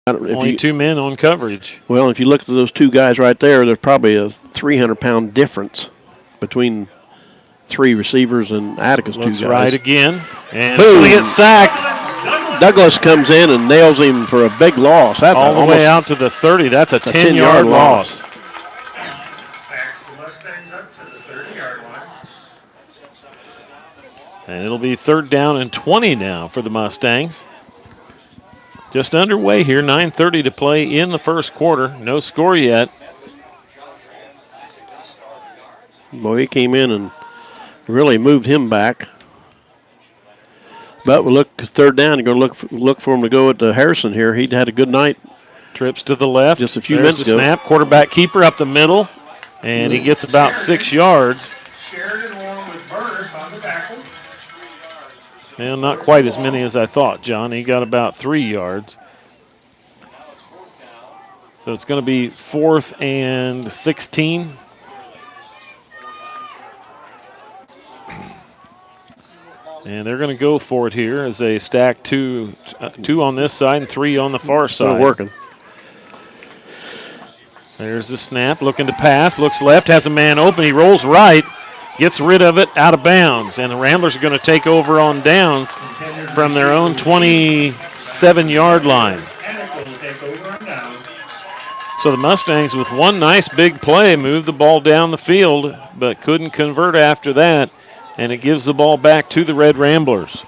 Only two men on coverage. Well, if you look at those two guys right there, there's probably a 300-pound difference between three receivers and Attica's two guys. Right again. And boom. He gets sacked. Douglas comes in and nails him for a big loss. That's all the way out to the 30. That's a 10-yard loss. And it'll be 3rd down and 20 now for the Mustangs. Just underway here, 9:30 to play in the first quarter. No score yet. Boy, he came in and really moved him back. But we'll look 3rd down. You're going to look for him to go at Harrison here. He'd had a good night. Trips to the left. Just a few minutes ago. Snap, quarterback keeper up the middle, and he gets about 6 yards. Well, not quite as many as I thought, John. He got about 3 yards. So it's going to be 4th and 16. And they're going to go for it here as they stack two on this side and 3 on the far side. Still working. There's the snap, looking to pass, looks left, has a man open, he rolls right. Gets rid of it, out of bounds. And the Ramblers are going to take over on downs from their own 27-yard line. So the Mustangs, with one nice big play, moved the ball down the field, but couldn't convert after that. And it gives the ball back to the Red Ramblers.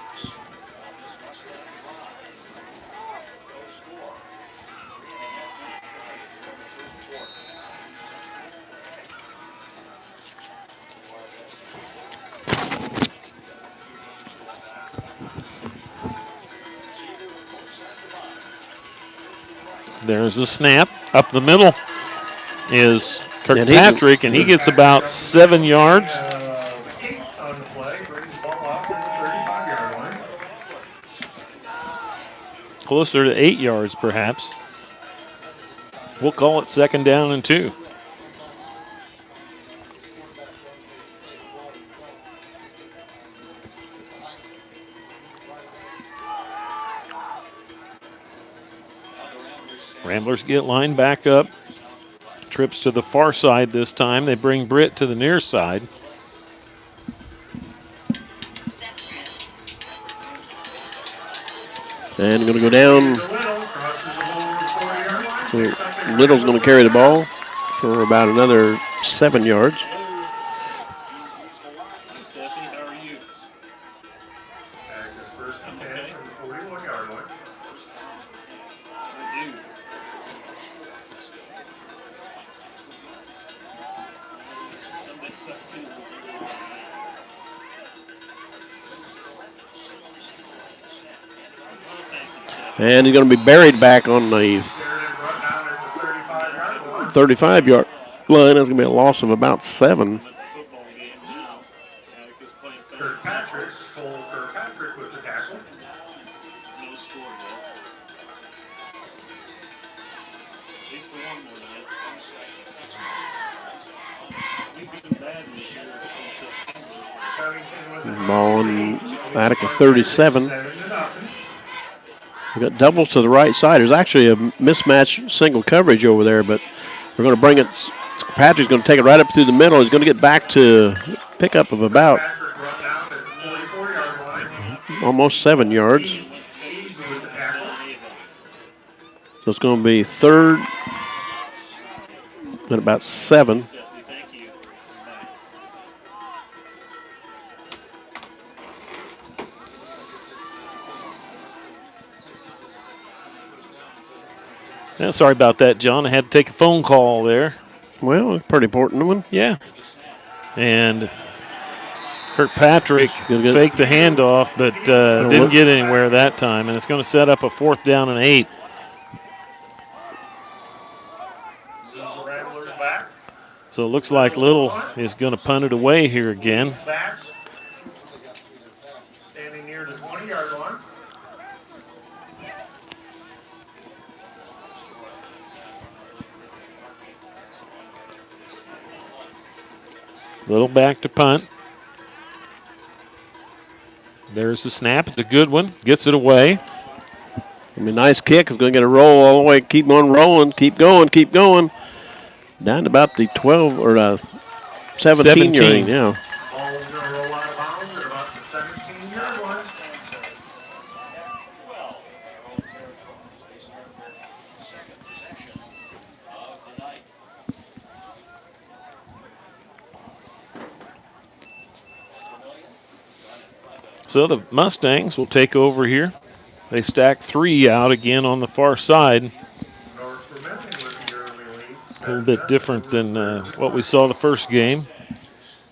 There's the snap. Up the middle is Kirkpatrick, and he gets about 7 yards. Closer to 8 yards, perhaps. We'll call it 2nd down and 2. Ramblers get lined back up. Trips to the far side this time. They bring Britt to the near side. And going to go down. Little's going to carry the ball for about another 7 yards. And he's going to be buried back on the 35-yard line. That's going to be a loss of about 7. Kirkpatrick with the tackle. Ball on Attica 37. We got doubles to the right side. There's actually a mismatched single coverage over there, but we're going to bring it. Patrick's going to take it right up through the middle. He's going to get back to pickup of about almost 7 yards. So it's going to be 3rd at about 7. Yeah, sorry about that, John. I had to take a phone call there. Well, pretty important one. Yeah. And Kirkpatrick faked the handoff, but didn't get anywhere that time. And it's going to set up a 4th down and 8. So it looks like Little is going to punt it away here again. Standing near the 20-yard line. Little back to punt. There's the snap. It's a good one. Gets it away. mean, nice kick. It's going to get a roll all the way. Keep on rolling. Keep going. Keep going. Down to about the 12 or 17-yard. Yeah. Ball's going to roll out of bounds at about the 17-yard line. So the Mustangs will take over here. They stack 3 out again on the far side. A little bit different than what we saw the first game.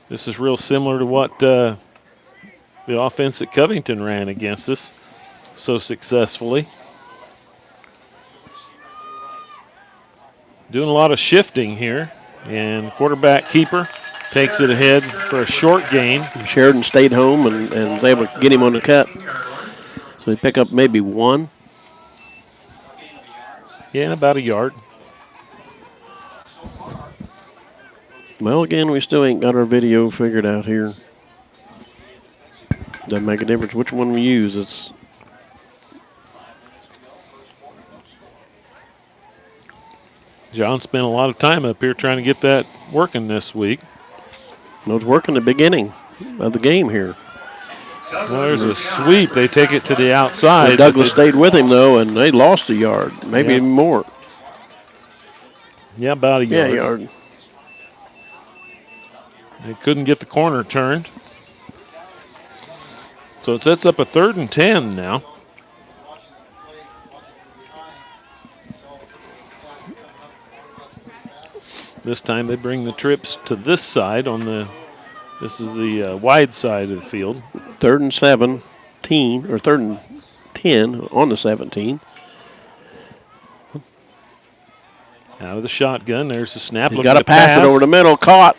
This is real similar to what the offense at Covington ran against us so successfully. Doing a lot of shifting here, and quarterback keeper takes it ahead for a short gain. Sheridan stayed home and was able to get him on the cut. So he pick up maybe 1. Yeah, about a yard. Well, again, we still ain't got our video figured out here. Doesn't make a difference which one we use. It's John spent a lot of time up here trying to get that working this week. it was working the beginning of the game here. Well, there's a sweep. They take it to the outside. And Douglas stayed with him, though, and they lost a yard, maybe even more. Yeah, about a yard. Yeah, yard. They couldn't get the corner turned. So it sets up a 3rd and 10 now. This time they bring the trips to this side on the, this is the wide side of the field. 3rd and 17, or 3rd and 10 on the 17. Out of the shotgun, there's the snap. He's got to pass it over the middle, caught.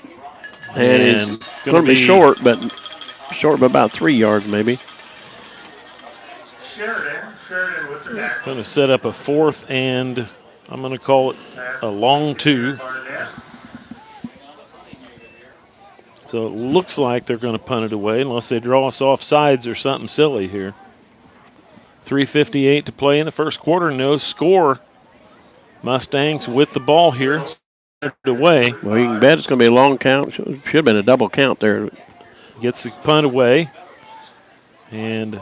And it's going to be short by about 3 yards maybe. Sheridan with the tackle. Going to set up a 4th and I'm going to call it a long 2. So it looks like they're going to punt it away unless they draw us off sides or something silly here. 3:58 to play in the first quarter. No score. Mustangs with the ball here. Away. Well, you can bet it's going to be a long count. Should have been a double count there. Gets the punt away. And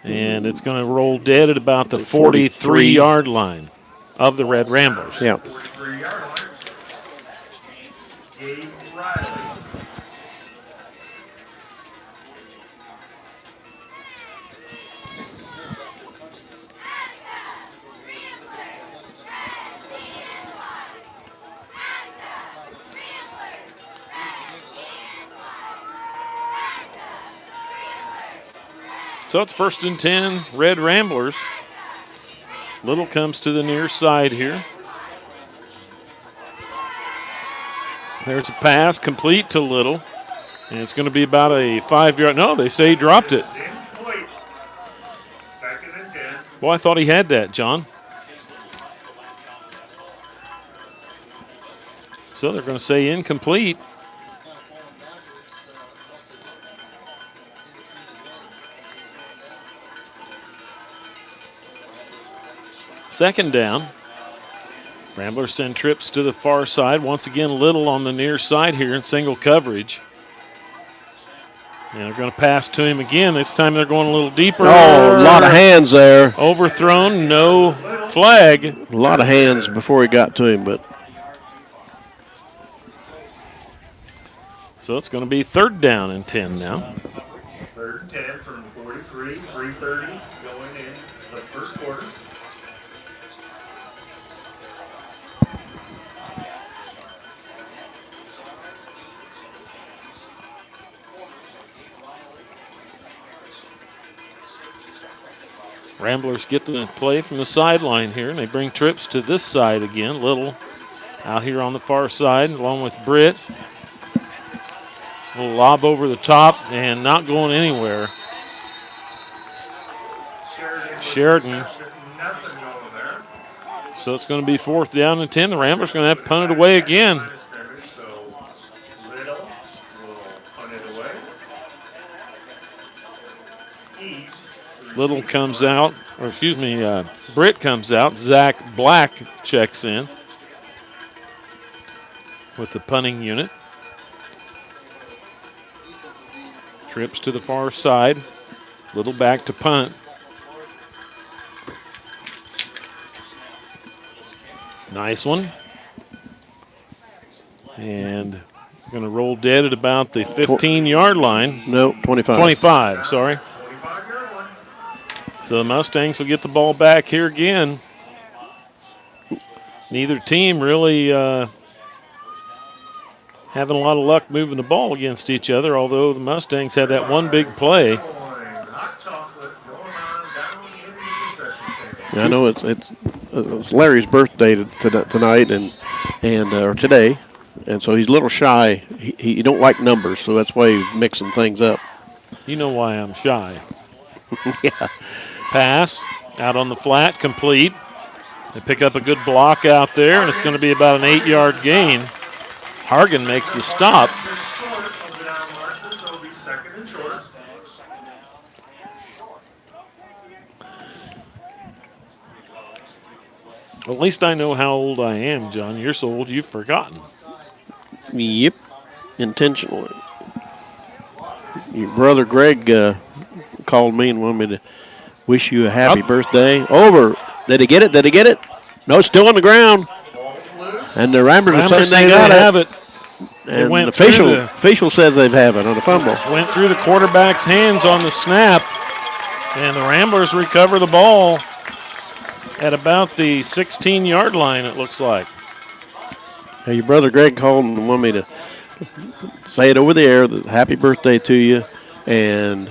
it's going to roll dead at about the 43-yard line of the Red Ramblers. Yeah. 43-yard line. Gabe Riley. So it's 1st and 10, Red Ramblers. Little comes to the near side here. There's a pass complete to Little. And it's going to be about a 5-yard. No, they say he dropped it. Incomplete. 2nd and 10. Well, I thought he had that, John. So they're going to say incomplete. Second down. Ramblers send trips to the far side. Once again, Little on the near side here in single coverage. And they're going to pass to him again. This time they're going a little deeper. Oh, a lot of hands there. Overthrown, no flag. A lot of hands before he got to him, but. So it's going to be 3rd down and 10 now. 3rd and 10 from 43, 3:30 going in the first quarter. Ramblers get the play from the sideline here, and they bring trips to this side again. Little out here on the far side, along with Britt. A little lob over the top and not going anywhere. Sheridan. So it's going to be 4th down and 10. The Ramblers going to have to punt it away again. So Little will punt it away. Little comes out Britt comes out. Zach Black checks in with the punting unit. Trips to the far side. Little back to punt. Nice one. And going to roll dead at about the 15-yard line. No, 25. 25, sorry. So the Mustangs will get the ball back here again. Neither team really having a lot of luck moving the ball against each other, although the Mustangs had that one big play. Yeah, I know it's Larry's birthday tonight or today, and so he's a little shy. He don't like numbers, so that's why he's mixing things up. You know why I'm shy. Yeah. Pass out on the flat, complete. They pick up a good block out there, and it's going to be about an 8-yard gain. Hargan makes the stop. At least I know how old I am, John. You're so old you've forgotten. Yep, intentionally. Your brother Greg called me and wanted me to wish you a happy birthday. Over. Did he get it? Did he get it? No, it's still on the ground. And the Ramblers are saying they got it. And the official says they have it on the fumble. Went through the quarterback's hands on the snap, and the Ramblers recover the ball at about the 16-yard line, it looks like. Hey, your brother Greg called and wanted me to say it over the air, happy birthday to you, and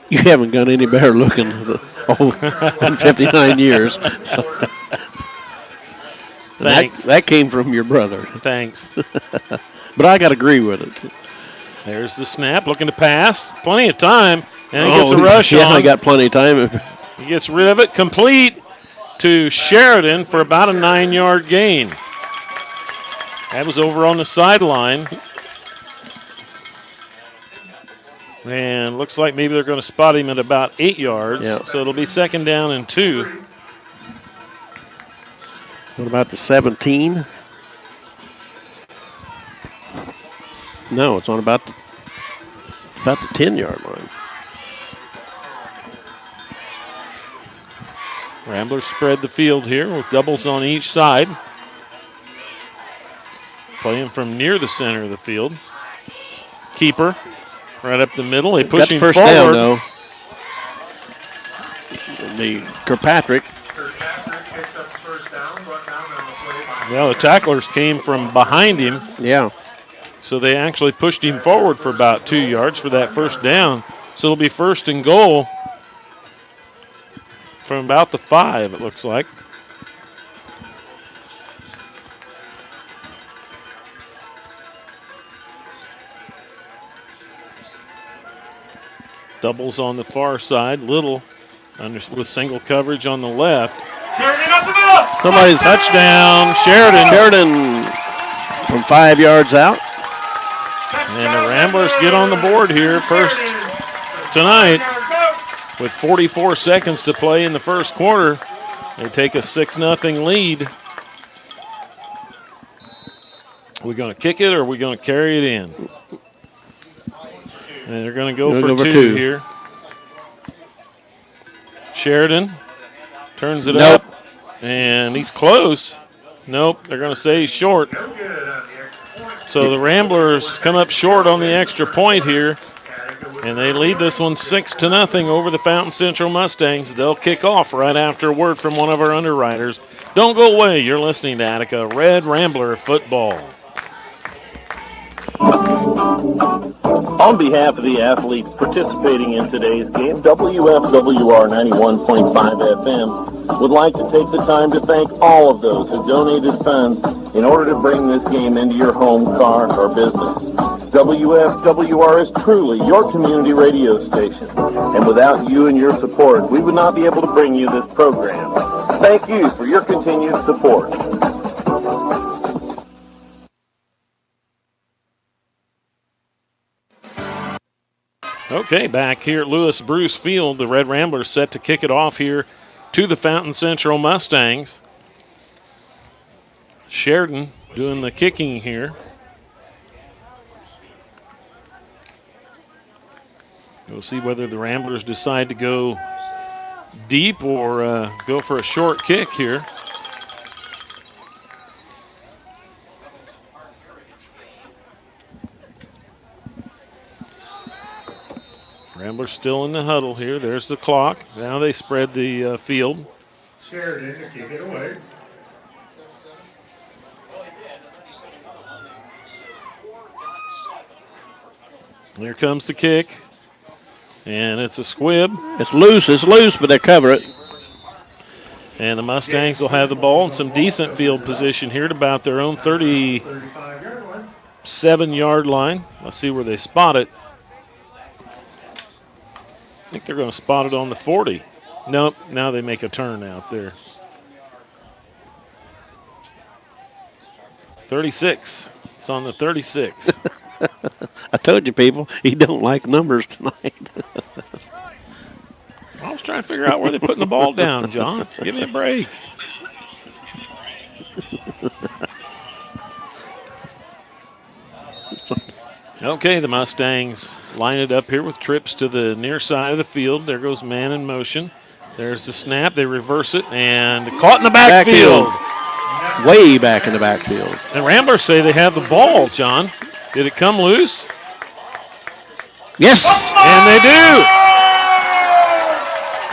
you haven't got any better looking in 59 years. So. Thanks. That came from your brother. Thanks. But I got to agree with it. There's the snap, looking to pass. Plenty of time, and he gets a rush on. Yeah, I got plenty of time. He gets rid of it, complete to Sheridan for about a 9-yard gain. That was over on the sideline. And looks like maybe they're going to spot him at about 8 yards. Yep. So it'll be 2nd down and 2. What about the 17? No, it's on about the 10-yard line. Ramblers spread the field here with doubles on each side. Playing from near the center of the field. Keeper right up the middle. They push him first forward. Down, though. The Kirkpatrick. Well, the tacklers came from behind him. Yeah. So they actually pushed him forward for about 2 yards for that first down. So it'll be 1st and goal from about the 5, it looks like. Doubles on the far side. Little with single coverage on the left. Somebody's touchdown. Sheridan from 5 yards out. And the Ramblers get on the board here first tonight with 44 seconds to play in the first quarter. They take a 6-0 lead. Are we going to kick it or are we going to carry it in? And they're going to go for two here. Sheridan turns it up, and he's close. Nope, they're going to say he's short. So the Ramblers come up short on the extra point here, and they lead this one 6-0 over the Fountain Central Mustangs. They'll kick off right after a word from one of our underwriters. Don't go away. You're listening to Attica Red Rambler Football. On behalf of the athletes participating in today's game, WFWR 91.5 FM would like to take the time to thank all of those who donated funds in order to bring this game into your home, car, or business. WFWR is truly your community radio station, and without you and your support, we would not be able to bring you this program. Thank you for your continued support. Okay, back here at Lewis Bruce Field, the Red Ramblers set to kick it off here to the Fountain Central Mustangs. Sheridan doing the kicking here. We'll see whether the Ramblers decide to go deep or go for a short kick here. Ramblers still in the huddle here. There's the clock. Now they spread the field. Sheridan to kick it away. Here comes the kick. And it's a squib. It's loose, but they cover it. And the Mustangs will have the ball in some decent field position here at about their own 37-yard line. Let's see where they spot it. I think they're going to spot it on the 40. Nope, now they make a turn out there. 36. It's on the 36. I told you, people, he don't like numbers tonight. I was trying to figure out where they're putting the ball down, John. Give me a break. Okay, the Mustangs line it up here with trips to the near side of the field. There goes man in motion. There's the snap. They reverse it, and caught in the backfield. Way back in the backfield. And Ramblers say they have the ball, John. Did it come loose? Yes. And they do.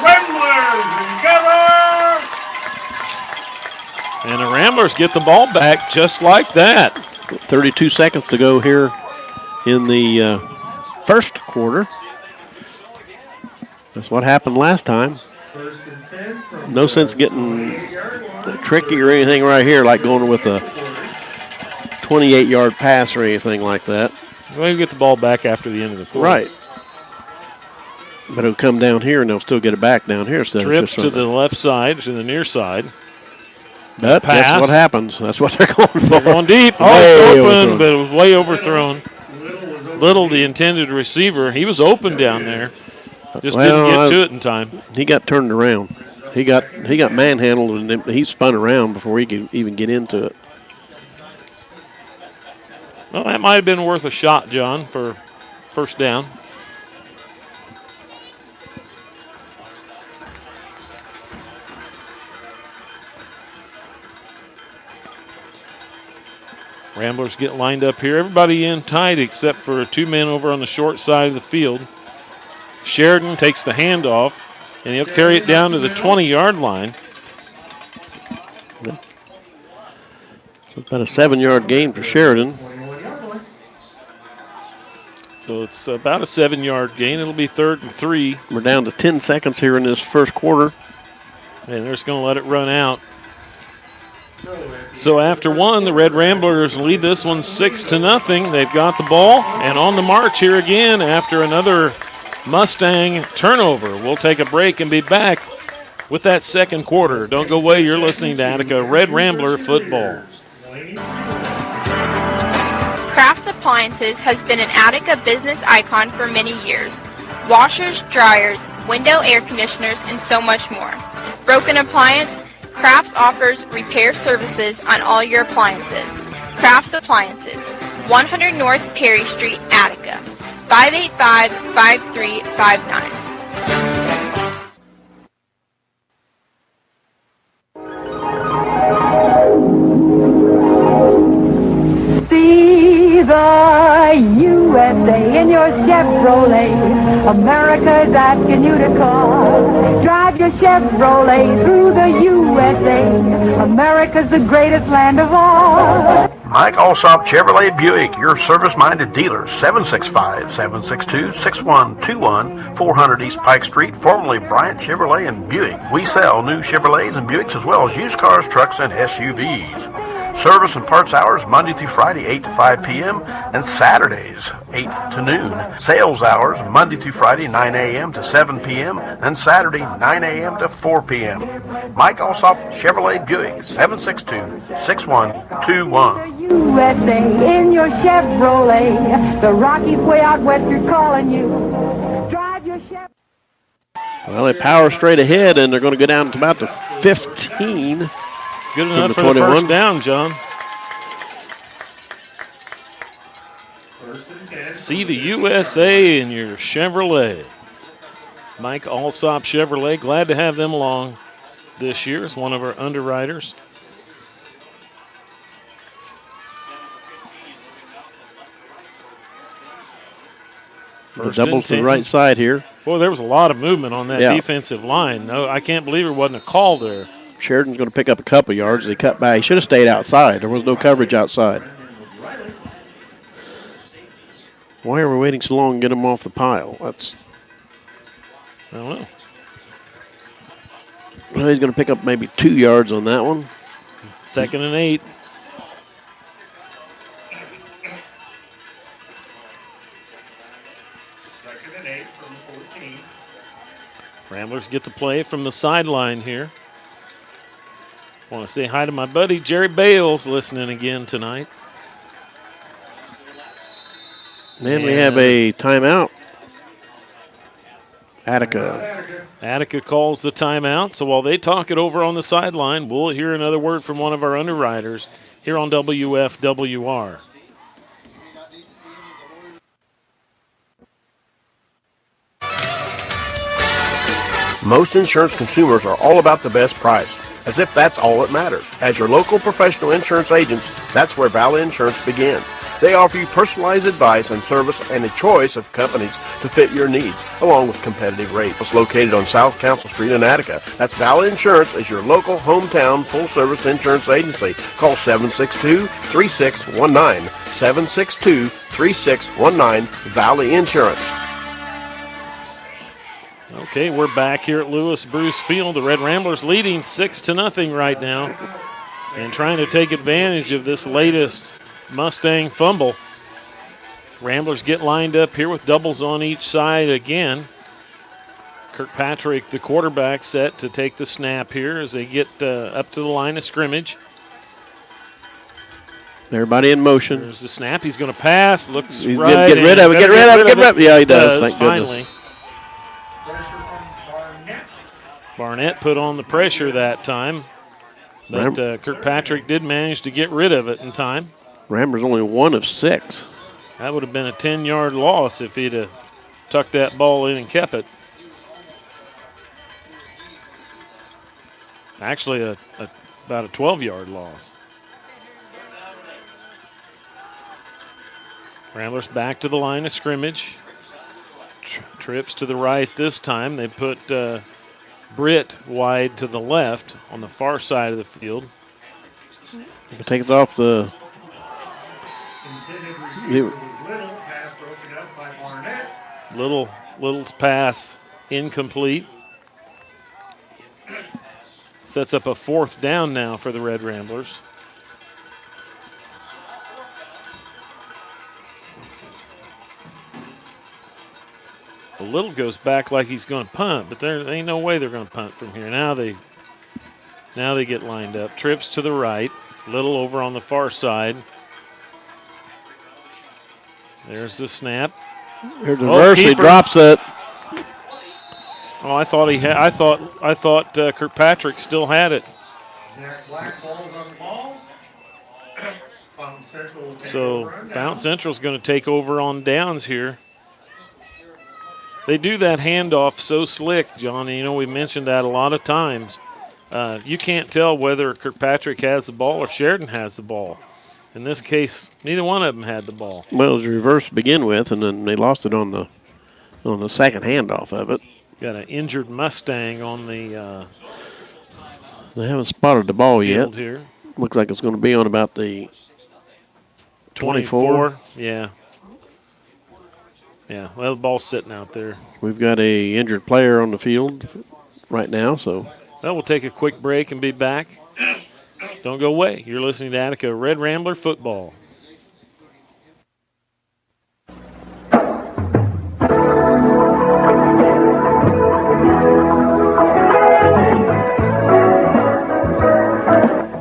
Ramblers recover! And the Ramblers get the ball back just like that. 32 seconds to go here in the first quarter. That's what happened last time. First and 10 from No sense getting tricky or anything right here, like going with a 28-yard pass or anything like that. Well, you get the ball back after the end of the quarter. Right. But it'll come down here, and they'll still get it back down here. So Trips to the left side, to the near side. But that's what happens. That's what they're going for. They're going deep. Oh, it's open, but it was way overthrown. Little, the intended receiver, he was open down there. Just didn't get to it in time. He got turned around. He got manhandled, and he spun around before he could even get into it. Well, that might have been worth a shot, John, for first down. Ramblers get lined up here. Everybody in tight except for two men over on the short side of the field. Sheridan takes the handoff, and he'll carry it down to the 20-yard line. So about a 7-yard gain for Sheridan. So it's about a 7-yard gain. It'll be 3rd and 3. We're down to 10 seconds here in this first quarter. And they're just going to let it run out. So after one, the Red Ramblers lead this one 6-0. They've got the ball and on the march here again after another Mustang turnover. We'll take a break and be back with that second quarter. Don't go away. You're listening to Attica Red Rambler Football. Crafts Appliances has been an Attica business icon for many years. Washers, dryers, window air conditioners, and so much more. Broken appliance? Crafts offers repair services on all your appliances. Crafts Appliances, 100 North Perry Street, Attica, 585-5359. See the USA in your Chevrolet. America's asking you to call. Drive your Chevrolet through the USA. America's the greatest land of all. Mike Alsop Chevrolet Buick, your service-minded dealer, 765-762-6121, 400 East Pike Street, formerly Bryant Chevrolet and Buick. We sell new Chevrolets and Buicks as well as used cars, trucks, and SUVs. Service and parts hours Monday through Friday 8 to 5 p.m. and Saturdays 8 to noon. Sales hours Monday through Friday 9 a.m. to 7 p.m. and Saturday 9 a.m. to 4 p.m. Mike Alsop Chevrolet Buick, 762-6121. USA in your Chevrolet. The Rockies way out west are calling you. Well, they power straight ahead, and they're going to go down to about the 15. Good enough for the first down, John. See the USA in your Chevrolet. Mike Alsop Chevrolet, glad to have them along this year as one of our underwriters. Double to the right side here. Boy, there was a lot of movement on that defensive line. No, I can't believe there wasn't a call there. Sheridan's going to pick up a couple yards. They cut back. He should have stayed outside. There was no coverage outside. Why are we waiting so long to get him off the pile? I don't know. Well, he's going to pick up maybe 2 yards on that one. 2nd and 8. Ramblers get the play from the sideline here. Want to say hi to my buddy Jerry Bales listening again tonight. And we have a timeout. Attica calls the timeout. So while they talk it over on the sideline, we'll hear another word from one of our underwriters here on WFWR. Most insurance consumers are all about the best price, as if that's all that matters. As your local professional insurance agents, that's where Valley Insurance begins. They offer you personalized advice and service and a choice of companies to fit your needs, along with competitive rates. It's located on South Council Street in Attica. That's Valley Insurance as your local hometown full-service insurance agency. Call 762-3619. 762-3619, Valley Insurance. Okay, we're back here at Lewis Bruce Field. The Red Ramblers leading 6-0 right now and trying to take advantage of this latest Mustang fumble. Ramblers get lined up here with doubles on each side again. Kirkpatrick, the quarterback, set to take the snap here as they get up to the line of scrimmage. Everybody in motion. There's the snap. He's going to pass. Looks He's right. Get rid of it. Yeah, he does. Thank finally. Goodness. Barnett put on the pressure that time, but Kirkpatrick did manage to get rid of it in time. Ramblers only 1 of 6. That would have been a 10-yard loss if he'd have tucked that ball in and kept it. Actually, about a 12-yard loss. Ramblers back to the line of scrimmage. Trips to the right this time. They put Britt wide to the left on the far side of the field. You can take it off the. Little's pass incomplete. Sets up a 4th down now for the Red Ramblers. Little goes back like he's going to punt, but there ain't no way they're going to punt from here. Now they get lined up. Trips to the right. Little over on the far side. There's the snap. Here's the reverse. He drops it. Oh, I thought Kirkpatrick still had it. So Fountain Central's going to take over on downs here. They do that handoff so slick, John. You know, we mentioned that a lot of times. You can't tell whether Kirkpatrick has the ball or Sheridan has the ball. In this case, neither one of them had the ball. Well, it was reverse to begin with, and then they lost it on the second handoff of it. Got an injured Mustang on the they haven't spotted the ball yet. Here. Looks like it's going to be on about the 24. Yeah. Yeah, well, the ball's sitting out there. We've got a injured player on the field right now, so. Well, we'll take a quick break and be back. Don't go away. You're listening to Attica Red Rambler Football.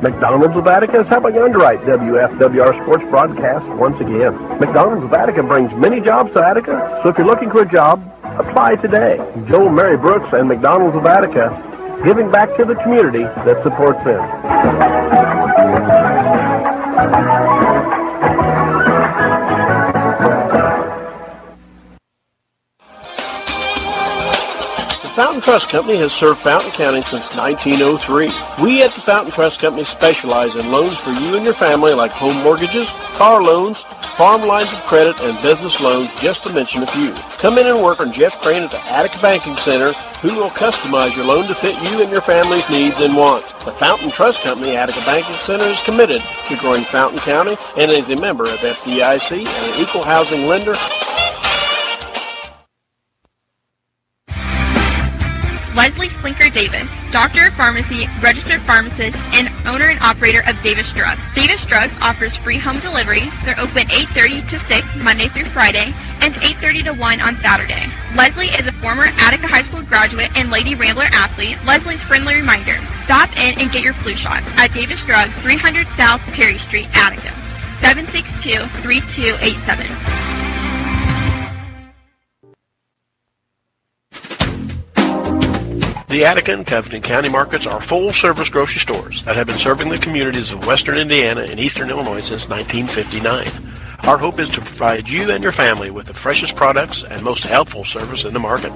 McDonald's of Attica is helping underwrite WFWR Sports Broadcast once again. McDonald's of Attica brings many jobs to Attica, so if you're looking for a job, Apply today. Joel and Mary Brooks and McDonald's of Attica, giving back to the community that supports them. The Fountain Trust Company has served Fountain County since 1903. We at the Fountain Trust Company specialize in loans for you and your family like home mortgages, car loans, farm lines of credit, and business loans, just to mention a few. Come in and work on Jeff Crane at the Attica Banking Center, who will customize your loan to fit you and your family's needs and wants. The Fountain Trust Company Attica Banking Center is committed to growing Fountain County and is a member of FDIC and an equal housing lender. Leslie Splinker Davis, Doctor of Pharmacy, registered pharmacist, and owner and operator of Davis Drugs. Davis Drugs offers free home delivery. They're open 8:30 to 6 Monday through Friday and 8:30 to 1 on Saturday. Leslie is a former Attica High School graduate and Lady Rambler athlete. Leslie's friendly reminder, stop in and get your flu shot at Davis Drugs, 300 South Perry Street, Attica, 762-3287. The Attica and Covington County markets are full-service grocery stores that have been serving the communities of western Indiana and eastern Illinois since 1959. Our hope is to provide you and your family with the freshest products and most helpful service in the market.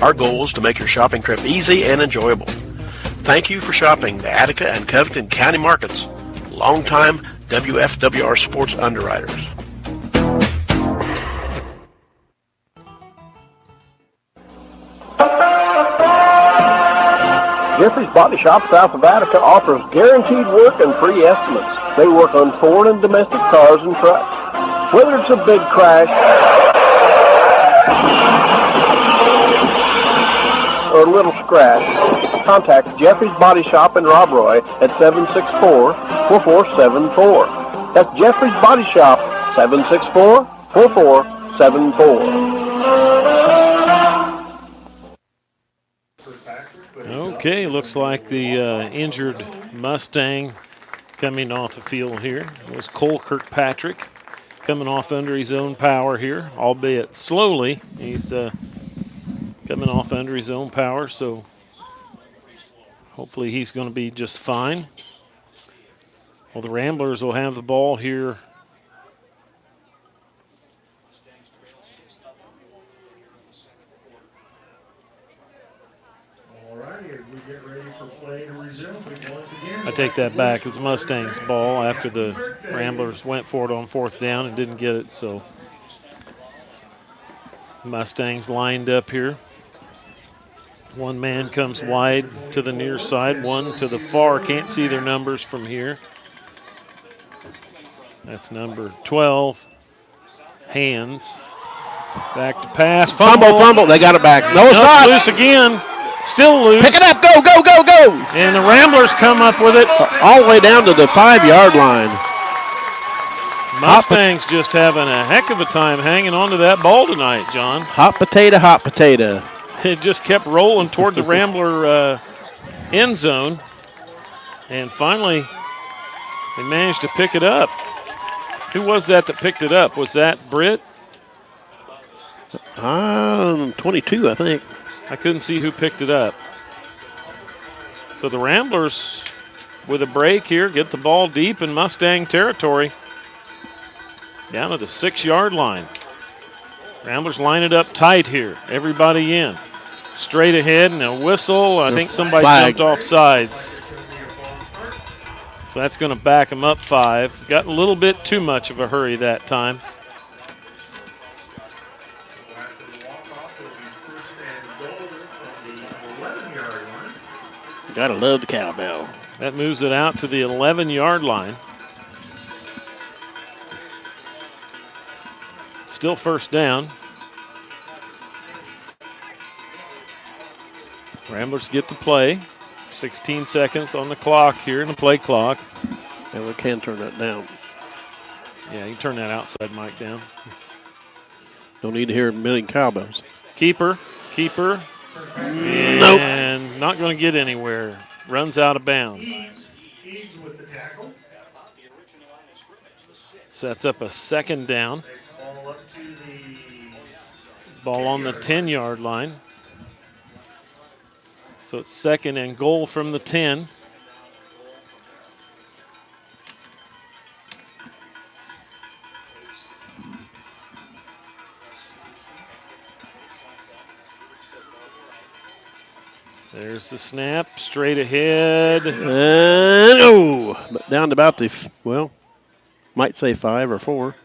Our goal is to make your shopping trip easy and enjoyable. Thank you for shopping the Attica and Covington County markets. Longtime WFWR Sports underwriters. Jeffrey's Body Shop south of Attica offers guaranteed work and free estimates. They work on foreign and domestic cars and trucks. Whether it's a big crash or a little scratch, contact Jeffrey's Body Shop in Rob Roy at 764-4474. That's Jeffrey's Body Shop, 764-4474. Okay, looks like the injured Mustang coming off the field here. It was Cole Kirkpatrick coming off under his own power here, albeit slowly. He's coming off under his own power, so hopefully he's going to be just fine. Well, the Ramblers will have the ball here. I take that back. It's Mustangs' ball after the Ramblers went for it on fourth down and didn't get it. So Mustangs lined up here. One man comes wide to the near side, one to the far. Can't see their numbers from here. That's number 12. Hands. Back to pass. Fumble. They got it back. No, it's not. Loose again. Still loose. Pick it up. Go. And the Ramblers come up with it. All the way down to the 5-yard line. Mustangs just having a heck of a time hanging on to that ball tonight, John. Hot potato. It just kept rolling toward the Rambler end zone. And finally, they managed to pick it up. Who was that picked it up? Was that Britt? 22, I think. I couldn't see who picked it up. So the Ramblers, with a break here, get the ball deep in Mustang territory. Down to the 6-yard line. Ramblers line it up tight here. Everybody in. Straight ahead and a whistle. I think somebody jumped off sides. So that's going to back them up 5. Got a little bit too much of a hurry that time. Gotta love the cowbell. That moves it out to the 11-yard line. Still first down. Ramblers get the play. 16 seconds on the clock here in the play clock. And we can turn that down. Yeah, you can turn that outside mic down. Don't need to hear a million cowbells. Keeper. Nope. And not going to get anywhere. Runs out of bounds. Eads with the tackle. Sets up a second down. Ball up to the Ball on the 10-yard line. So it's 2nd and goal from the 10. There's the snap, straight ahead. No, but down to about the, might say 5 or 4.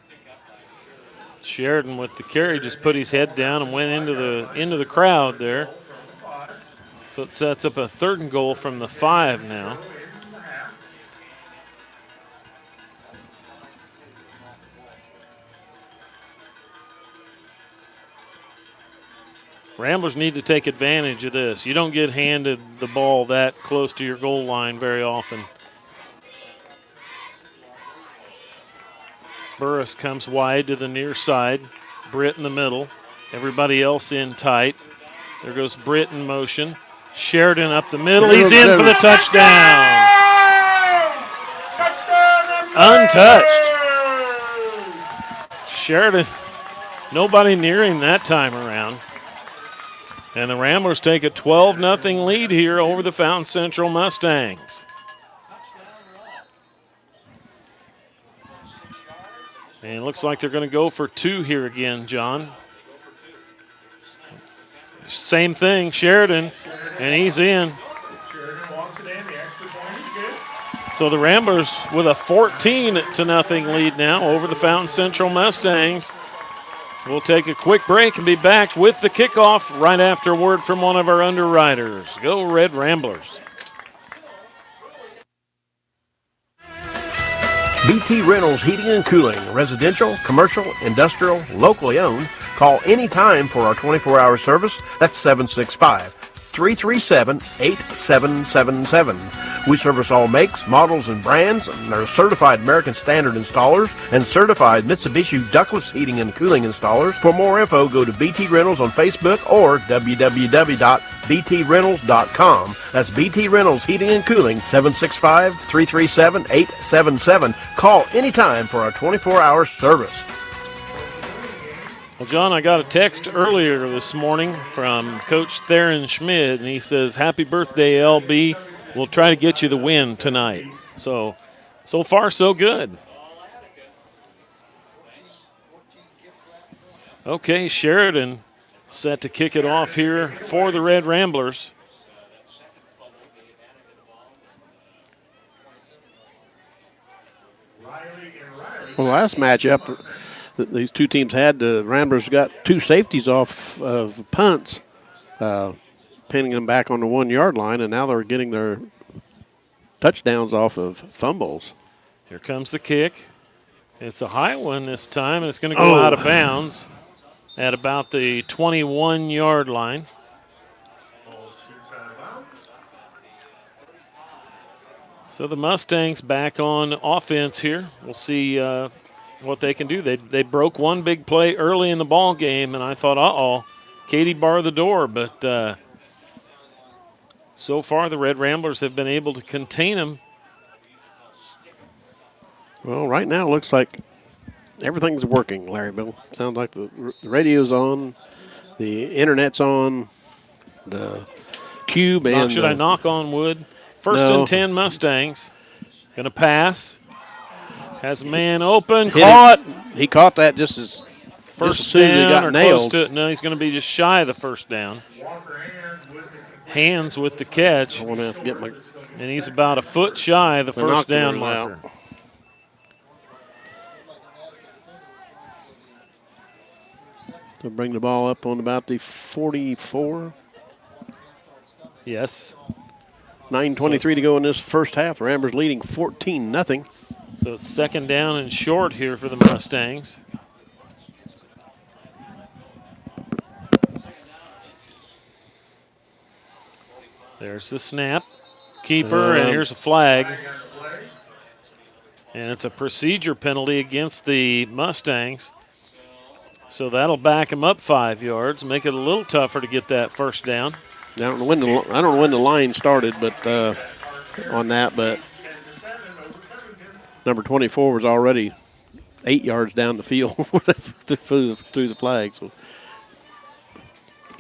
Sheridan with the carry just put his head down and went into the crowd there. So it sets up a 3rd and goal from the 5 now. Ramblers need to take advantage of this. You don't get handed the ball that close to your goal line very often. Burris comes wide to the near side. Britt in the middle. Everybody else in tight. There goes Britt in motion. Sheridan up the middle. He's in for the touchdown. Untouched. Sheridan, nobody near him that time around. And the Ramblers take a 12-0 lead here over the Fountain Central Mustangs. And it looks like they're going to go for 2 here again, John. Same thing, Sheridan, and he's in. So the Ramblers with a 14-0 lead now over the Fountain Central Mustangs. We'll take a quick break and be back with the kickoff right after a word from one of our underwriters. Go Red Ramblers. BT Reynolds Heating and Cooling, residential, commercial, industrial, locally owned. Call anytime for our 24-hour service. That's 765-337-8777. We service all makes, models, and brands, and are certified American Standard installers and certified Mitsubishi ductless heating and cooling installers. For more info, go to BT Reynolds on Facebook or www.btreynolds.com. That's BT Reynolds Heating and Cooling, 765-337-8777. Call anytime for our 24-hour service. Well, John, I got a text earlier this morning from Coach Theron Schmid, and he says, happy birthday, LB. We'll try to get you the win tonight. So far, so good. Okay, Sheridan set to kick it off here for the Red Ramblers. Well, last matchup that these two teams had, the Ramblers got 2 safeties off of punts, pinning them back on the 1-yard line, and now they're getting their touchdowns off of fumbles. Here comes the kick. It's a high one this time, and it's going to go out of bounds at about the 21-yard line. So the Mustangs back on offense here. We'll see what they can do. They broke one big play early in the ball game, and I thought, Katie barred the door. But so far, the Red Ramblers have been able to contain them. Well, right now it looks like everything's working, Larry Bill. Sounds like the radio's on, the internet's on, the cube, and should I knock on wood? First and 10 Mustangs. Going to pass. Has a man open. Caught. He caught that just as soon as he got nailed. No, he's going to be just shy of the first down. Hands with the catch. I want to have to get my. And he's about a foot shy of the first down marker. Out. So bring the ball up on about the 44. Yes. 9:23 to go in this first half. Ramblers leading 14-0. So it's 2nd down and short here for the Mustangs. There's the snap. Keeper, and here's a flag. And it's a procedure penalty against the Mustangs. So that'll back them up 5 yards, make it a little tougher to get that first down. I don't know when the line started, but on that, but number 24 was already 8 yards down the field through the flag. So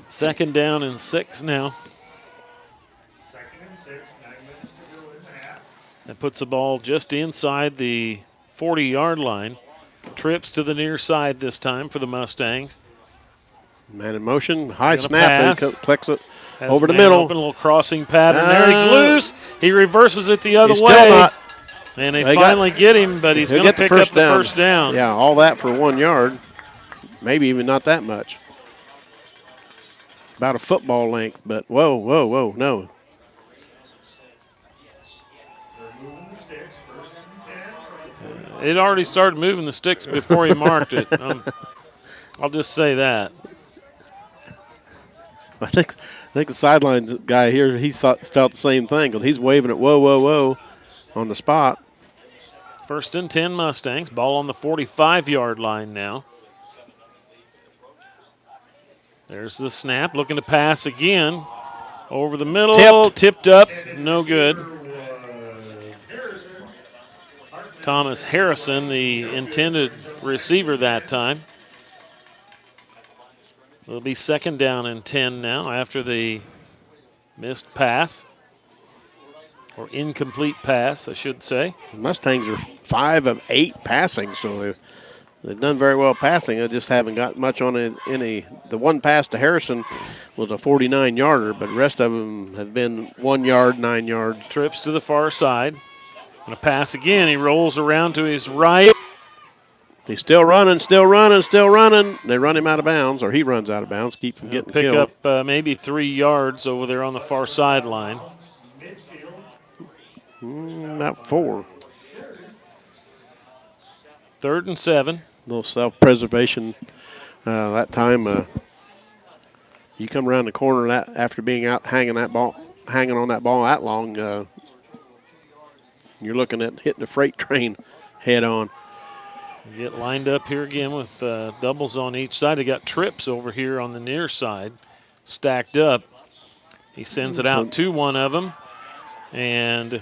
Second down and 6 now. Second and 6, 9 minutes to go in the half. That puts the ball just inside the 40-yard line. Trips to the near side this time for the Mustangs. Man in motion, high Gonna snap, pass. and collects it Has over the man middle. Open, a little crossing pattern there. He's loose. He reverses it the other He's way. still not. And they finally get him, but he's going to pick up the first down. Yeah, all that for 1 yard. Maybe even not that much. About a football length, but whoa, whoa, whoa, no. They're moving the sticks, 1st and 10 from the It already started moving the sticks before he marked it. I'll just say that. I think the sideline guy here, he felt the same thing because he's waving it, whoa, whoa, whoa, on the spot. 1st and 10 Mustangs. Ball on the 45-yard line now. There's the snap. Looking to pass again. Over the middle. Tipped up. No good. Thomas Harrison, the intended receiver that time. It'll be 2nd down and 10 now after the missed pass. Or incomplete pass, I should say. Mustangs are 5 of 8 passing, so they've done very well passing. They just haven't got much on any. The one pass to Harrison was a 49-yarder, but the rest of them have been 1 yard, 9 yards. Trips to the far side. Going to pass again. He rolls around to his right. He's still running, still running, still running. They run him out of bounds, or he runs out of bounds, keep from getting pick killed. up maybe 3 yards over there on the far sideline. About 4. 3rd and 7. A little self-preservation that time. You come around the corner after being out hanging on that ball that long, you're looking at hitting the freight train head on. Get lined up here again with doubles on each side. They got trips over here on the near side, stacked up. He sends it out to one of them, and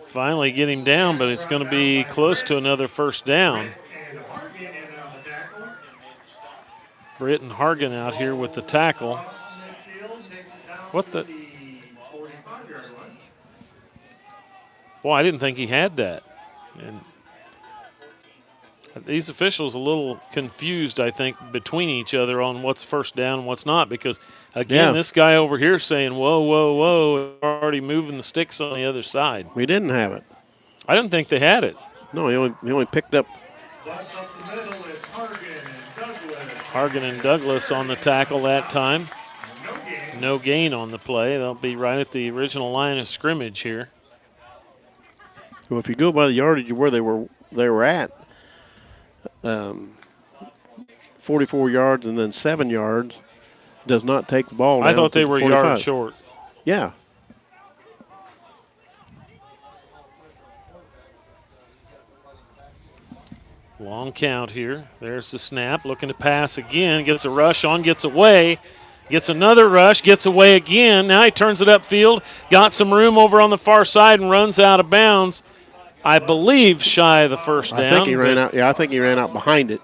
finally get him down, but it's going to be close to another first down. Britton Hargan out here with the tackle. What the? Well, I didn't think he had that. And these officials a little confused, I think, between each other on what's first down and what's not, because, again, this guy over here saying, whoa, whoa, whoa, already moving the sticks on the other side. We didn't have it. I didn't think they had it. No, he only picked up. Hargan and Douglas on the tackle that time. No gain on the play. They'll be right at the original line of scrimmage here. Well, if you go by the yardage where they were at, 44 yards and then 7 yards, does not take the ball down. I thought they were 45. yards short. Yeah. Long count here. There's the snap. Looking to pass again. Gets a rush on, gets away. Gets another rush, gets away again. Now he turns it upfield. Got some room over on the far side and runs out of bounds. I believe shy of the first down. I think he ran out. Yeah, I think he ran out behind it.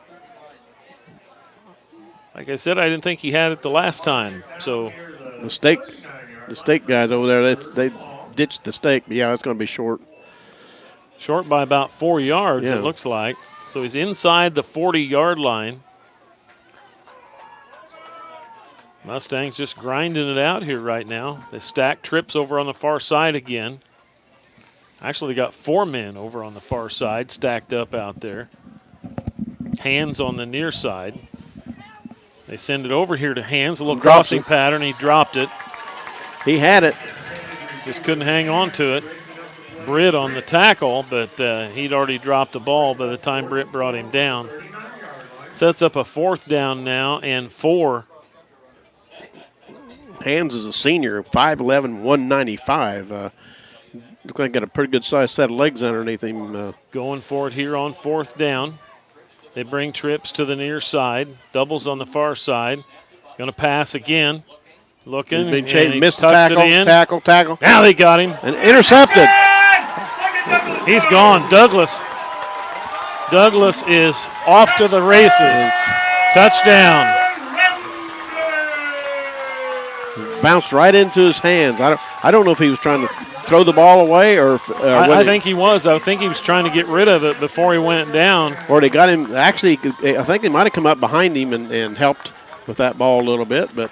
Like I said, I didn't think he had it the last time. So the stake guys over there, they ditched the stake. But yeah, it's going to be short. Short by about 4 yards, yeah. It looks like. So he's inside the 40-yard line. Mustangs just grinding it out here right now. They stack trips over on the far side again. Actually, they got 4 men over on the far side stacked up out there. Hands on the near side. They send it over here to Hands, a little crossing pattern. He dropped it. He had it. Just couldn't hang on to it. Britt on the tackle, but he'd already dropped the ball by the time Britt brought him down. Sets up a 4th down now and 4. Hands is a senior, 5'11", 195. Looks like he got a pretty good sized set of legs underneath him. Going for it here on 4th down. They bring trips to the near side. Doubles on the far side. Going to pass again. Looking. He's been missed the tackle. Now they got him. And intercepted. He's gone. Douglas is off to the races. Touchdown. bounced right into his hands. I don't know if he was trying to throw the ball away or if, I think he was. I think he was trying to get rid of it before he went down. Or they got him. Actually, I think they might have come up behind him and helped with that ball a little bit. But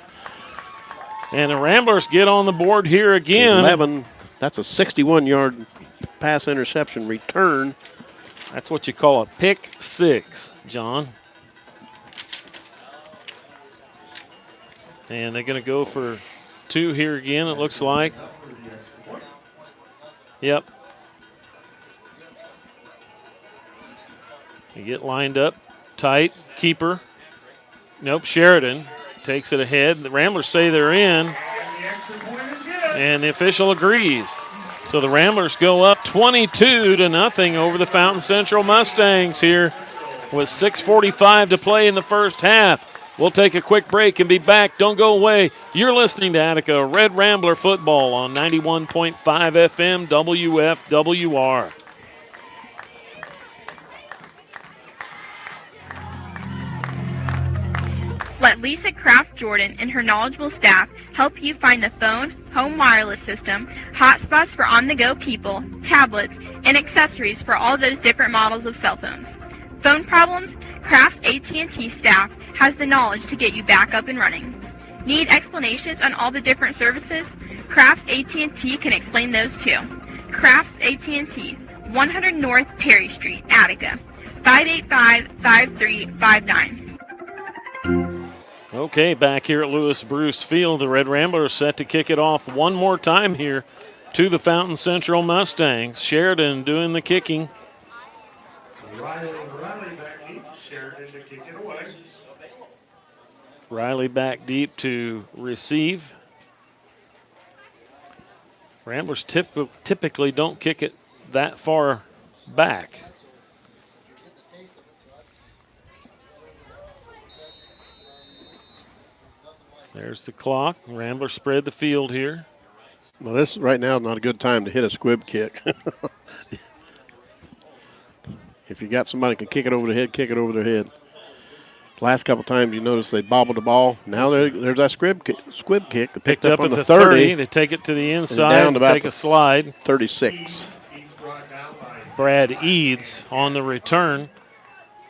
and the Ramblers get on the board here again. 11. That's a 61-yard pass interception return. That's what you call a pick six, John. And they're going to go for 2 here again, it looks like. Yep. They get lined up tight. Keeper. Nope, Sheridan takes it ahead. The Ramblers say they're in, and the official agrees. So the Ramblers go up 22-0 over the Fountain Central Mustangs here with 6:45 to play in the first half. We'll take a quick break and be back. Don't go away. You're listening to Attica Red Rambler football on 91.5 FM WFWR. Let Lisa Kraft Jordan and her knowledgeable staff help you find the phone, home wireless system, hotspots for on-the-go people, tablets, and accessories for all those different models of cell phones. Phone problems? Kraft's AT&T staff has the knowledge to get you back up and running. Need explanations on all the different services? Kraft's AT&T can explain those too. Kraft's AT&T, 100 North Perry Street, Attica, 585-5359. Okay, back here at Lewis Bruce Field, the Red Ramblers set to kick it off one more time here to the Fountain Central Mustangs. Sheridan doing the kicking. Riley back deep. Sheridan to kick it away. Riley back deep to receive. Ramblers typically don't kick it that far back. There's the clock. Ramblers spread the field here. Well, this right now is not a good time to hit a squib kick. If you got somebody who can kick it over the head, kick it over their head. Last couple times you notice they bobbled the ball. Now there's that squib kick. They picked up on the 30. They take it to the inside, down about take a slide. 36. Brad Eads on the return.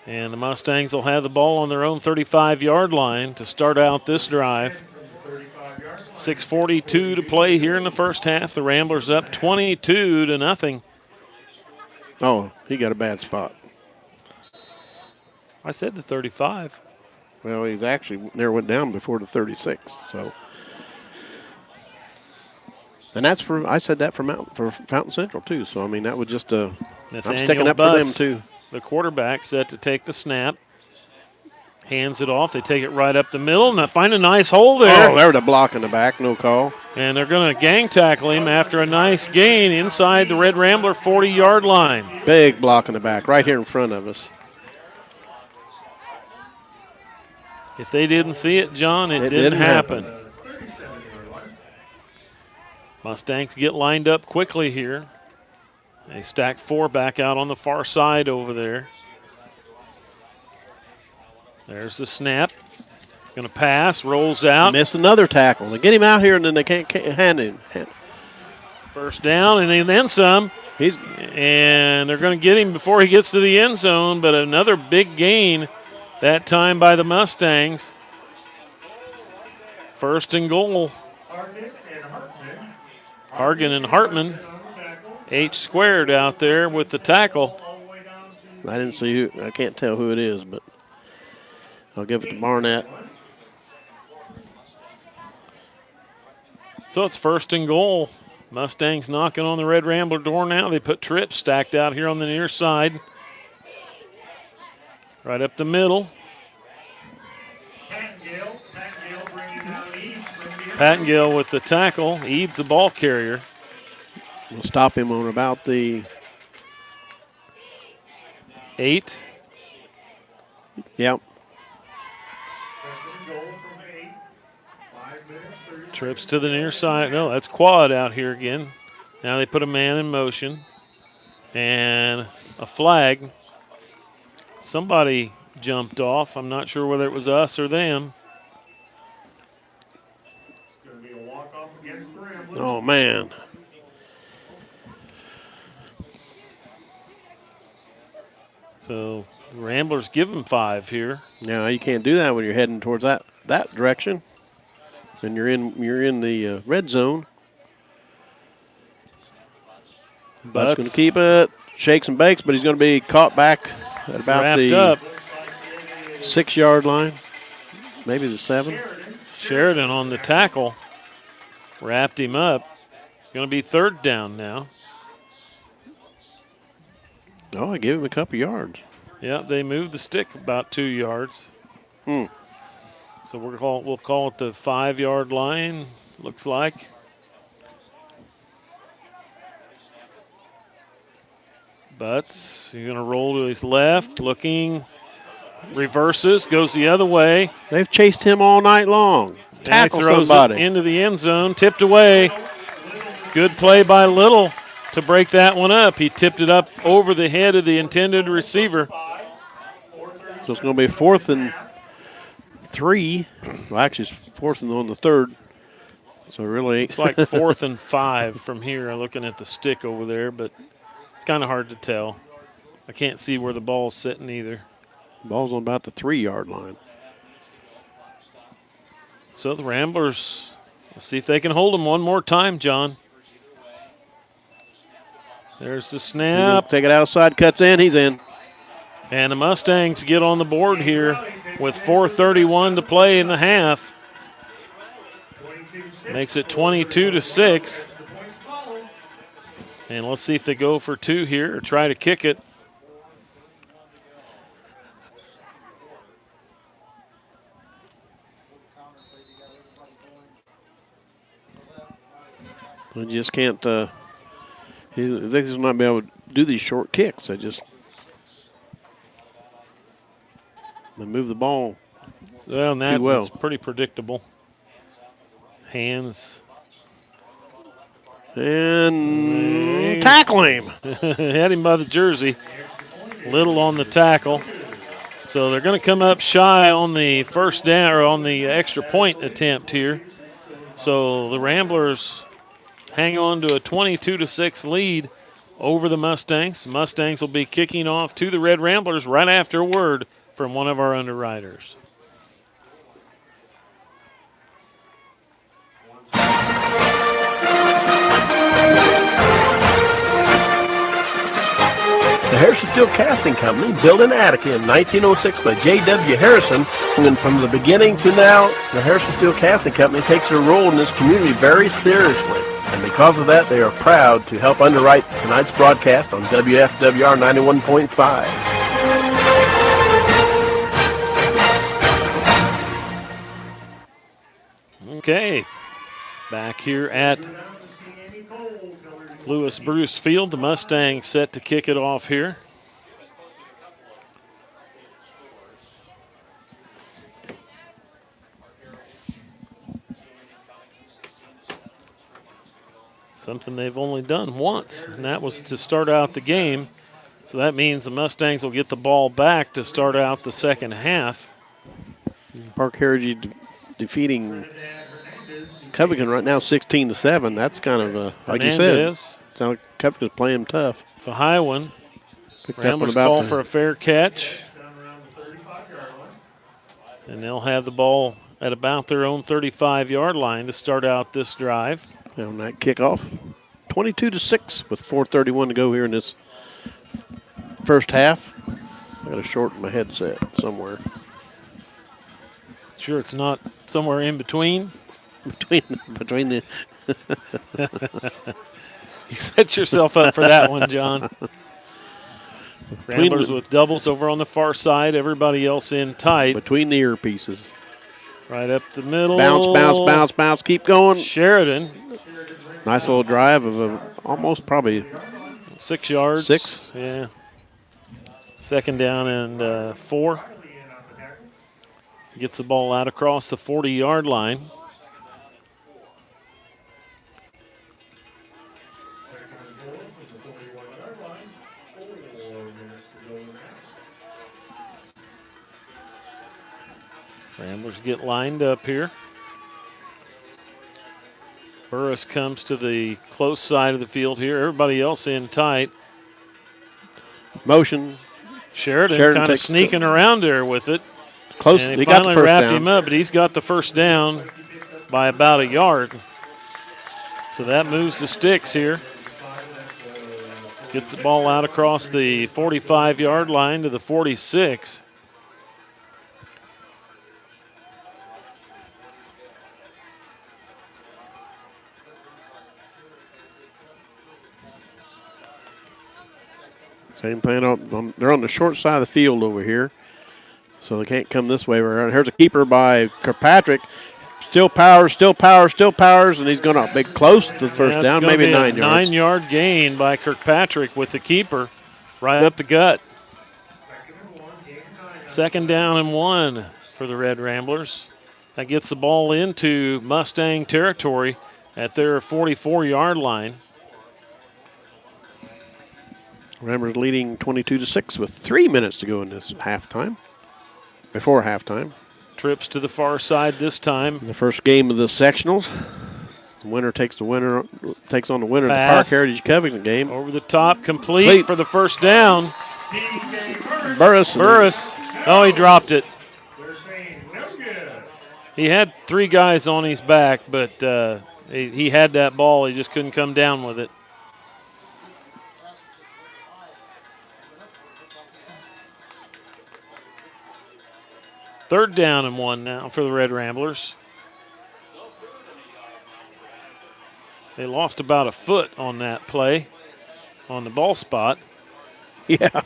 And the Mustangs will have the ball on their own 35-yard line to start out this drive. 6:42 to play here in the first half. The Ramblers up 22-0. Oh, he got a bad spot. I said the 35. Well, he's actually near went down before the 36. So, and that's for I said that for Fountain Central too. So I mean that was just I'm sticking up for them too. The quarterback set to take the snap. Hands it off. They take it right up the middle and find a nice hole there. Oh, there's a block in the back. No call. And they're going to gang tackle him after a nice gain inside the Red Rambler 40-yard line. Big block in the back right here in front of us. If they didn't see it, John, it didn't happen. Mustangs get lined up quickly here. They stack 4 back out on the far side over there. There's the snap. Going to pass, rolls out. Missed another tackle. They get him out here and then they can't hand him. First down and then some. And they're going to get him before he gets to the end zone, but another big gain that time by the Mustangs. First and goal. Hargan and Hartman. H squared out there with the tackle. I didn't see who. I can't tell who it is, but I'll give it to Barnett. So it's first and goal. Mustangs knocking on the Red Rambler door now. They put trips stacked out here on the near side. Right up the middle. Pattengill with the tackle. Eads the ball carrier. We'll stop him on about the 8. Yep. Trips to the near side. No, that's quad out here again. Now they put a man in motion. And a flag. Somebody jumped off. I'm not sure whether it was us or them. Oh, man. So Ramblers give him 5 here. No, you can't do that when you're heading towards that direction. And you're in the red zone. Butts going to keep it. Shakes and bakes, but he's going to be caught back at about the up. 6-yard line. Maybe the 7. Sheridan on the tackle. Wrapped him up. It's going to be 3rd down now. Oh, I gave him a couple yards. Yeah, they moved the stick about 2 yards. Hmm. So we'll call it the 5-yard line, looks like. Butts, he's going to roll to his left, looking, reverses, goes the other way. They've chased him all night long. Tackle throws somebody. It into the end zone, tipped away. Good play by Little to break that one up. He tipped it up over the head of the intended receiver. So it's going to be 4th and 3. Well, actually, it's 4th and on the 3rd. So really, it's like 4th and 5 from here. Looking at the stick over there, but it's kind of hard to tell. I can't see where the ball's sitting either. Ball's on about the 3-yard line. So the Ramblers, let's see if they can hold them one more time, John. There's the snap. Take it outside, cuts in, he's in. And the Mustangs get on the board here with 4:31 to play in the half. Makes it 22-6. And let's see if they go for 2 here or try to kick it. I just can't. They just not be able to do these short kicks. They move the ball. Well, and that well. was pretty predictable. Hands. And tackle him. Had him by the jersey. Little on the tackle. So they're going to come up shy on the first down or on the extra point attempt here. So the Ramblers hang on to a 22-6 lead over the Mustangs. The Mustangs will be kicking off to the Red Ramblers right after a word from one of our underwriters. The Harrison Steel Casting Company, built in Attica in 1906 by J.W. Harrison. And from the beginning to now, the Harrison Steel Casting Company takes their role in this community very seriously. And because of that, they are proud to help underwrite tonight's broadcast on WFWR 91.5. Okay, back here at Lewis Bruce Field, the Mustangs set to kick it off here. Something they've only done once, and that was to start out the game. So that means the Mustangs will get the ball back to start out the second half. Park Heritage defeating Covington right now 16-7. That's kind of, like you said, sounds like Covington's playing tough. It's a high one. Ramblers about call for a fair catch. And they'll have the ball at about their own 35-yard line to start out this drive. On that kickoff, 22-6 with 4:31 to go here in this first half. I got to shorten my headset somewhere. Sure, it's not somewhere in between. Between the. You set yourself up for that one, John. Ramblers with doubles over on the far side. Everybody else in tight. Between the earpieces. Right up the middle. Bounce, bounce, bounce, bounce. Keep going. Sheridan. Nice little drive of almost probably 6 yards. 6. Yeah. Second down and 4. Gets the ball out across the 40-yard line. Ramblers get lined up here. Burris comes to the close side of the field here. Everybody else in tight. Motion. Sheridan kind of takes sneaking around there with it. Close. And He got the finally first wrapped down. him up, but he's got the first down by about a yard. So that moves the sticks here. Gets the ball out across the 45-yard line to the 46. Same thing. They're on the short side of the field over here, so they can't come this way. Here's a keeper by Kirkpatrick. Still powers, and he's going to be close to the first down, maybe 9 yards. 9-yard gain by Kirkpatrick with the keeper right up the gut. 2nd down and 1 for the Red Ramblers. That gets the ball into Mustang territory at their 44-yard line. Ramblers leading 22-6 with 3 minutes to go in this halftime. Before halftime. Trips to the far side this time. The first game of the sectionals. The winner takes on the winner of the Park Heritage Covington game. Over the top, complete for the first down. Burris. Oh, he dropped it. He had 3 guys on his back, but he had that ball. He just couldn't come down with it. Third down and 1 now for the Red Ramblers. They lost about a foot on that play on the ball spot. Yeah.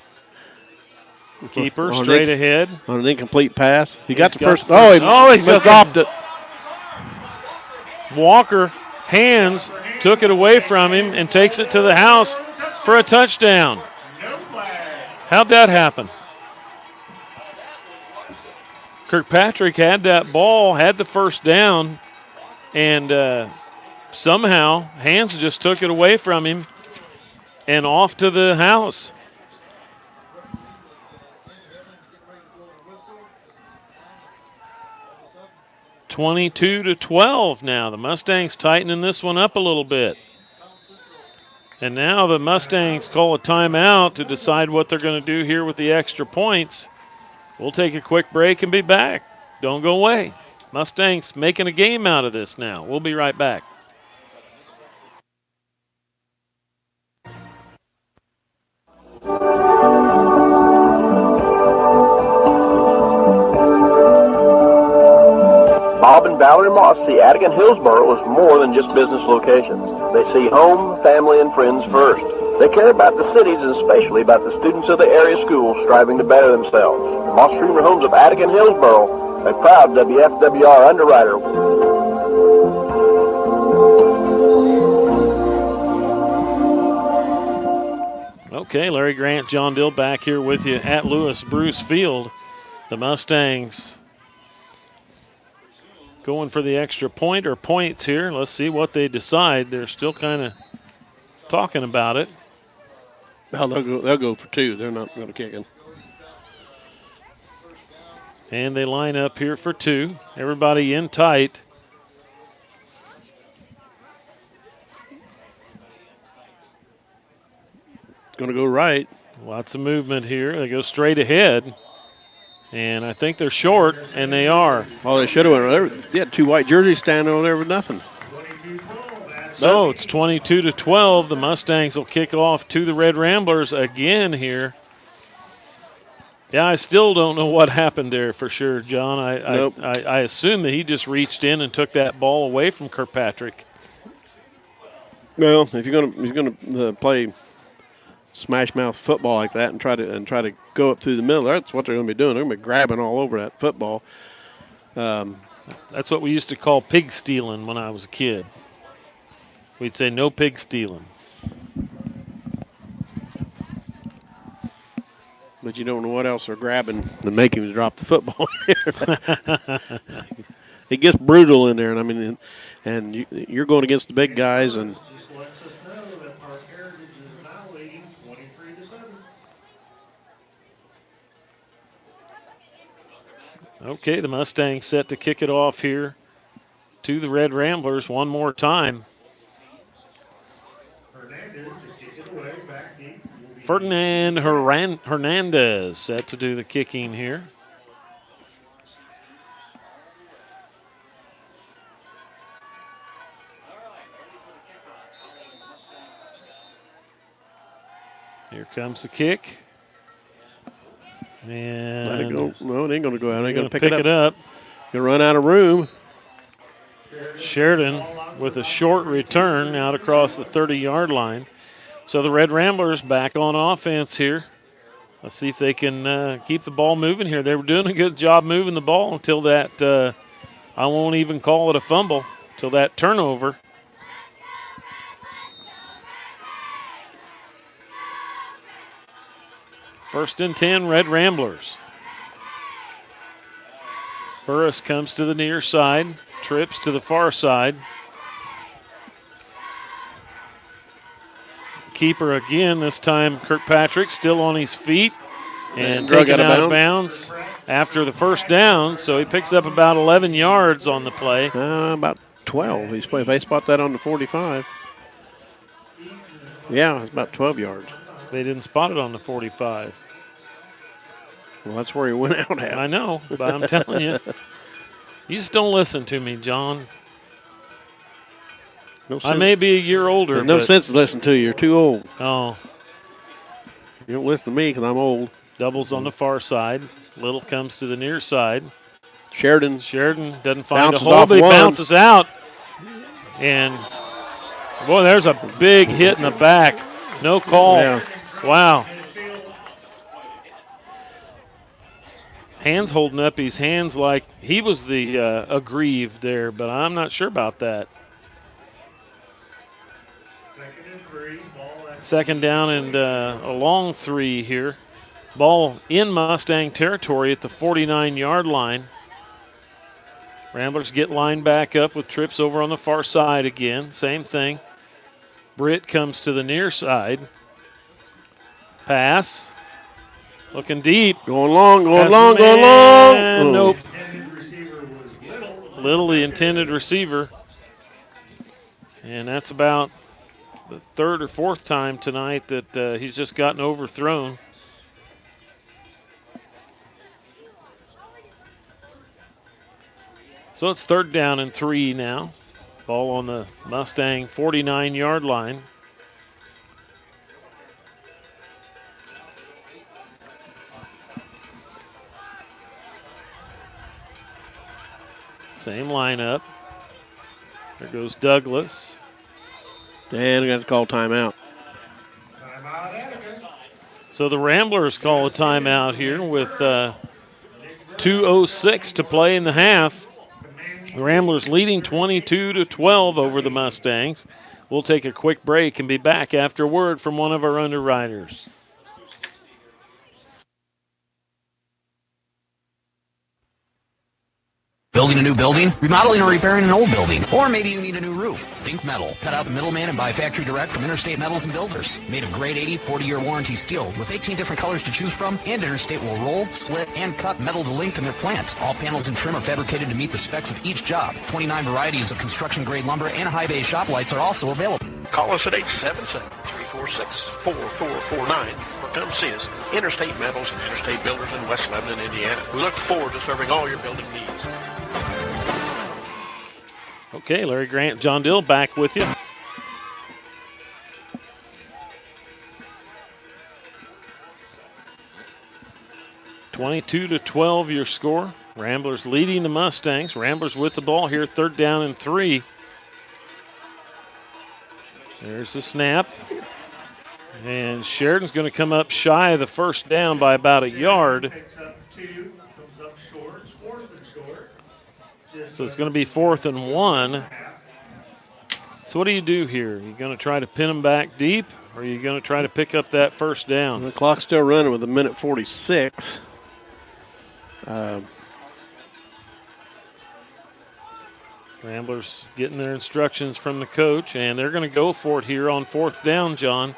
Keeper straight ahead. On an incomplete pass. He got the first. He dropped it. Walker hands, took it away from him and takes it to the house for a touchdown. How'd that happen? Kirkpatrick had that ball, had the first down, and somehow Hands just took it away from him and off to the house. (22-12) now. The Mustangs tightening this one up a little bit. And now the Mustangs call a timeout to decide what they're going to do here with the extra points. We'll take a quick break and be back. Don't go away. Mustangs making a game out of this now. We'll be right back. Bob and Valerie Moss see Attica and Hillsboro as more than just business locations. They see home, family, and friends first. They care about the cities and especially about the students of the area schools striving to better themselves. Moss Streamer Homes of Attica and Hillsboro, a proud WFWR underwriter. Okay, Larry Grant, John Dill back here with you at Lewis Bruce Field. The Mustangs going for the extra point or points here. Let's see what they decide. They're still kind of talking about it. Well, they'll go for 2. They're not going to kick it. And they line up here for 2. Everybody in tight. Going to go right. Lots of movement here. They go straight ahead. And I think they're short, and they are. Oh, they should have went over there. They had 2 white jerseys standing over there with nothing. So it's 22-12. The Mustangs will kick off to the Red Ramblers again here. Yeah, I still don't know what happened there for sure, John. I assume that he just reached in and took that ball away from Kirkpatrick. Well, if you're gonna play smash mouth football like that and try to go up through the middle, that's what they're going to be doing. They're going to be grabbing all over that football. That's what we used to call pig stealing when I was a kid. We'd say no pig stealing. But you don't know what else they're grabbing to make him drop the football. It gets brutal in there, and I mean, and you're going against the big guys, and Just lets us know that Park Heritage is now leading 23-7. Okay, the Mustangs set to kick it off here to the Red Ramblers one more time. Ferdinand Hernandez set to do the kicking here. Here comes the kick. And let it go. No, it ain't going to go out. They're going to pick it up. Going to run out of room. Sheridan with a short return out across the 30-yard line. So the Red Ramblers back on offense here. Let's see if they can keep the ball moving here. They were doing a good job moving the ball until that, I won't even call it a fumble, until that turnover. First and 10, Red Ramblers. Burris comes to the near side, trips to the far side. Keeper again, this time Kirkpatrick still on his feet and taken out of bounds after the first down. So he picks up about 11 yards on the play. About 12. They spot that on the 45. Yeah, it's about 12 yards. They didn't spot it on the 45. Well, that's where he went out at. I know, but I'm telling you, you just don't listen to me, John. No I may be a year older. There's no sense to listen to you. You're too old. Oh. You don't listen to me because I'm old. Doubles on the far side. Little comes to the near side. Sheridan doesn't find a hole, but he bounces out. And, boy, there's a big hit in the back. No call. Yeah. Wow. Hands holding up his hands like he was the aggrieved there, but I'm not sure about that. Second down and a long 3 here. Ball in Mustang territory at the 49-yard line. Ramblers get lined back up with trips over on the far side again. Same thing. Britt comes to the near side. Pass. Looking deep. Going long. Nope. Little, the intended receiver. And that's about the third or fourth time tonight that he's just gotten overthrown. So it's third down and 3 now. Ball on the Mustang 49-yard line. Same lineup. There goes Douglas. Dan, we got to call timeout. Timeout, Attica. So the Ramblers call a timeout here with 2:06 to play in the half. The Ramblers leading 22-12 over the Mustangs. We'll take a quick break and be back after a word from one of our underwriters. Building a new building? Remodeling or repairing an old building? Or maybe you need a new roof? Think metal. Cut out the middleman and buy factory direct from Interstate Metals and Builders. Made of grade 80, 40-year warranty steel with 18 different colors to choose from, and Interstate will roll, slit, and cut metal to length in their plants. All panels and trim are fabricated to meet the specs of each job. 29 varieties of construction-grade lumber and high-bay shop lights are also available. Call us at 877-346-4449 or come see us. Interstate Metals and Interstate Builders in West Lebanon, Indiana. We look forward to serving all your building needs. Okay, Larry Grant, John Dill back with you. (22-12) your score. Ramblers leading the Mustangs. Ramblers with the ball here, third down and 3. There's the snap. And Sheridan's going to come up shy of the first down by about a yard. Picks up 2, comes up short, it's 4th and short. So it's going to be 4th and 1. So what do you do here? Are you going to try to pin them back deep, or are you going to try to pick up that first down? The clock's still running with 1:46. Ramblers getting their instructions from the coach, and they're going to go for it here on 4th down, John.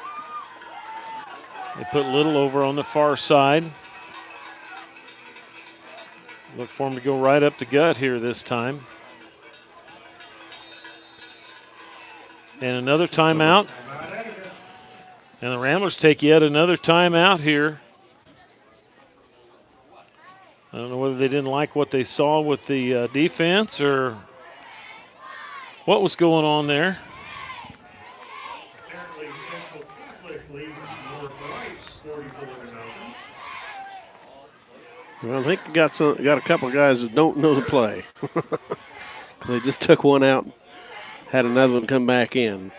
They put Little over on the far side. Look for him to go right up the gut here this time. And another timeout. And the Ramblers take yet another timeout here. I don't know whether they didn't like what they saw with the defense or what was going on there. Apparently, Central Catholic leads North White's 44-0. Well, I think they got a couple of guys that don't know the play. They just took one out, had another one come back in.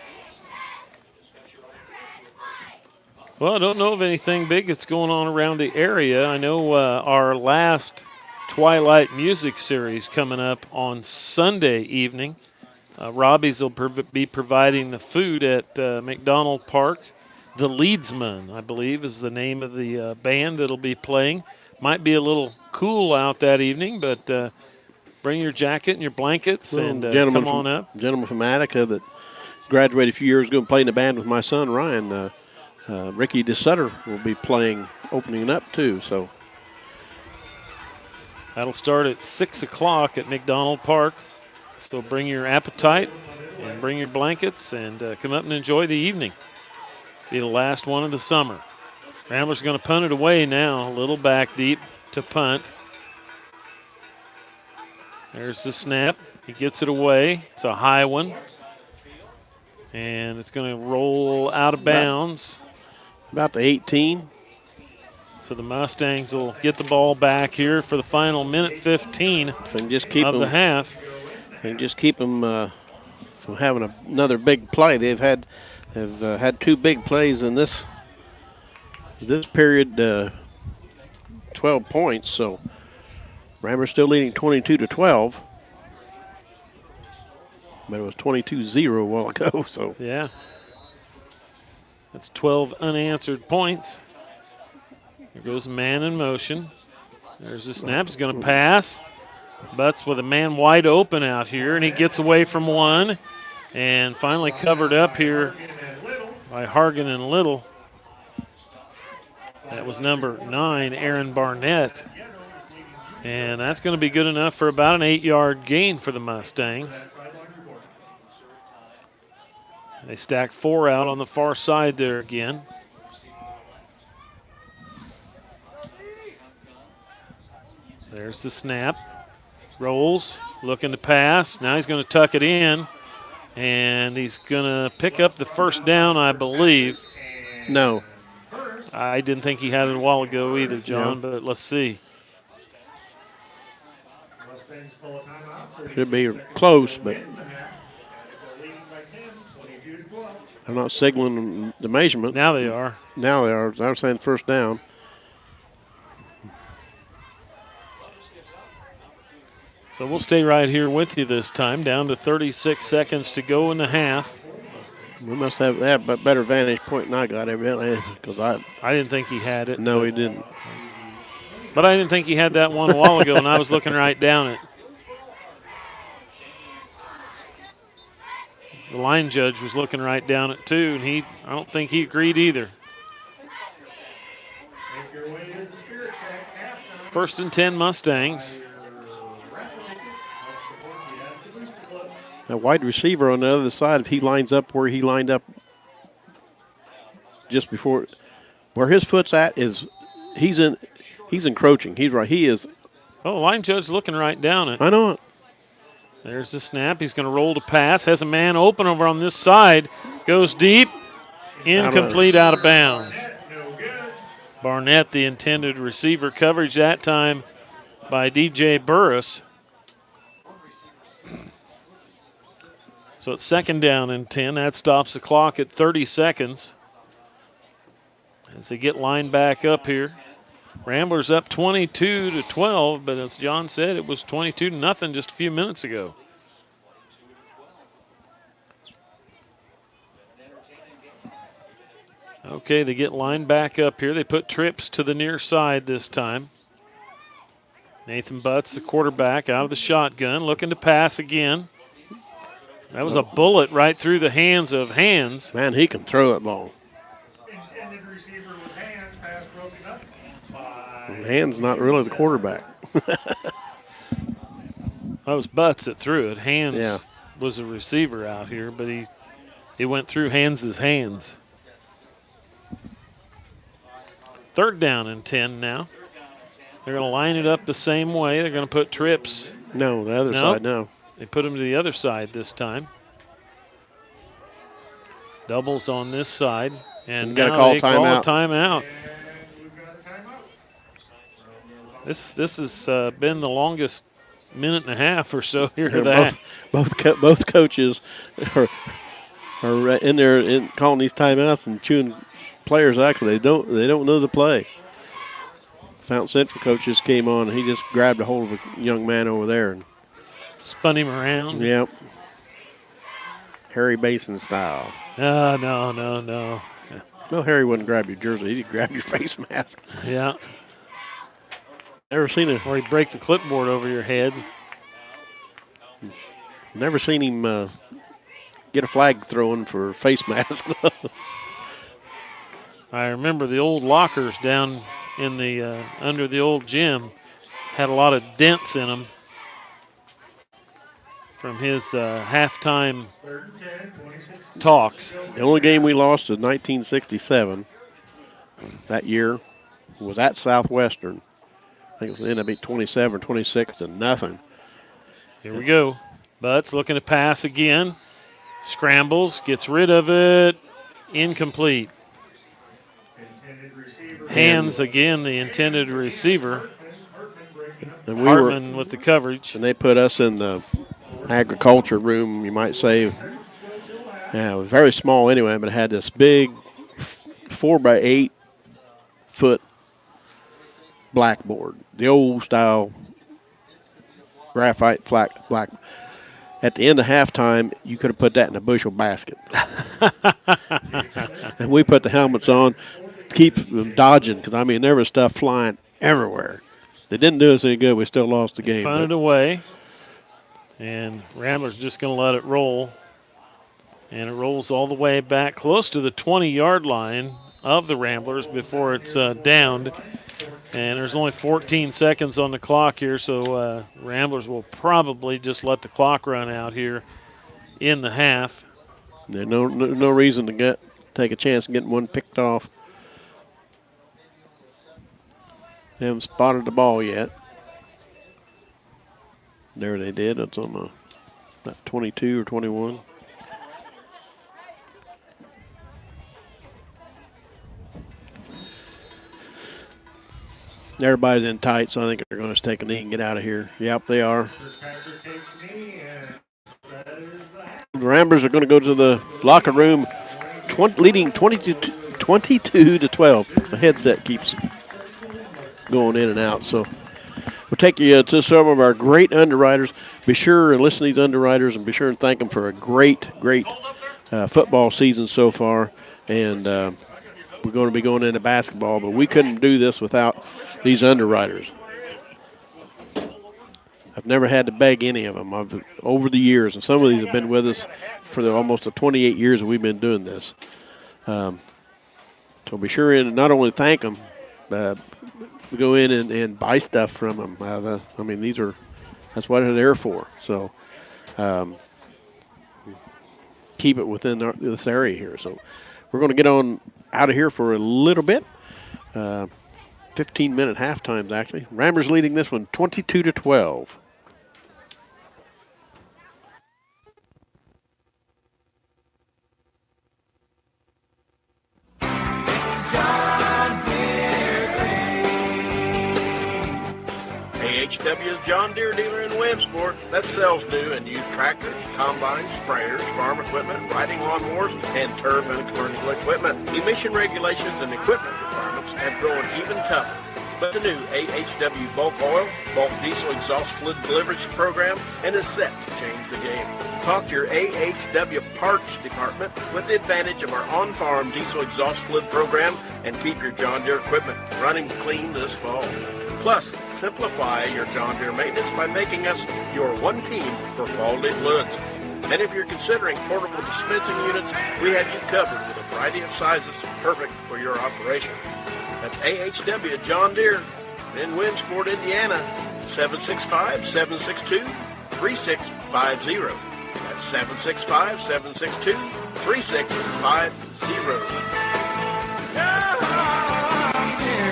Well, I don't know of anything big that's going on around the area. I know our last Twilight Music Series coming up on Sunday evening. Robbie's will be providing the food at McDonald Park. The Leadsman, I believe, is the name of the band that'll be playing. Might be a little cool out that evening, but bring your jacket and your blankets and come on up. Gentleman from Attica that graduated a few years ago and played in a band with my son, Ryan. Ricky DeSutter will be opening up too. So that'll start at 6 o'clock at McDonald Park. So bring your appetite and bring your blankets and come up and enjoy the evening. Be the last one of the summer. Ramblers are going to punt it away now, a little back deep to punt. There's the snap. He gets it away. It's a high one. And it's going to roll out of bounds. About the 18. So the Mustangs will get the ball back here for the final minute 15 if they can just keep of the half. If they can just keep them from having another big play. They've had two big plays in this period, 12 points. So Ramblers still leading 22-12. But it was 22-0 a while ago. So yeah. That's 12 unanswered points. Here goes man in motion. There's the snap. He's going to pass. Butts with a man wide open out here, and he gets away from one. And finally covered up here by Hargan and Little. That was number 9, Aaron Barnett. And that's going to be good enough for about an 8-yard gain for the Mustangs. They stack 4 out on the far side there again. There's the snap. Rolls, looking to pass. Now he's going to tuck it in. And he's going to pick up the first down, I believe. No. I didn't think he had it a while ago either, John, but let's see. Should be close, but I'm not signaling the measurement. Now they are. Now they are. I was saying first down. So we'll stay right here with you this time, down to 36 seconds to go in the half. We must have a better vantage point than I got, evidently, because I didn't think he had it. No, he didn't. But I didn't think he had that one a while ago, and I was looking right down it. The line judge was looking right down it too, and I don't think he agreed either. First and 10 Mustangs. A wide receiver on the other side, if he lines up where he lined up just before, where his foot's at is, he's encroaching. He's right. He is. Oh, line judge looking right down it. I know it. There's the snap. He's going to roll to pass. Has a man open over on this side. Goes deep. Incomplete, out of bounds. Barnett, the intended receiver. Coverage that time by DJ Burris. So it's second down and 10. That stops the clock at 30 seconds. As they get lined back up here. Ramblers up 22-12, but as John said, it was 22-0 just a few minutes ago. Okay, they get lined back up here. They put trips to the near side this time. Nathan Butts, the quarterback, out of the shotgun, looking to pass again. That was a bullet right through the hands of Hands. Man, he can throw it ball. Intended receiver was Hands, pass broken up. Hands not really the quarterback. That was Butts that threw it. Hands was a receiver out here, but he went through Hands' hands. 3rd down and 10 now. They're going to line it up the same way. They're going to put trips. No, the other side, no. They put them to the other side this time. Doubles on this side. And got now to call they call a timeout. timeout. This has been the longest minute and a half or so here. Both coaches are in there calling these timeouts and chewing players out because they don't know the play. Fountain Central coach just came on and he just grabbed a hold of a young man over there and spun him around. Yep. Harry Basin style. No. No, Harry wouldn't grab your jersey. He'd grab your face mask. Yeah. Never seen it. Or he'd break the clipboard over your head. Never seen him get a flag thrown for face mask. I remember the old lockers down in the under the old gym had a lot of dents in them from his halftime talks. The only game we lost was 1967. That year was at Southwestern. I think it was ended up being 27-26 to nothing. Here we go. Butts looking to pass again. Scrambles, gets rid of it. Incomplete. Hands again, the intended receiver. And Hartman with the coverage. And they put us in the agriculture room, you might say. Yeah, it was very small anyway, but it had this big 4x8 foot blackboard, the old style graphite black. At the end of halftime, you could have put that in a bushel basket. And we put the helmets on to keep them dodging because, I mean, there was stuff flying everywhere. They didn't do us any good. We still lost the game. Punted away. And Ramblers just going to let it roll. And it rolls all the way back close to the 20-yard line of the Ramblers before it's downed. And there's only 14 seconds on the clock here, so Ramblers will probably just let the clock run out here in the half. There's no reason to take a chance of getting one picked off. They haven't spotted the ball yet. There they did. It's on about 22 or 21. Everybody's in tight, so I think they're going to take a knee and get out of here. Yep, they are. The Ramblers are going to go to the locker room, leading 22 to 12. The headset keeps going in and out, so we'll take you to some of our great underwriters. Be sure and listen to these underwriters, and be sure and thank them for a great football season so far. And we're going to be going into basketball, but we couldn't do this without these underwriters. I've never had to beg any of them over the years, and some of these have been with us for almost the 28 years that we've been doing this. So be sure and not only thank them, we go in and buy stuff from them. I mean, that's what they're there for. So keep it within this area here. So we're going to get on out of here for a little bit. 15-minute half times, actually. Ramblers leading this one 22 to 12. AHW is John Deere dealer in Williamsport that sells new and used tractors, combines, sprayers, farm equipment, riding lawnmowers, and turf and commercial equipment. Emission regulations and equipment requirements have grown even tougher. But the new AHW bulk oil, bulk diesel exhaust fluid delivery program, and is set to change the game. Talk to your AHW parts department with the advantage of our on-farm diesel exhaust fluid program and keep your John Deere equipment running clean this fall. Plus, simplify your John Deere maintenance by making us your one team for quality fluids. And if you're considering portable dispensing units, we have you covered with a variety of sizes perfect for your operation. That's AHW John Deere in Williamsport, Indiana, 765-762-3650. That's 765-762-3650.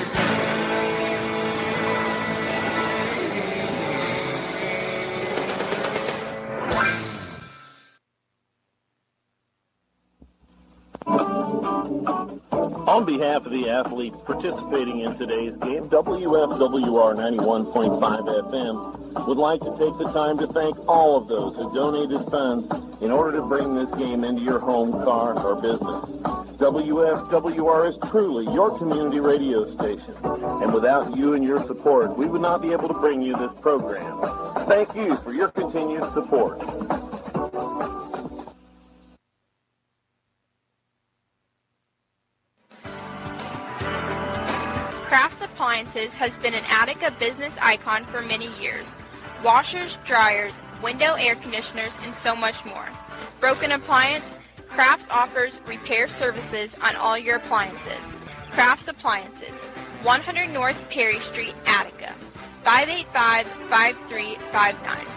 behalf of the athletes participating in today's game, WFWR 91.5 FM would like to take the time to thank all of those who donated funds in order to bring this game into your home, car, or business. WFWR is truly your community radio station, and without you and your support, we would not be able to bring you this program. Thank you for your continued support. Crafts Appliances has been an Attica business icon for many years. Washers, dryers, window air conditioners, and so much more. Broken appliance, Crafts offers repair services on all your appliances. Crafts Appliances, 100 North Perry Street, Attica, 585-5359.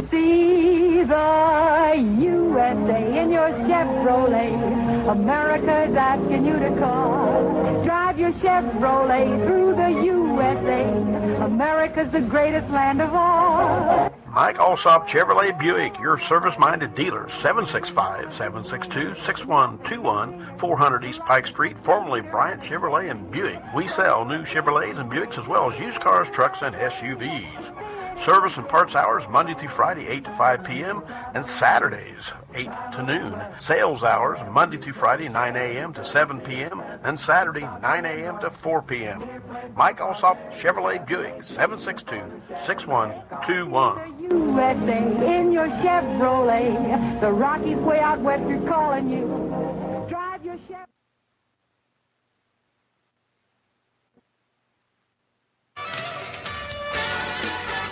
See the USA in your Chevrolet. America's asking you to call. Drive your Chevrolet through the USA. America's the greatest land of all. Mike Alsop Chevrolet Buick, your service-minded dealer, 765-762-6121, 400 East Pike Street, formerly Bryant Chevrolet and Buick. We sell new Chevrolets and Buicks as well as used cars, trucks, and SUVs. Service and parts hours Monday through Friday 8 to 5 p.m. and Saturdays 8 to noon. Sales hours Monday through Friday 9 a.m. to 7 p.m. and Saturday 9 a.m. to 4 p.m. Mike Alsop Chevrolet Buick, 762-6121. USA in your Chevrolet. The Rockies way out west are calling you. Drive your Chevrolet.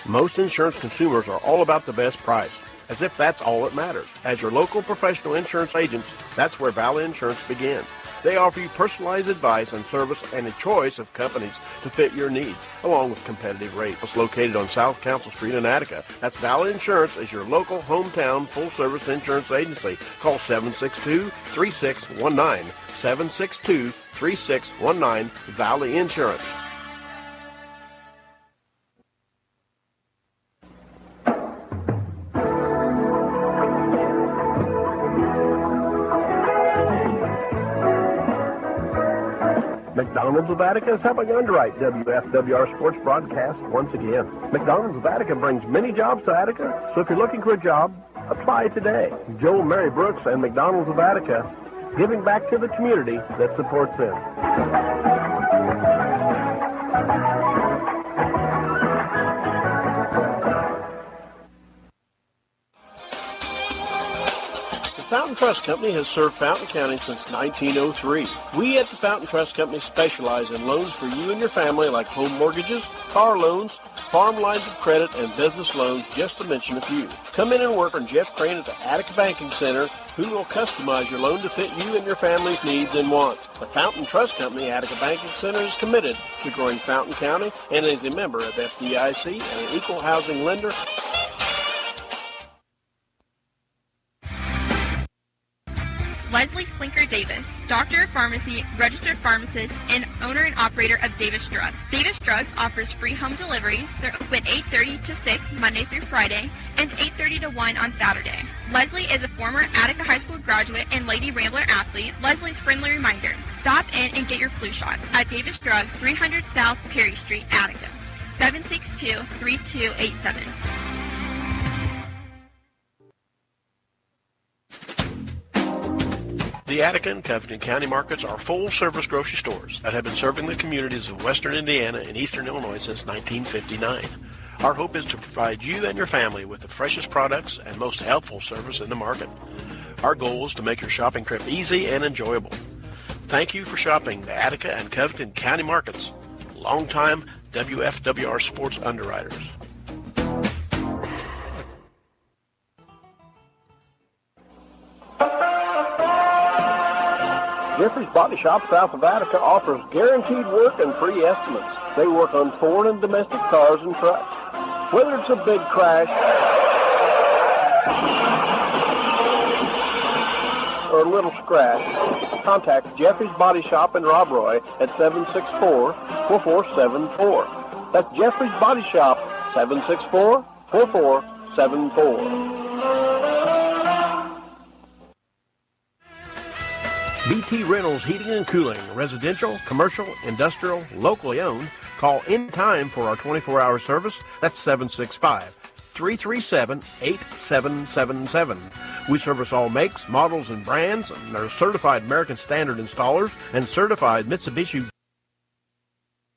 Most insurance consumers are all about the best price, as if that's all that matters. As your local professional insurance agents, that's where Valley Insurance begins. They offer you personalized advice and service and a choice of companies to fit your needs, along with competitive rates. It's located on South Council Street in Attica. That's Valley Insurance as your local hometown full-service insurance agency. Call 762-3619. 762-3619, Valley Insurance. McDonald's of Attica is helping underwrite WFWR Sports Broadcast once again. McDonald's of Attica brings many jobs to Attica, so if you're looking for a job, apply today. Joe and Mary Brooks and McDonald's of Attica, giving back to the community that supports them. The Fountain Trust Company has served Fountain County since 1903. We at the Fountain Trust Company specialize in loans for you and your family like home mortgages, car loans, farm lines of credit, and business loans, just to mention a few. Come in and work on Jeff Crane at the Attica Banking Center, who will customize your loan to fit you and your family's needs and wants. The Fountain Trust Company Attica Banking Center is committed to growing Fountain County and is a member of FDIC and an equal housing lender. Leslie Slinker Davis, Doctor of Pharmacy, registered pharmacist, and owner and operator of Davis Drugs. Davis Drugs offers free home delivery. They're open 8:30 to 6 Monday through Friday and 8:30 to 1 on Saturday. Leslie is a former Attica High School graduate and Lady Rambler athlete. Leslie's friendly reminder, stop in and get your flu shots at Davis Drugs, 300 South Perry Street, Attica, 762-3287. The Attica and Covington County markets are full-service grocery stores that have been serving the communities of western Indiana and eastern Illinois since 1959. Our hope is to provide you and your family with the freshest products and most helpful service in the market. Our goal is to make your shopping trip easy and enjoyable. Thank you for shopping the Attica and Covington County markets. Longtime WFWR sports underwriters. Jeffrey's Body Shop south of Attica offers guaranteed work and free estimates. They work on foreign and domestic cars and trucks. Whether it's a big crash or a little scratch, contact Jeffrey's Body Shop in Rob Roy at 764-4474. That's Jeffrey's Body Shop, 888-446-4474. BT Reynolds Heating and Cooling, residential, commercial, industrial, locally owned. Call anytime for our 24-hour service. That's 765-337-8777. We service all makes, models, and brands, and are certified American Standard installers and certified Mitsubishi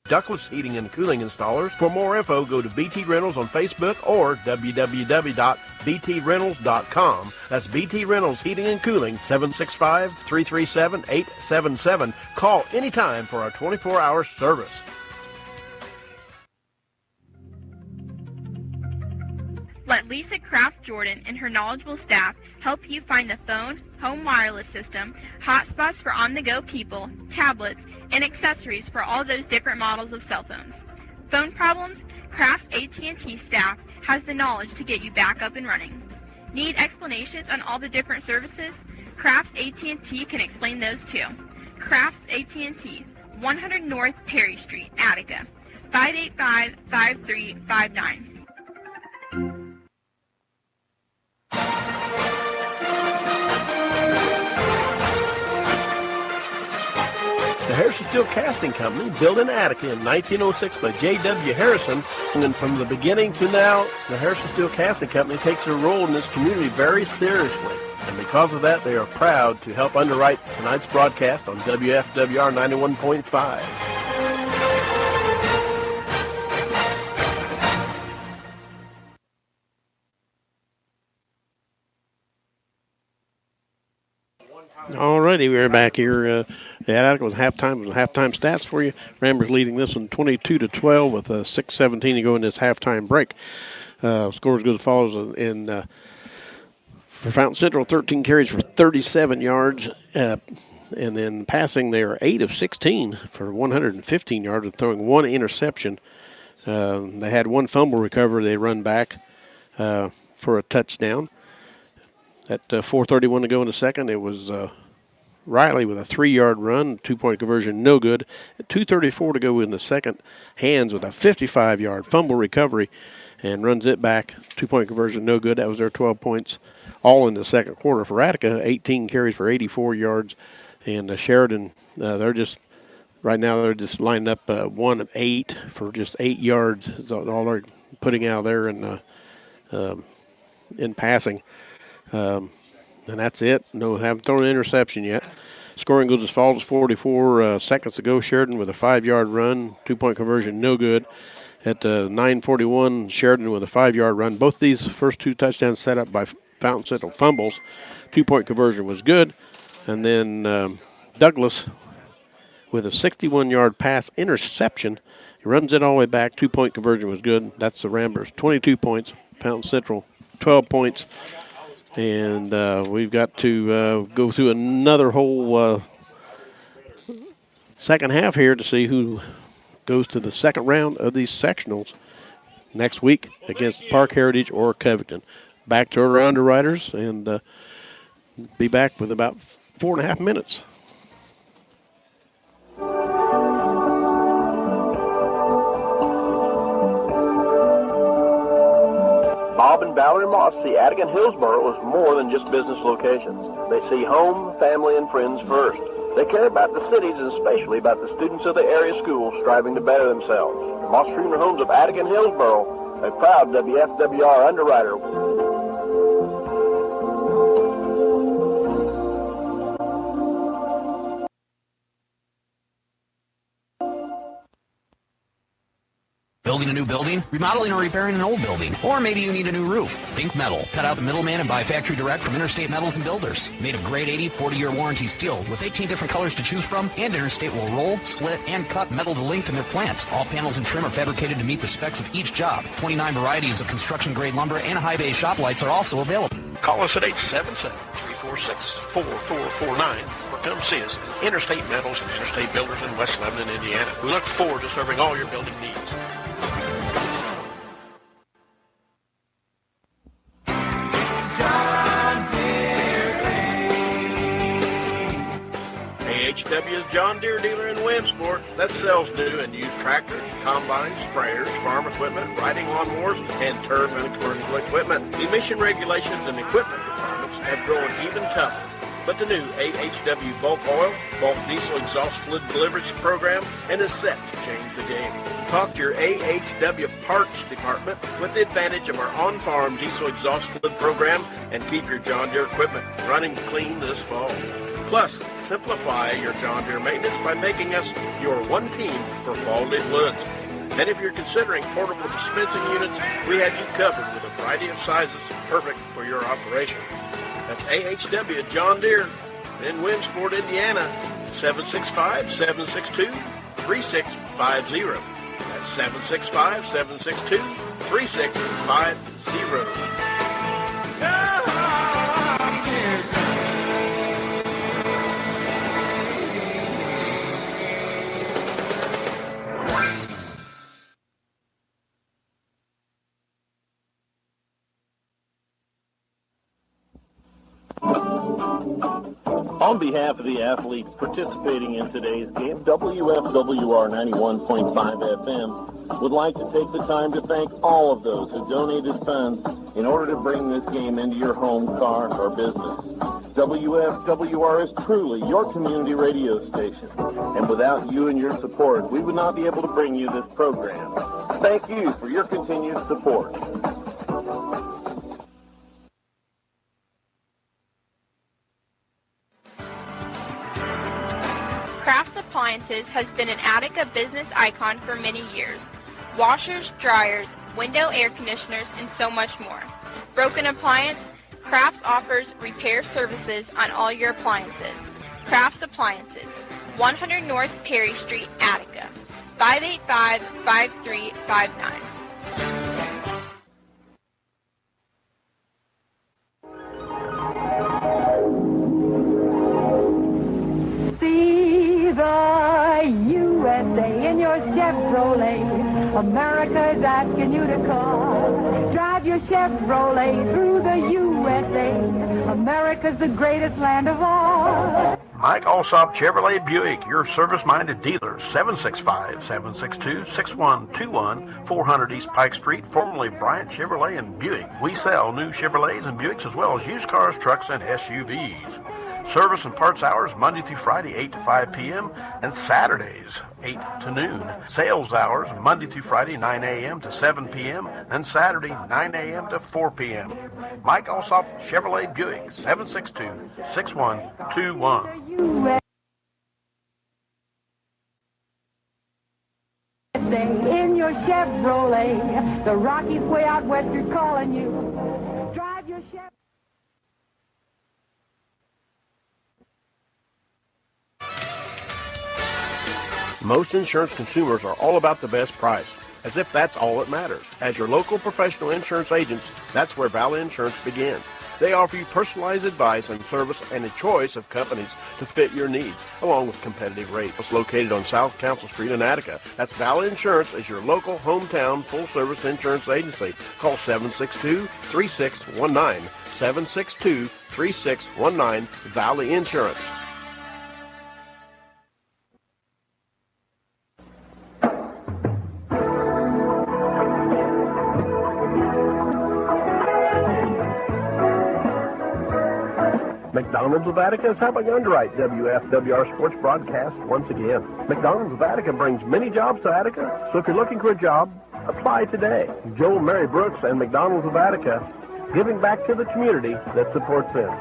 ductless heating and cooling installers. For more info, go to BT Reynolds on Facebook or www.btreynolds.com. That's BT Reynolds Heating and Cooling, 765-337-8777. Call anytime for our 24-hour service. Let Lisa Kraft Jordan and her knowledgeable staff help you find the phone, home wireless system, hotspots for on-the-go people, tablets, and accessories for all those different models of cell phones. Phone problems? Kraft's AT&T staff has the knowledge to get you back up and running. Need explanations on all the different services? Kraft's AT&T can explain those too. Kraft's AT&T, 100 North Perry Street, Attica, 585-5359. The Harrison Steel Casting Company, built in Attica in 1906 by J.W. Harrison, and from the beginning to now, the Harrison Steel Casting Company takes their role in this community very seriously. And because of that, they are proud to help underwrite tonight's broadcast on WFWR 91.5. Alrighty, we're back here at Attica with halftime stats for you. Ramblers leading this one 22-12 with 6:17 to go in this halftime break. Scores go as follows for Fountain Central, 13 carries for 37 yards. And then passing, they are 8 of 16 for 115 yards and throwing one interception. They had one fumble recovery. They run back for a touchdown. At 4:31 to go in the second, it was Riley with a 3-yard run, 2-point conversion, no good. At 2:34 to go in the second, Hands with a 55-yard fumble recovery and runs it back, 2-point conversion, no good. That was their 12 points, all in the second quarter. For Attica, 18 carries for 84 yards. And Sheridan, they're just lined up 1 of 8 for just 8 yards. That's all they're putting out there in passing. And that's it. Haven't thrown an interception yet. Scoring goes as follows: 44 seconds to go. Sheridan with a 5-yard run, 2-point conversion, no good. At 9:41, Sheridan with a 5-yard run. Both these first two touchdowns set up by Fountain Central fumbles. 2-point conversion was good. And then Douglas with a 61-yard pass interception. He runs it all the way back. 2-point conversion was good. That's the Ramblers. 22 points. Fountain Central, 12 points. And we've got to go through another whole second half here to see who goes to the second round of these sectionals next week against Park Heritage or Covington. Back to our underwriters and be back with about 4.5 minutes. Bob and Valerie Moss see Attica and Hillsborough as more than just business locations. They see home, family, and friends first. They care about the cities and especially about the students of the area schools striving to better themselves. The Moss Funeral Homes of Attica and Hillsborough, a proud WFWR underwriter. Building a new building? Remodeling or repairing an old building? Or maybe you need a new roof? Think metal. Cut out the middleman and buy factory direct from Interstate Metals and Builders. Made of grade 80, 40-year warranty steel with 18 different colors to choose from, and Interstate will roll, slit, and cut metal to length in their plant. All panels and trim are fabricated to meet the specs of each job. 29 varieties of construction-grade lumber and high-bay shop lights are also available. Call us at 877-346-4449 or come see us at Interstate Metals and Interstate Builders in West Lebanon, Indiana. We look forward to serving all your building needs. AHW's John Deere dealer in Williamsport that sells new and used tractors, combines, sprayers, farm equipment, riding lawnmowers, and turf and commercial equipment. Emission regulations and equipment requirements have grown even tougher. But the new AHW bulk oil, bulk diesel exhaust fluid delivery program, and is set to change the game. Talk to your AHW parts department with the advantage of our on-farm diesel exhaust fluid program and keep your John Deere equipment running clean this fall. Plus, simplify your John Deere maintenance by making us your one team for quality fluids. And if you're considering portable dispensing units, we have you covered with a variety of sizes perfect for your operation. That's AHW John Deere in Williamsport, Indiana, 765-762-3650. That's 765-762-3650. On behalf of the athletes participating in today's game, WFWR 91.5 FM would like to take the time to thank all of those who donated funds in order to bring this game into your home, car, or business. WFWR is truly your community radio station, and without you and your support, we would not be able to bring you this program. Thank you for your continued support. Crafts Appliances has been an Attica business icon for many years. Washers, dryers, window air conditioners, and so much more. Broken appliance, Crafts offers repair services on all your appliances. Crafts Appliances, 100 North Perry Street, Attica, 585-5359. See the USA in your Chevrolet. America's asking you to call. Drive your Chevrolet through the USA. America's the greatest land of all. Mike Alsop Chevrolet Buick, your service-minded dealer, 765-762-6121, 400 East Pike Street, formerly Bryant Chevrolet and Buick. We sell new Chevrolets and Buicks as well as used cars, trucks, and SUVs. Service and parts hours Monday through Friday, 8 to 5 p.m. and Saturdays, 8 to noon. Sales hours Monday through Friday, 9 a.m. to 7 p.m. and Saturday, 9 a.m. to 4 p.m. Mike Alsop Chevrolet Buick, 762-6121. In your Chevrolet, the Rockies way out west are calling you. Drive your Chevrolet. Most insurance consumers are all about the best price, as if that's all that matters. As your local professional insurance agents, that's where Valley Insurance begins. They offer you personalized advice and service and a choice of companies to fit your needs, along with competitive rates. It's located on South Council Street in Attica. That's Valley Insurance as your local hometown full-service insurance agency. Call 762-3619. 762-3619, Valley Insurance. McDonald's of Attica is helping underwrite WFWR Sports Broadcast once again. McDonald's of Attica brings many jobs to Attica, so if you're looking for a job, apply today. Joel Mary Brooks and McDonald's of Attica, giving back to the community that supports them.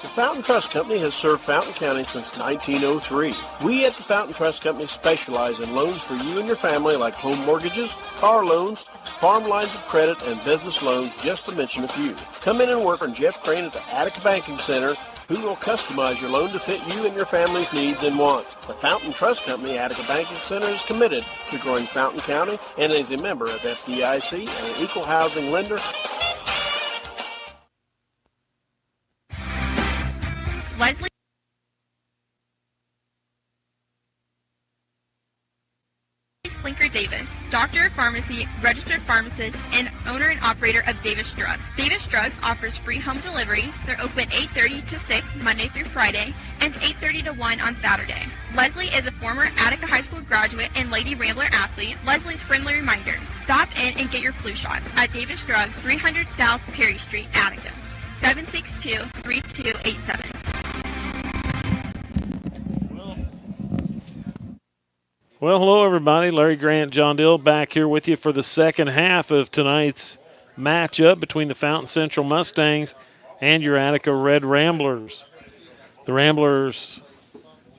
The Fountain Trust Company has served Fountain County since 1903. We at the Fountain Trust Company specialize in loans for you and your family like home mortgages, car loans, farm lines of credit, and business loans, just to mention a few. Come in and work on Jeff Crane at the Attica Banking Center, who will customize your loan to fit you and your family's needs and wants. The Fountain Trust Company Attica Banking Center is committed to growing Fountain County and is a member of FDIC and an equal housing lender. Leslie Slinker Dr. Davis, Doctor of Pharmacy, registered pharmacist, and owner and operator of Davis Drugs. Davis Drugs offers free home delivery. They're open 8:30 to 6 Monday through Friday and 8:30 to 1 on Saturday. Leslie is a former Attica High School graduate and Lady Rambler athlete. Leslie's friendly reminder, stop in and get your flu shot at Davis Drugs, 300 South Perry Street, Attica, 762-3287. Well, hello, everybody. Larry Grant, John Dill back here with you for the second half of tonight's matchup between the Fountain Central Mustangs and your Attica Red Ramblers. The Ramblers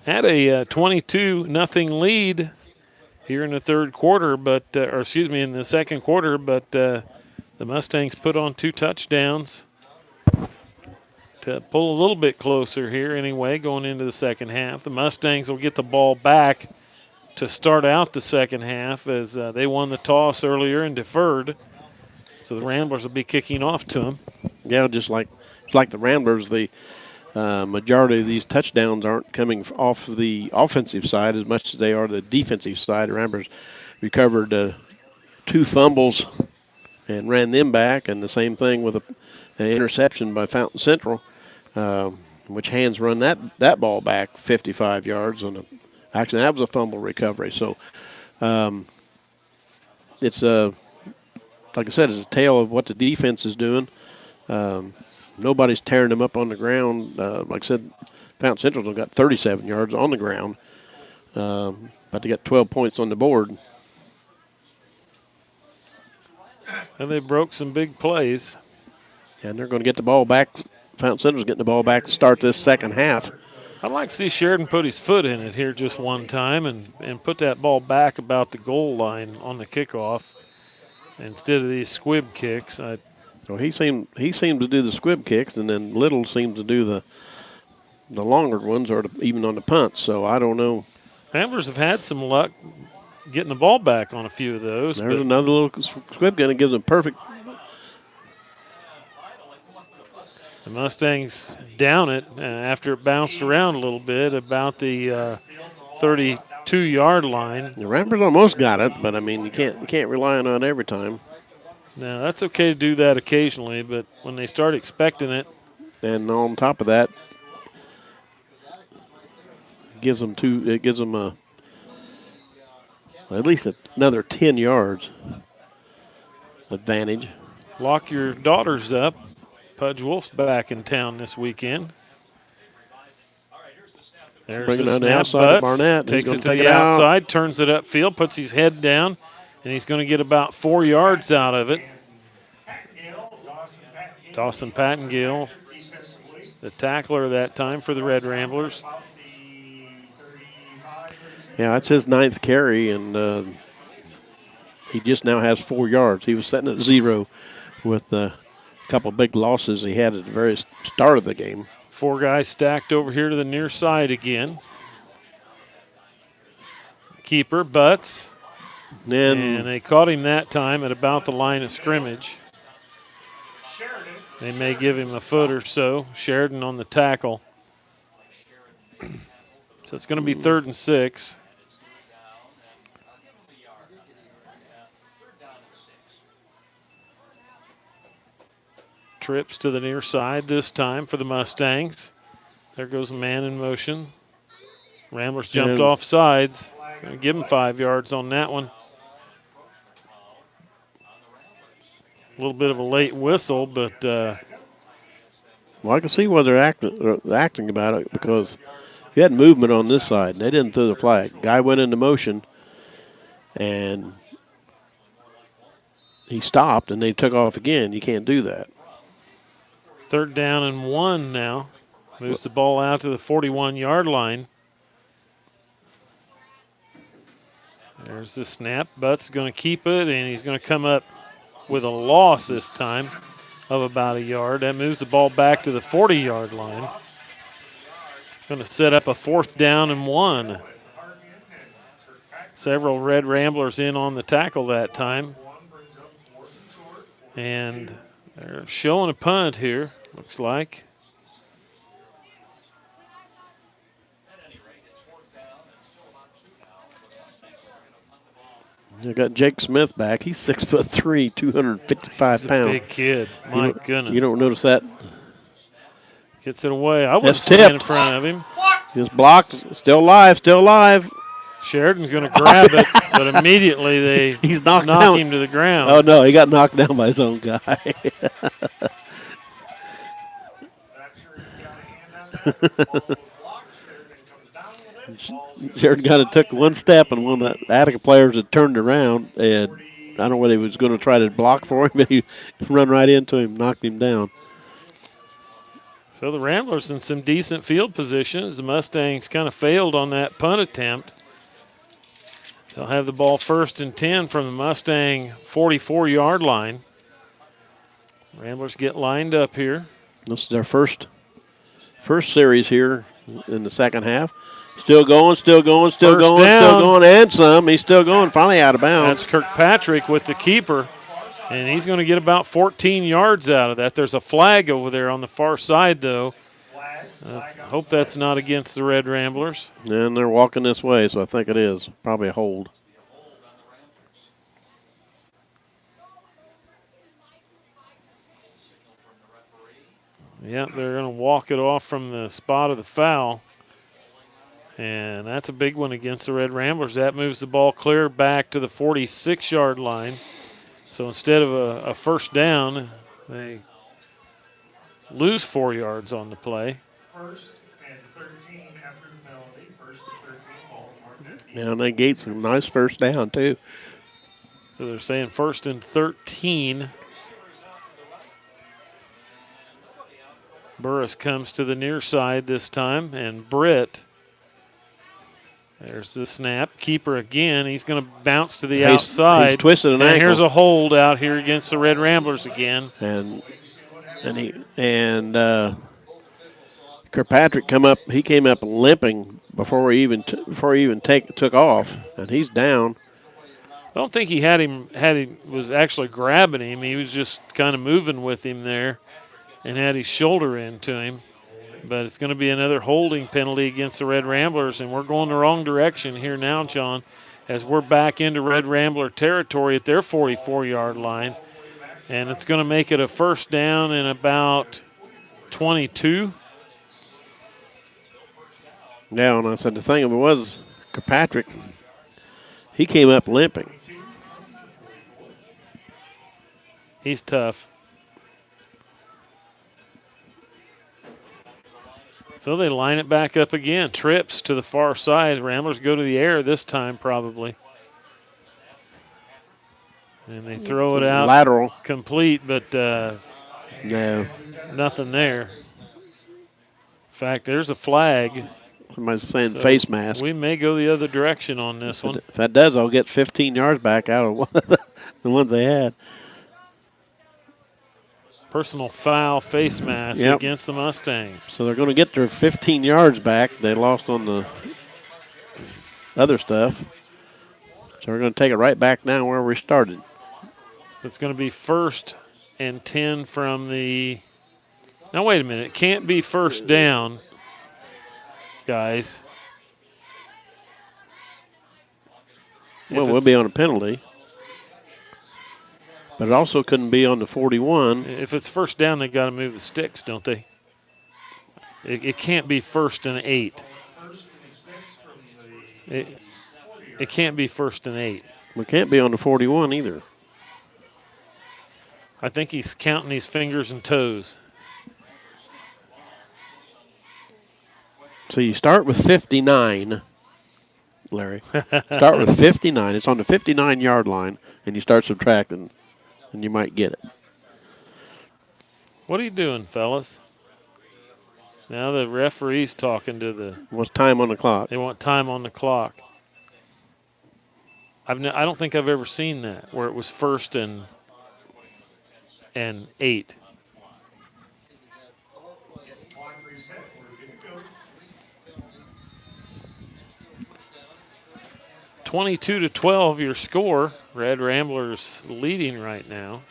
had a 22-0 lead here in the third quarter, in the second quarter, but the Mustangs put on 2 touchdowns to pull a little bit closer here anyway going into the second half. The Mustangs will get the ball back to start out the second half as they won the toss earlier and deferred. So the Ramblers will be kicking off to them. Yeah, just like the Ramblers, the majority of these touchdowns aren't coming off the offensive side as much as they are the defensive side. The Ramblers recovered 2 fumbles and ran them back, and the same thing with an interception by Fountain Central, which hands run that ball back 55 yards on actually, that was a fumble recovery. So it's like I said, it's a tale of what the defense is doing. Nobody's tearing them up on the ground. Like I said, Fountain Central's got 37 yards on the ground, but they got 12 points on the board. And they broke some big plays. And they're going to get the ball back. Fountain Central's getting the ball back to start this second half. I'd like to see Sheridan put his foot in it here just one time and put that ball back about the goal line on the kickoff instead of these squib kicks. Well, he seemed to do the squib kicks, and then Little seemed to do the longer ones, or even on the punts. So I don't know. Ramblers have had some luck getting the ball back on a few of those. There's another little squib gun that gives them perfect. The Mustangs down it after it bounced around a little bit about the 32-yard line. The Ramblers almost got it, but I mean you can't rely on it every time. Now that's okay to do that occasionally, but when they start expecting it, and on top of that, it gives them at least another 10 yards advantage. Lock your daughters up. Pudge Wolf's back in town this weekend. There's Bringing the it on the snap. outside of Butts Barnett. takes it to the outside, turns it upfield, puts his head down, and he's going to get about 4 yards out of it. Dawson Pattengill, the tackler that time for the Red Ramblers. Yeah, that's his 9th carry, and he just now has 4 yards. He was sitting at 0 with a couple big losses he had at the very start of the game. 4 guys stacked over here to the near side again. Keeper, Butts. And they caught him that time at about the line of scrimmage. They may give him a foot or so. Sheridan on the tackle. So it's going to be 3rd and 6. Trips to the near side this time for the Mustangs. There goes a man in motion. Ramblers jumped off sides. Gonna give him 5 yards on that one. A little bit of a late whistle, but well, I can see why they're acting about it, because you had movement on this side, and they didn't throw the flag. Guy went into motion, and he stopped, and they took off again. You can't do that. 3rd down and 1 now. Moves the ball out to the 41-yard line. There's the snap. Butts going to keep it, and he's going to come up with a loss this time of about a yard. That moves the ball back to the 40-yard line. Going to set up a 4th down and 1. Several Red Ramblers in on the tackle that time. And they're showing a punt here, looks like. You got Jake Smith back. He's 6'3", 255 He's a pounds. big kid. My goodness. You don't notice that? Gets it away. I was That's standing in tipped. front of him. Just blocked. Still live. Still live. Sheridan's going to grab it, but immediately they He's knocked knock down. him to the ground. Oh, no. He got knocked down by his own guy. Sheridan kind of took one step, and one of the Attica players had turned around, and I don't know whether he was going to try to block for him, but he run right into him, knocked him down. So the Ramblers in some decent field positions. The Mustangs kind of failed on that punt attempt. They'll have the ball 1st and 10 from the Mustang 44-yard line. Ramblers get lined up here. This is their first series here in the second half. Still going, still going, still First going, down. still going, and some. He's still going, finally out of bounds. That's Kirkpatrick with the keeper, and he's going to get about 14 yards out of that. There's a flag over there on the far side, though. Hope that's not against the Red Ramblers. And they're walking this way, so I think it is. Probably a hold. Yeah, they're going to walk it off from the spot of the foul. And that's a big one against the Red Ramblers. That moves the ball clear back to the 46-yard line. So instead of a first down, they lose 4 yards on the play. 1st and 13 after the penalty. 1st and 13, Baltimore. Yeah, and they gate some nice first down, too. So they're saying 1st and 13. Burris comes to the near side this time, and Britt. There's the snap. Keeper again. He's going to bounce to the outside. He's twisted an ankle. Here's a hold out here against the Red Ramblers again. And Kirkpatrick came up limping before he even took off, and he's down. I don't think he was actually grabbing him. He was just kind of moving with him there and had his shoulder into him. But it's going to be another holding penalty against the Red Ramblers, and we're going the wrong direction here now, John, as we're back into Red Rambler territory at their 44-yard line. And it's going to make it a first down in about 22. Yeah, and I said the thing of it was Kirkpatrick, he came up limping. He's tough. So they line it back up again. Trips to the far side. Ramblers go to the air this time probably. And they throw it out. Lateral. Complete, but No. nothing there. In fact, there's a flag. Somebody's saying So face mask. We may go the other direction on this one. If that does, I'll get 15 yards back out of the ones they had. Personal foul face mask against the Mustangs. So they're going to get their 15 yards back. They lost on the other stuff. So we're going to take it right back down where we started. So it's going to be 1st and 10 from the... Now, wait a minute. It can't be first down, guys. Well, we'll be on a penalty. But it also couldn't be on the 41. If it's first down, they got to move the sticks, don't they? It can't be 1st and 8. It can't be 1st and 8. We can't be on the 41 either. I think he's counting his fingers and toes. So you start with 59, Larry. Start with 59. It's on the 59-yard line, and you start subtracting, and you might get it. What are you doing, fellas? Now the referee's talking to the... What's time on the clock? They want time on the clock. I don't think I've ever seen that, where it was 1st and 8. (22-12) your score. Red Ramblers leading right now.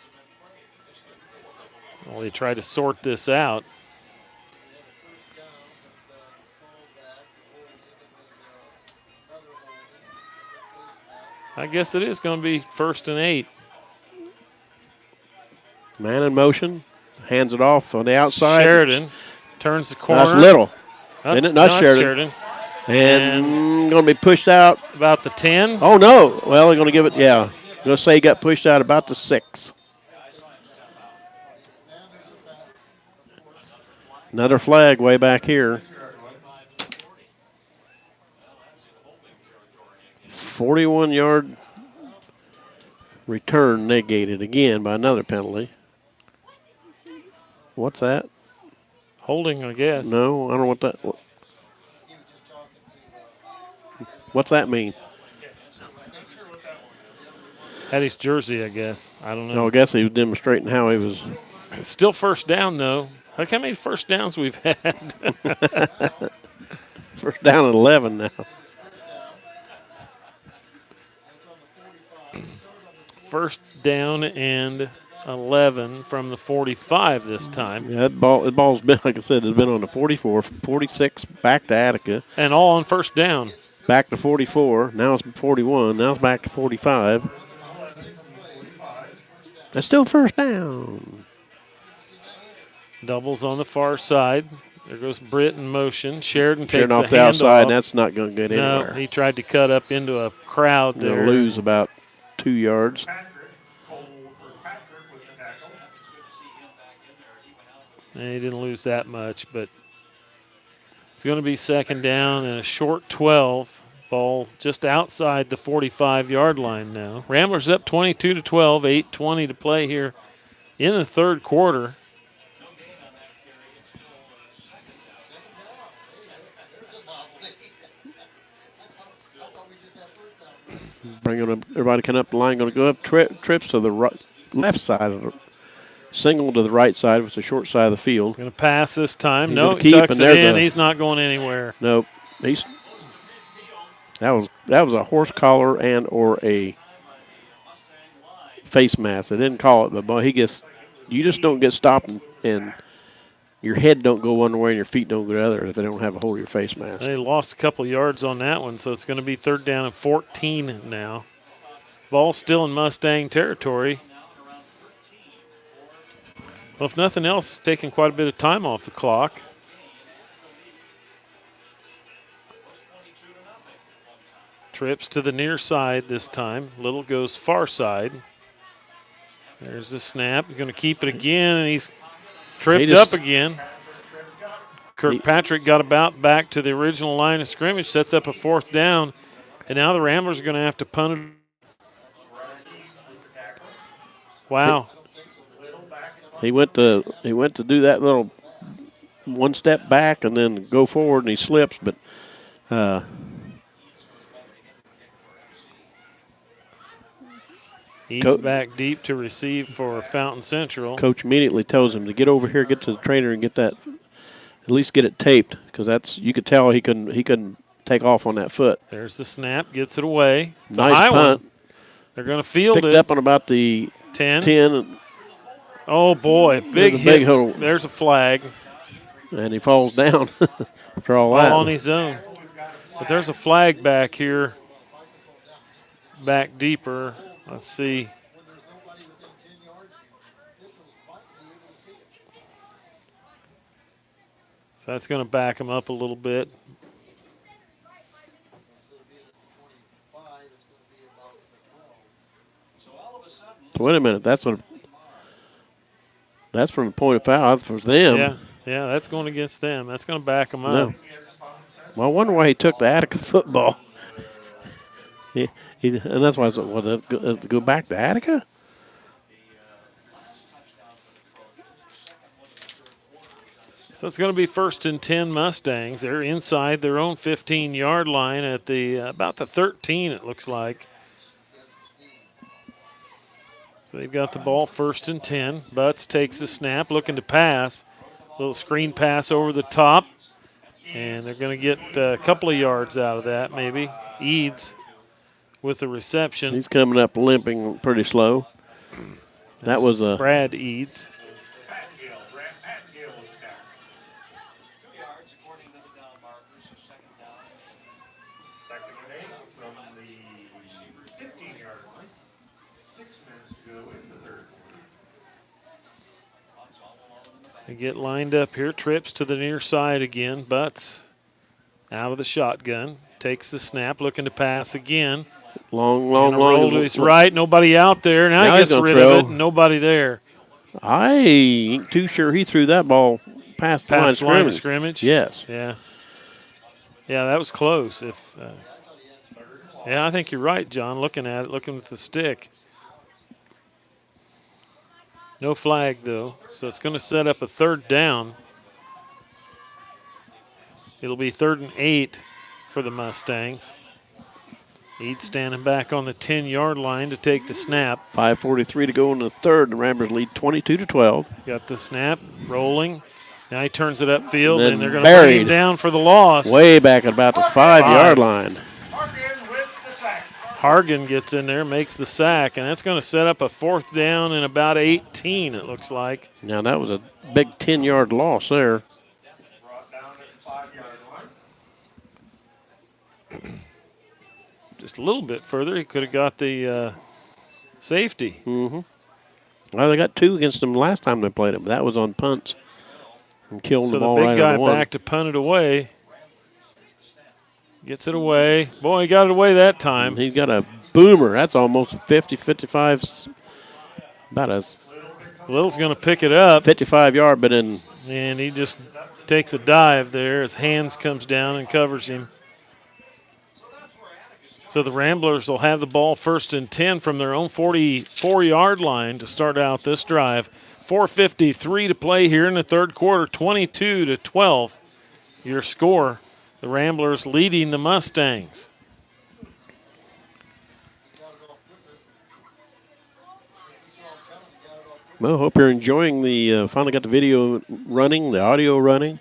Well, they try to sort this out. I guess it is going to be 1st and 8. Man in motion. Hands it off on the outside. Sheridan turns the corner. That's Little. Oh, Isn't it? no, Not that's Sheridan. And going to be pushed out. About the 10. Oh, no. Well, they're going to give it, yeah. Going to say he got pushed out about the 6. Another flag way back here. 41-yard return negated again by another penalty. What's that? Holding, I guess. No, I don't know what that. What's that mean? Had his jersey, I guess. I don't know. No, I guess he was demonstrating how he was. Still 1st down, though. Look how many 1st downs we've had. 1st down and 11 now. 1st down and 11 from the 45 this time. Yeah, the ball's been, like I said, it's been on the 44, 46, back to Attica. And all on 1st down. Back to 44. Now it's 41. Now it's back to 45. That's still 1st down. Doubles on the far side. There goes Britt in motion. Sheridan takes off the handoff. outside, and that's not going to get anywhere. No, he tried to cut up into a crowd there. Going to lose about 2 yards. And he didn't lose that much, but it's going to be 2nd down and a short 12. Ball just outside the 45-yard line now. Ramblers up 22-12, 8:20 to play here in the 3rd quarter. Bringing up, everybody coming up the line, going to go up trips to the left side of the single to the right side, with the short side of the field. Going to pass this time. He's No, gonna he keep, tucks and it there's in. a- He's not going anywhere. Nope. That was a horse collar and or a face mask. They didn't call it, but boy, you just don't get stopped and your head don't go one way and your feet don't go the other if they don't have a hold of your face mask. They lost a couple yards on that one, so it's going to be 3rd down and 14 now. Ball still in Mustang territory. Well, if nothing else, it's taking quite a bit of time off the clock. Trips to the near side this time. Little goes far side. There's the snap. He's going to keep it again, and he's tripped up again. Kirkpatrick got about back to the original line of scrimmage, sets up a 4th down, and now the Ramblers are going to have to punt it. Wow. He went to do that little one step back and then go forward, and he slips, but Eats back deep to receive for Fountain Central. Coach immediately tells him to get over here, get to the trainer, and get that, at least get it taped, because you could tell he couldn't take off on that foot. There's the snap, gets it away. It's nice punt. One. They're going to field Picked it. up on about the 10. Oh boy, big hit. There's a flag. And he falls down for all that. On his own. But there's a flag back here, back deeper. Let's see. So that's going to back him up a little bit. So wait a minute. That's from the point of foul for them. Yeah, that's going against them. That's going to back them up. No. Well, I wonder why he took the Attica football. And that's why I said, well, go back to Attica? So it's going to be 1st and 10 Mustangs. They're inside their own 15-yard line at the about the 13, it looks like. So they've got the ball 1st and 10. Butts takes the snap, looking to pass. Little screen pass over the top. And they're going to get a couple of yards out of that, maybe. Eads with the reception. He's coming up limping pretty slow. That was a Brad Eads. They get lined up here. Trips to the near side again. Butts out of the shotgun. Takes the snap, looking to pass again. Long. Roll to his right. Nobody out there. Now he gets rid of it. Nobody there. I ain't too sure he threw that ball past the line of scrimmage. Yes. Yeah. Yeah, that was close. I think you're right, John. Looking at it, looking at the stick. No flag, though, so it's going to set up a third down. It'll be 3rd and 8 for the Mustangs. Eads standing back on the 10-yard line to take the snap. 5:43 to go in the third. The Ramblers lead 22-12. Got the snap, rolling. Now he turns it upfield, and they're going to bring him down for the loss. Way back at about the 5-yard line. Hargan gets in there, makes the sack, and that's going to set up a 4th down and about 18, it looks like. Now, that was a big 10-yard loss there. Just a little bit further, he could have got the safety. Mm-hmm. Well, they got 2 against them last time they played them. That was on punts and killed the ball right on the one. So the big guy back to punt it away. Gets it away. Boy, he got it away that time. He's got a boomer. That's almost 50, 55, about a... Little's going to pick it up. 55-yard, but in... And he just takes a dive there. His hands comes down and covers him. So the Ramblers will have the ball 1st and 10 from their own 44-yard line to start out this drive. 4:53 to play here in the third quarter, 22-12. Your score. The Ramblers leading the Mustangs. Well, hope you're enjoying the, finally got the video running, the audio running.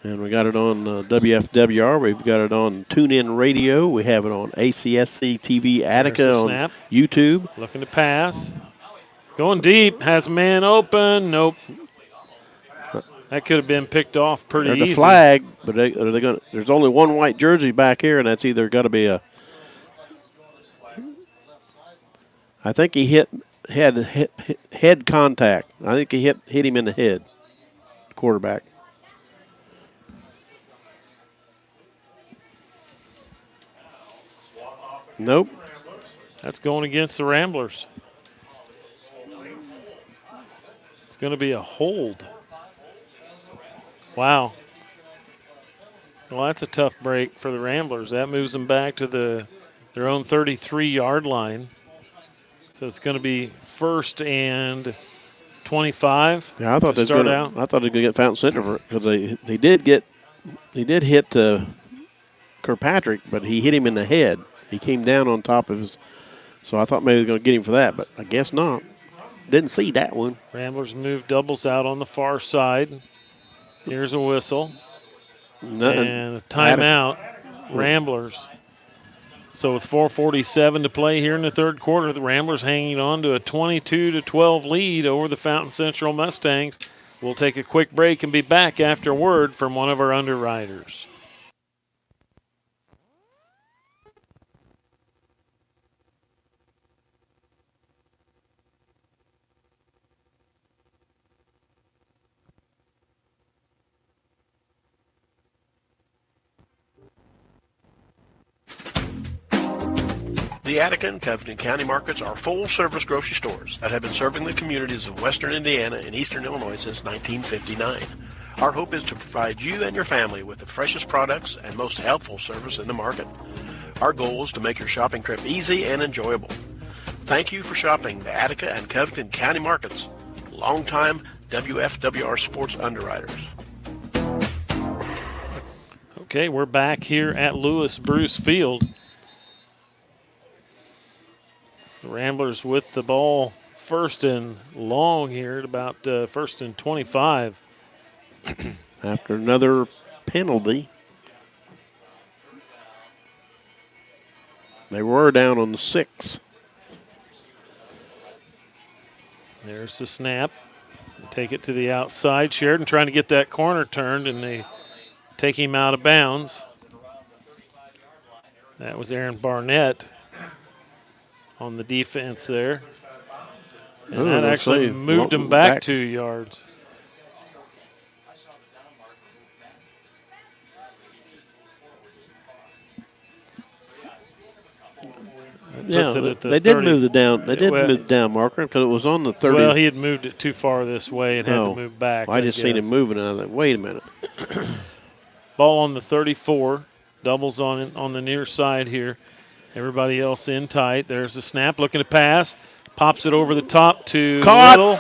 And we got it on WFWR. We've got it on TuneIn Radio. We have it on ACSC TV Attica on YouTube. Looking to pass. Going deep. Has a man open. Nope. That could have been picked off pretty easy. There's a flag, but there's only one white jersey back here, and that's either got to be a. I think he hit head contact. I think he hit him in the head. Quarterback. Nope. That's going against the Ramblers. It's going to be a hold. Wow. Well, that's a tough break for the Ramblers. That moves them back to their own 33-yard line. So it's going to be 1st and 25. Yeah, I thought they were going to get Fountain Center because they did hit Kirkpatrick, but he hit him in the head. He came down on top of his, so I thought maybe they were going to get him for that, but I guess not. Didn't see that one. Ramblers move doubles out on the far side. Here's a whistle. Nothing. And a timeout, Ramblers. So with 4:47 to play here in the third quarter, the Ramblers hanging on to a 22-12 lead over the Fountain Central Mustangs. We'll take a quick break and be back after a word from one of our underwriters. The Attica and Covington County markets are full-service grocery stores that have been serving the communities of western Indiana and eastern Illinois since 1959. Our hope is to provide you and your family with the freshest products and most helpful service in the market. Our goal is to make your shopping trip easy and enjoyable. Thank you for shopping the Attica and Covington County markets. Longtime WFWR sports underwriters. Okay, we're back here at Lewis Bruce Field. The Ramblers with the ball 1st and long here at about 1st and 25. After another penalty. They were down on the 6. There's the snap. Take it to the outside. Sheridan trying to get that corner turned, and they take him out of bounds. That was Aaron Barnett on the defense there. And that actually moved him back 2 yards. Yeah, they did move the down. They did move the down marker because it was on the 30. Well, he had moved it too far this way and had to move back. I just seen him moving, and I was like, wait a minute. Ball on the 34. Doubles on the near side here. Everybody else in tight. There's the snap, looking to pass. Pops it over the top to Little.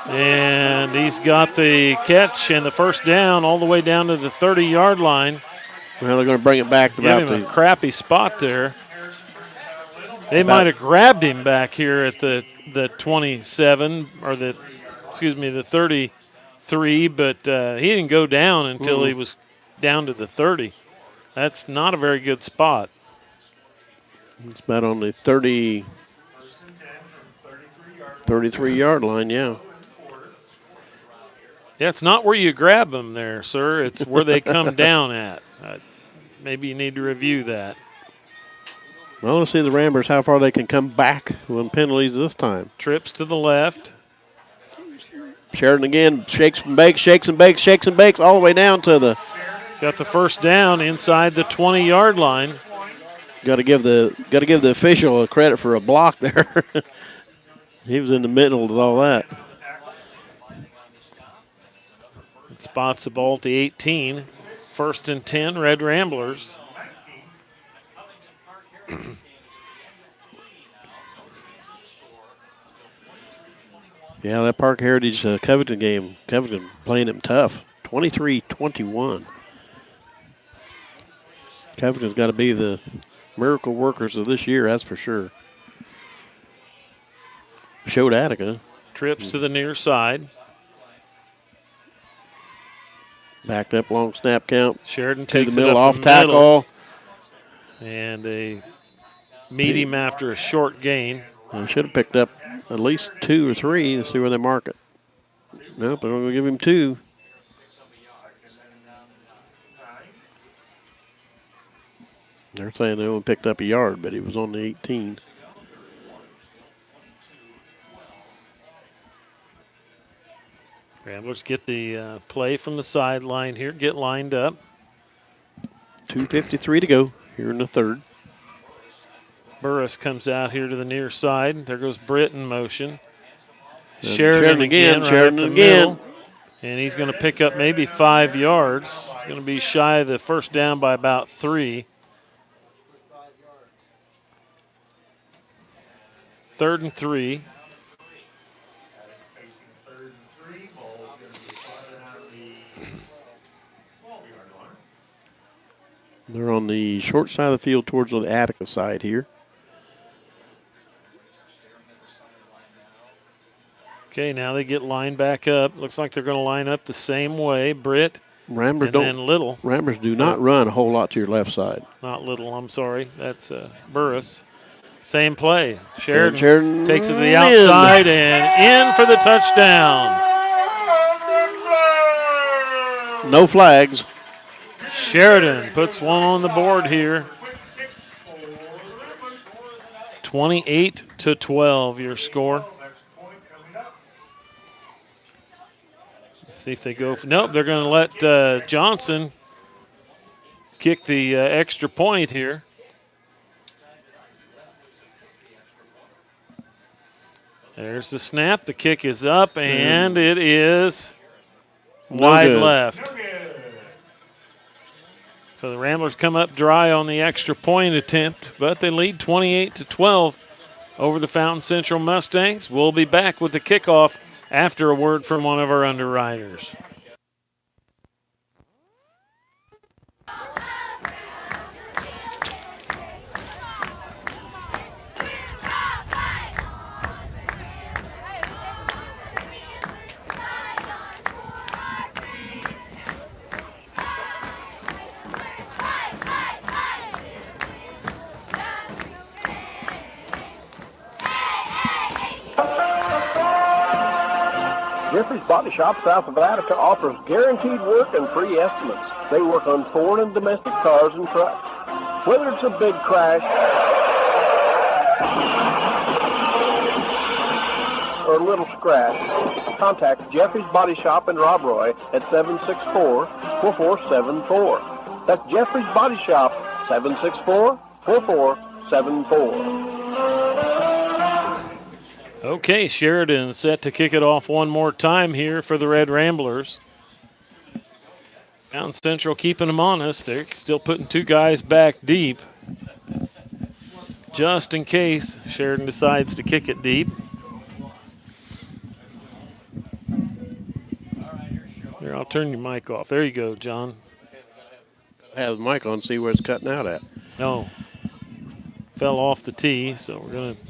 And he's got the catch and the first down all the way down to the 30-yard line. Well, they're going to bring it back. Give him a crappy spot there. They might have grabbed him back here at the 27 or the 33, but he didn't go down until he was down to the 30. That's not a very good spot. It's about on the 33-yard line, yeah. Yeah, it's not where you grab them there, sir. It's where they come down at. Maybe you need to review that. Well, let's see the Ramblers, how far they can come back on penalties this time. Trips to the left. Sheridan again, shakes and bakes, all the way down to the... Got the first down inside the 20-yard line. Got to give the official a credit for a block there. He was in the middle of all that. It spots the ball at the 18. 1st and 10, Red Ramblers. Yeah, that Park Heritage Covington game, Covington playing them tough. 23-21. Covington's got to be the miracle workers of this year, that's for sure. Showed Attica. Trips to the near side. Backed up, long snap count. Sheridan to takes the middle, it off tackle. And they meet him after a short gain. They should have picked up at least 2 or 3 to see where they mark it. Nope, they're going to give him 2. They're saying they only picked up a yard, but he was on the 18. Ramblers get the play from the sideline here, get lined up. 2:53 to go here in the third. Burris comes out here to the near side. There goes Britt in motion. And Sheridan again. Middle. And he's going to pick up maybe 5 yards. Going to be shy of the first down by about 3. 3rd and 3. They're on the short side of the field towards the Attica side here. Okay, now they get lined back up. Looks like they're going to line up the same way. Britt Ramblers and then Little. Ramblers do not run a whole lot to your left side. Not Little, I'm sorry. That's Burris. Same play. Sheridan takes it to the outside and in for the touchdown. No flags. Sheridan puts one on the board here. 28-12, your score. Let's see if they go. Nope, they're going to let Johnson kick the extra point here. There's the snap. The kick is up, and it is wide left. So the Ramblers come up dry on the extra point attempt, but they lead 28-12 over the Fountain Central Mustangs. We'll be back with the kickoff after a word from one of our underwriters. Jeffrey's Body Shop south of Attica offers guaranteed work and free estimates. They work on foreign and domestic cars and trucks. Whether it's a big crash or a little scratch, contact Jeffrey's Body Shop in Rob Roy at 764-4474. That's Jeffrey's Body Shop, 764-4474. Okay, Sheridan set to kick it off one more time here for the Red Ramblers. Mountain Central keeping them honest. They're still putting two guys back deep, just in case Sheridan decides to kick it deep. Here, I'll turn your mic off. There you go, John. Have the mic on, see where it's cutting out at. No. Fell off the tee, so we're going to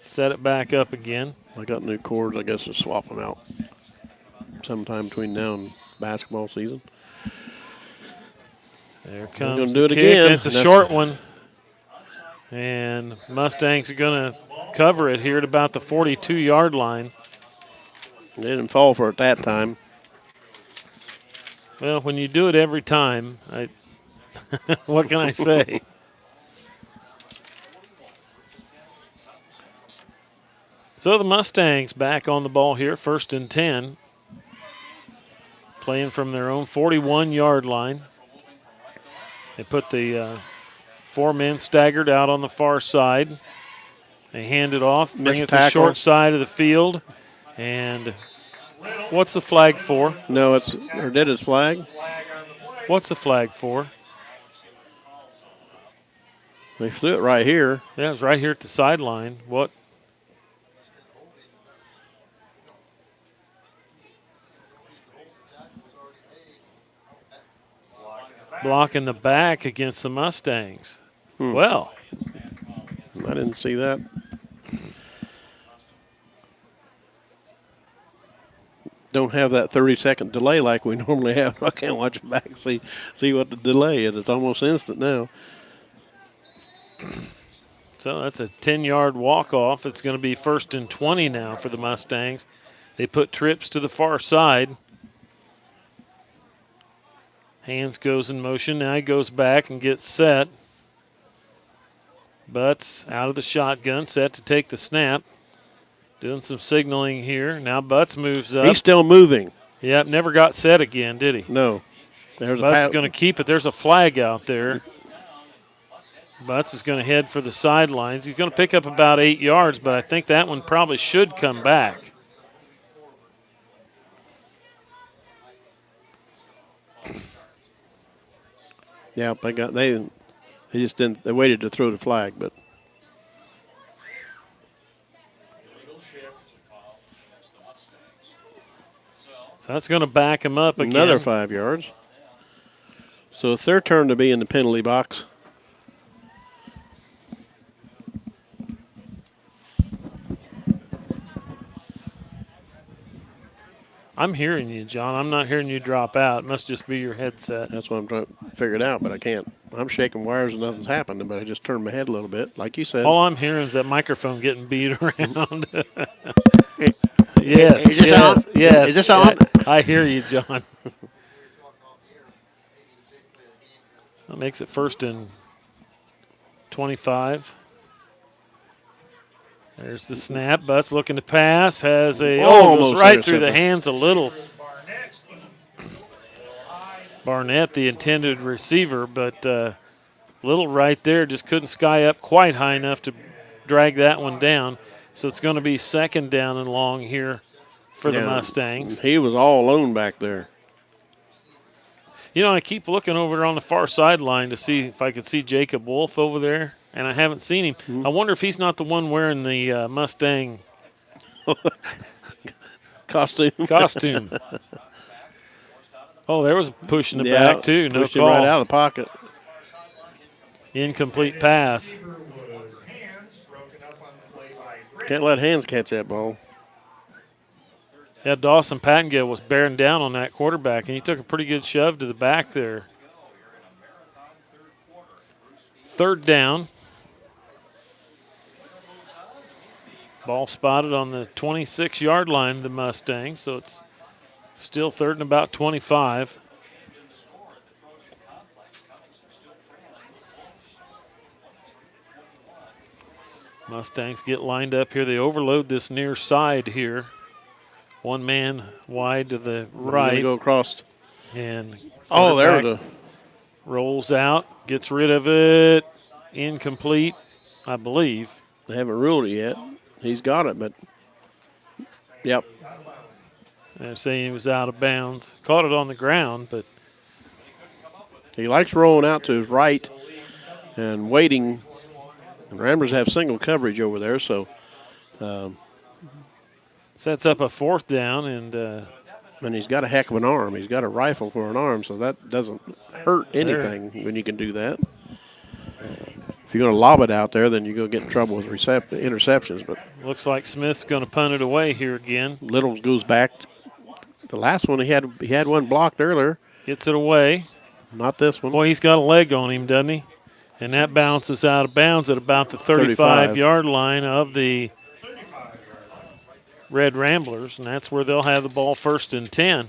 set it back up again. I got new cords. I guess to swap them out sometime between now and basketball season. There comes gonna do it the kick. again. It's a short one. And Mustangs are going to cover it here at about the 42-yard line. They didn't fall for it that time. Well, when you do it every time, what can I say? So the Mustangs back on the ball here, 1st and 10. Playing from their own 41-yard line. They put the 4 men staggered out on the far side. They hand it off, bring it to the short side of the field. And what's the flag for? No, it's, or did his flag? What's the flag for? They flew it right here. Yeah, it was right here at the sideline. What? Blocking the back against the Mustangs. Well. I didn't see that. Don't have that 30-second delay like we normally have. I can't watch it back and see what the delay is. It's almost instant now. So that's a 10-yard walk-off. It's going to be 1st and 20 now for the Mustangs. They put trips to the far side. Hands goes in motion. Now he goes back and gets set. Butts out of the shotgun, set to take the snap. Doing some signaling here. Now Butts moves up. He's still moving. Yep, never got set again, did he? No. There's Butts is going to keep it. There's a flag out there. Butts is going to head for the sidelines. He's going to pick up about 8 yards, but I think that one probably should come back. Yeah, they just didn't. They waited to throw the flag, but so that's going to back him up again. Another 5 yards. So it's their turn to be in the penalty box. I'm hearing you, John. I'm not hearing you drop out. It must just be your headset. That's what I'm trying to figure it out, but I can't. I'm shaking wires and nothing's happening, but I just turned my head a little bit, like you said. All I'm hearing is that microphone getting beat around. Yes. Is this on? Yes. Is this on? I hear you, John. That makes it 1st and 25. There's the snap. Butts looking to pass. Has a goes right through the hands a little. Barnett, the intended receiver, but little right there. Just couldn't sky up quite high enough to drag that one down. So it's going to be 2nd down and long here for the Mustangs. He was all alone back there. You know, I keep looking over on the far sideline to see if I could see Jacob Wolf over there, and I haven't seen him. I wonder if he's not the one wearing the Mustang costume. Oh, there was a push in the back, too. No pushed call. Him right out of the pocket. Incomplete pass. Can't let hands catch that ball. Yeah, Dawson Pattengill was bearing down on that quarterback, and he took a pretty good shove to the back there. 3rd down. Ball spotted on the 26-yard line of the Mustangs, so it's still 3rd and about 25. Mustangs get lined up here. They overload this near side here. One man wide to the right. Go across. And there the rolls out, gets rid of it. Incomplete, I believe. They haven't ruled it yet. He's got it, but yep. They're saying he was out of bounds. Caught it on the ground, but he likes rolling out to his right and waiting. And Ramblers have single coverage over there, so sets up a 4th down, and he's got a heck of an arm. He's got a rifle for an arm, so that doesn't hurt anything when you can do that. If you're going to lob it out there, then you're going to get in trouble with interceptions. But looks like Smith's going to punt it away here again. Littles goes back. The last one he had one blocked earlier. Gets it away. Not this one. Boy, he's got a leg on him, doesn't he? And that bounces out of bounds at about the 35-yard line of the Red Ramblers, and that's where they'll have the ball 1st and 10.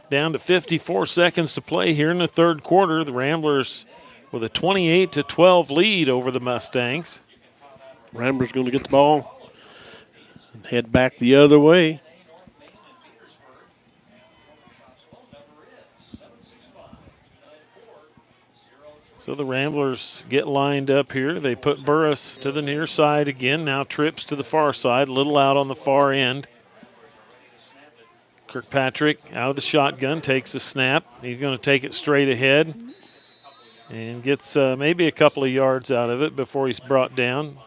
Down to 54 seconds to play here in the 3rd quarter. The Ramblers with a 28-12 lead over the Mustangs. Ramblers going to get the ball and head back the other way. So the Ramblers get lined up here. They put Burris to the near side again. Now trips to the far side, a little out on the far end. Kirkpatrick out of the shotgun, takes a snap. He's going to take it straight ahead and gets maybe a couple of yards out of it before he's brought down.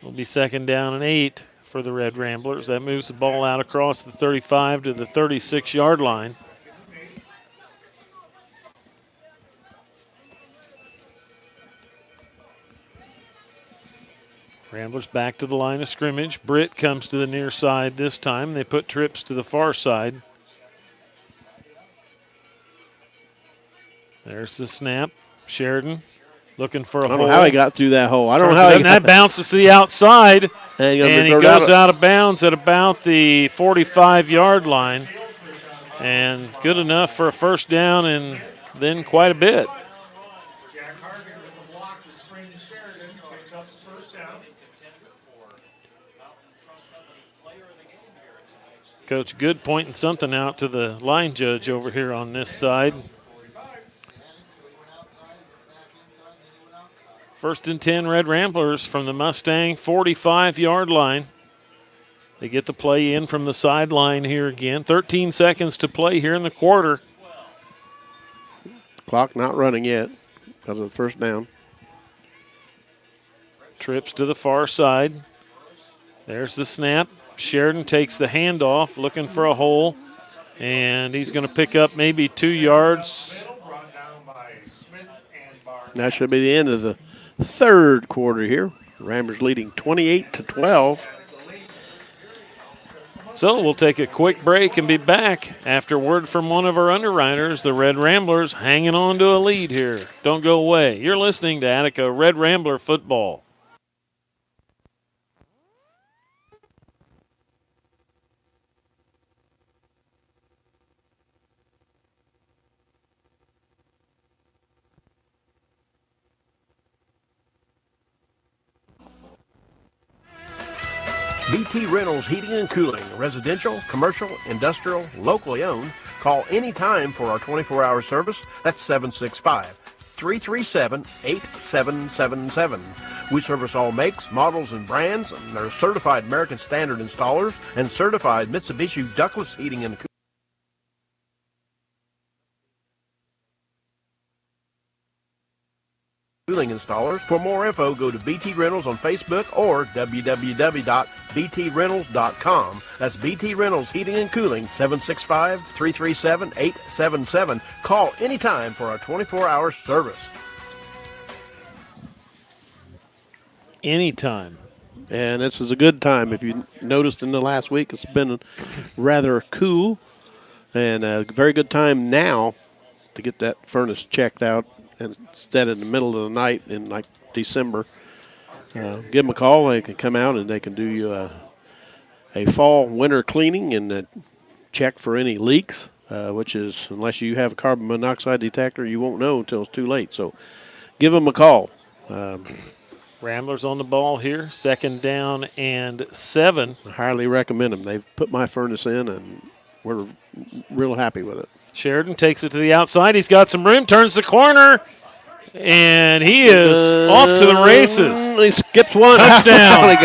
It'll be 2nd down and 8 for the Red Ramblers. That moves the ball out across the 35 to the 36-yard line. Ramblers back to the line of scrimmage. Britt comes to the near side this time. They put Trips to the far side. There's the snap. Sheridan looking for a hole. I don't know how he got through that hole. I don't know how he got that bounces to the outside, and he goes out of bounds at about the 45-yard line. And good enough for a 1st down and then quite a bit. Coach Good pointing something out to the line judge over here on this side. 1st and 10 Red Ramblers from the Mustang 45-yard line. They get the play in from the sideline here again. 13 seconds to play here in the quarter. Clock not running yet because of the 1st down. Trips to the far side. There's the snap. Sheridan takes the handoff, looking for a hole, and he's going to pick up maybe 2 yards. That should be the end of the 3rd quarter here. Ramblers leading 28-12. So we'll take a quick break and be back after word from one of our underwriters. The Red Ramblers hanging on to a lead here. Don't go away. You're listening to Attica Red Rambler Football. BT Reynolds Heating and Cooling, residential, commercial, industrial, locally owned. Call anytime for our 24-hour service. That's 765-337-8777. We service all makes, models, and brands, and are certified American Standard installers and certified Mitsubishi ductless heating and cooling. Installers. For more info, go to BT Reynolds on Facebook or www.btreynolds.com. That's BT Reynolds Heating and Cooling, 765-337-8777. Call anytime for our 24-hour service. Anytime. And this is a good time. If you noticed in the last week, it's been rather cool and a very good time now to get that furnace checked out. And instead in the middle of the night in like December, give them a call. They can come out and they can do you a fall winter cleaning and check for any leaks, which is, unless you have a carbon monoxide detector, you won't know until it's too late. So give them a call. Ramblers on the ball here. 2nd down and 7. I highly recommend them. They've put my furnace in, and we're real happy with it. Sheridan takes it to the outside. He's got some room, turns the corner, and he is off to the races. He skips one. Touchdown.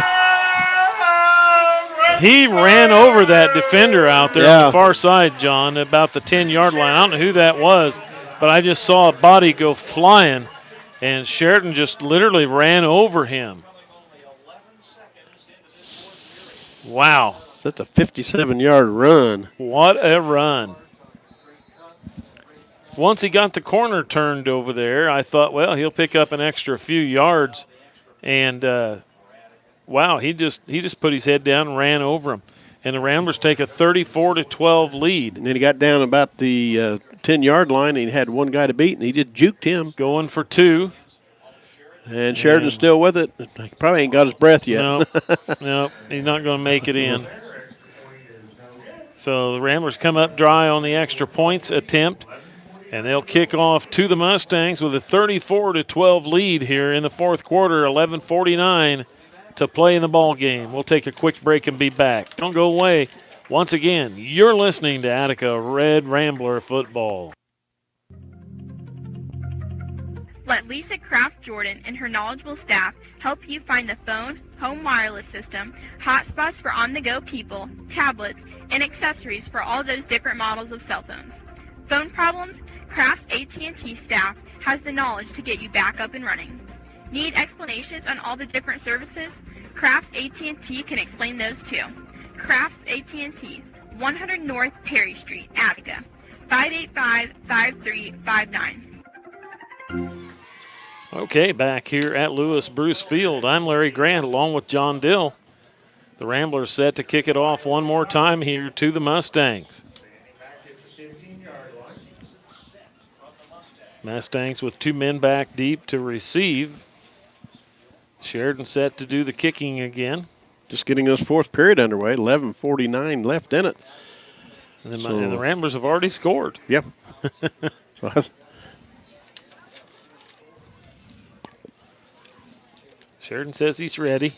He ran over that defender out there on the far side, John, about the 10-yard line. I don't know who that was, but I just saw a body go flying, and Sheridan just literally ran over him. Wow. That's a 57-yard run. What a run. Once he got the corner turned over there, I thought, well, he'll pick up an extra few yards. And, wow, he just put his head down and ran over him. And the Ramblers take a 34-12 lead. And then he got down about the 10-yard line, and he had one guy to beat, and he just juked him. Going for 2. And Sheridan's still with it. He probably ain't got his breath yet. Nope, he's not going to make it in. So the Ramblers come up dry on the extra points attempt, and they'll kick off to the Mustangs with a 34-12 lead here in the 4th quarter, 11:49 to play in the ball game. We'll take a quick break and be back. Don't go away. Once again, you're listening to Attica Red Rambler Football. Let Lisa Kraft Jordan and her knowledgeable staff help you find the phone, home wireless system, hotspots for on-the-go people, tablets, and accessories for all those different models of cell phones. Phone problems? Kraft's AT&T staff has the knowledge to get you back up and running. Need explanations on all the different services? Kraft's AT&T can explain those too. Kraft's AT&T, 100 North Perry Street, Attica, 585-5359. Okay, back here at Lewis Bruce Field, I'm Larry Grant along with John Dill. The Ramblers set to kick it off one more time here to the Mustangs. Mustangs with 2 men back deep to receive. Sheridan set to do the kicking again. Just getting this 4th period underway, 11:49 left in it. And the Ramblers have already scored. Yep. Sheridan says he's ready.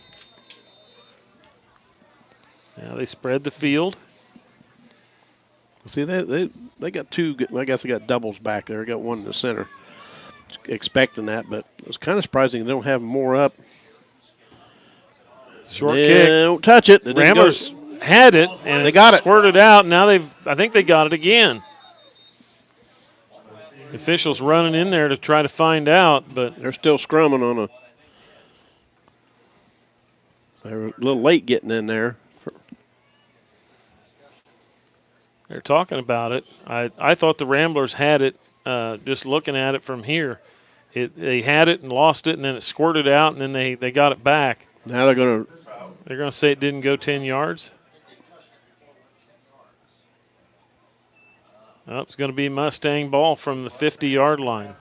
Now they spread the field. See, they got 2, I guess they got doubles back there. Got one in the center. Expecting that, but it was kind of surprising they don't have more up. Short kick. Don't touch it. The Ramblers had it, and they got it. Squirted out. Now I think they got it again. The officials running in there to try to find out, but they're still scrumming on a. They're a little late getting in there. They're talking about it. I thought the Ramblers had it. Just looking at it from here, they had it and lost it, and then it squirted out, and then they got it back. Now they're gonna say it didn't go 10 yards. Oh, it's going to be Mustang ball from the 50-yard line.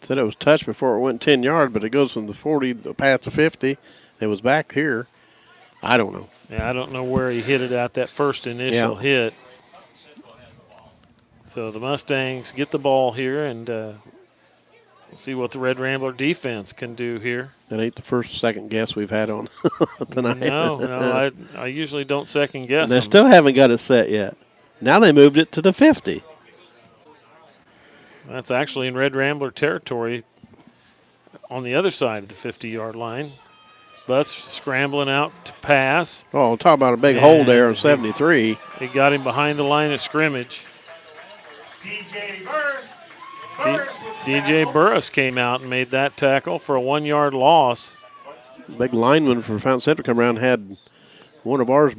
Said it was touched before it went 10 yards, but it goes from the 40 past the 50. It was back here. I don't know. Yeah, I don't know where he hit it at that first initial hit. So the Mustangs get the ball here, and we'll see what the Red Rambler defense can do here. That ain't the first second guess we've had on tonight. No, I usually don't second guess. They still haven't got it set yet. Now they moved it to the 50. That's actually in Red Rambler territory on the other side of the 50-yard line. Butts scrambling out to pass. Oh, talk about a big hole there on 73. He got him behind the line of scrimmage. DJ Burris came out and made that tackle for a 1-yard loss. Big lineman for Fountain Central come around, had one of ours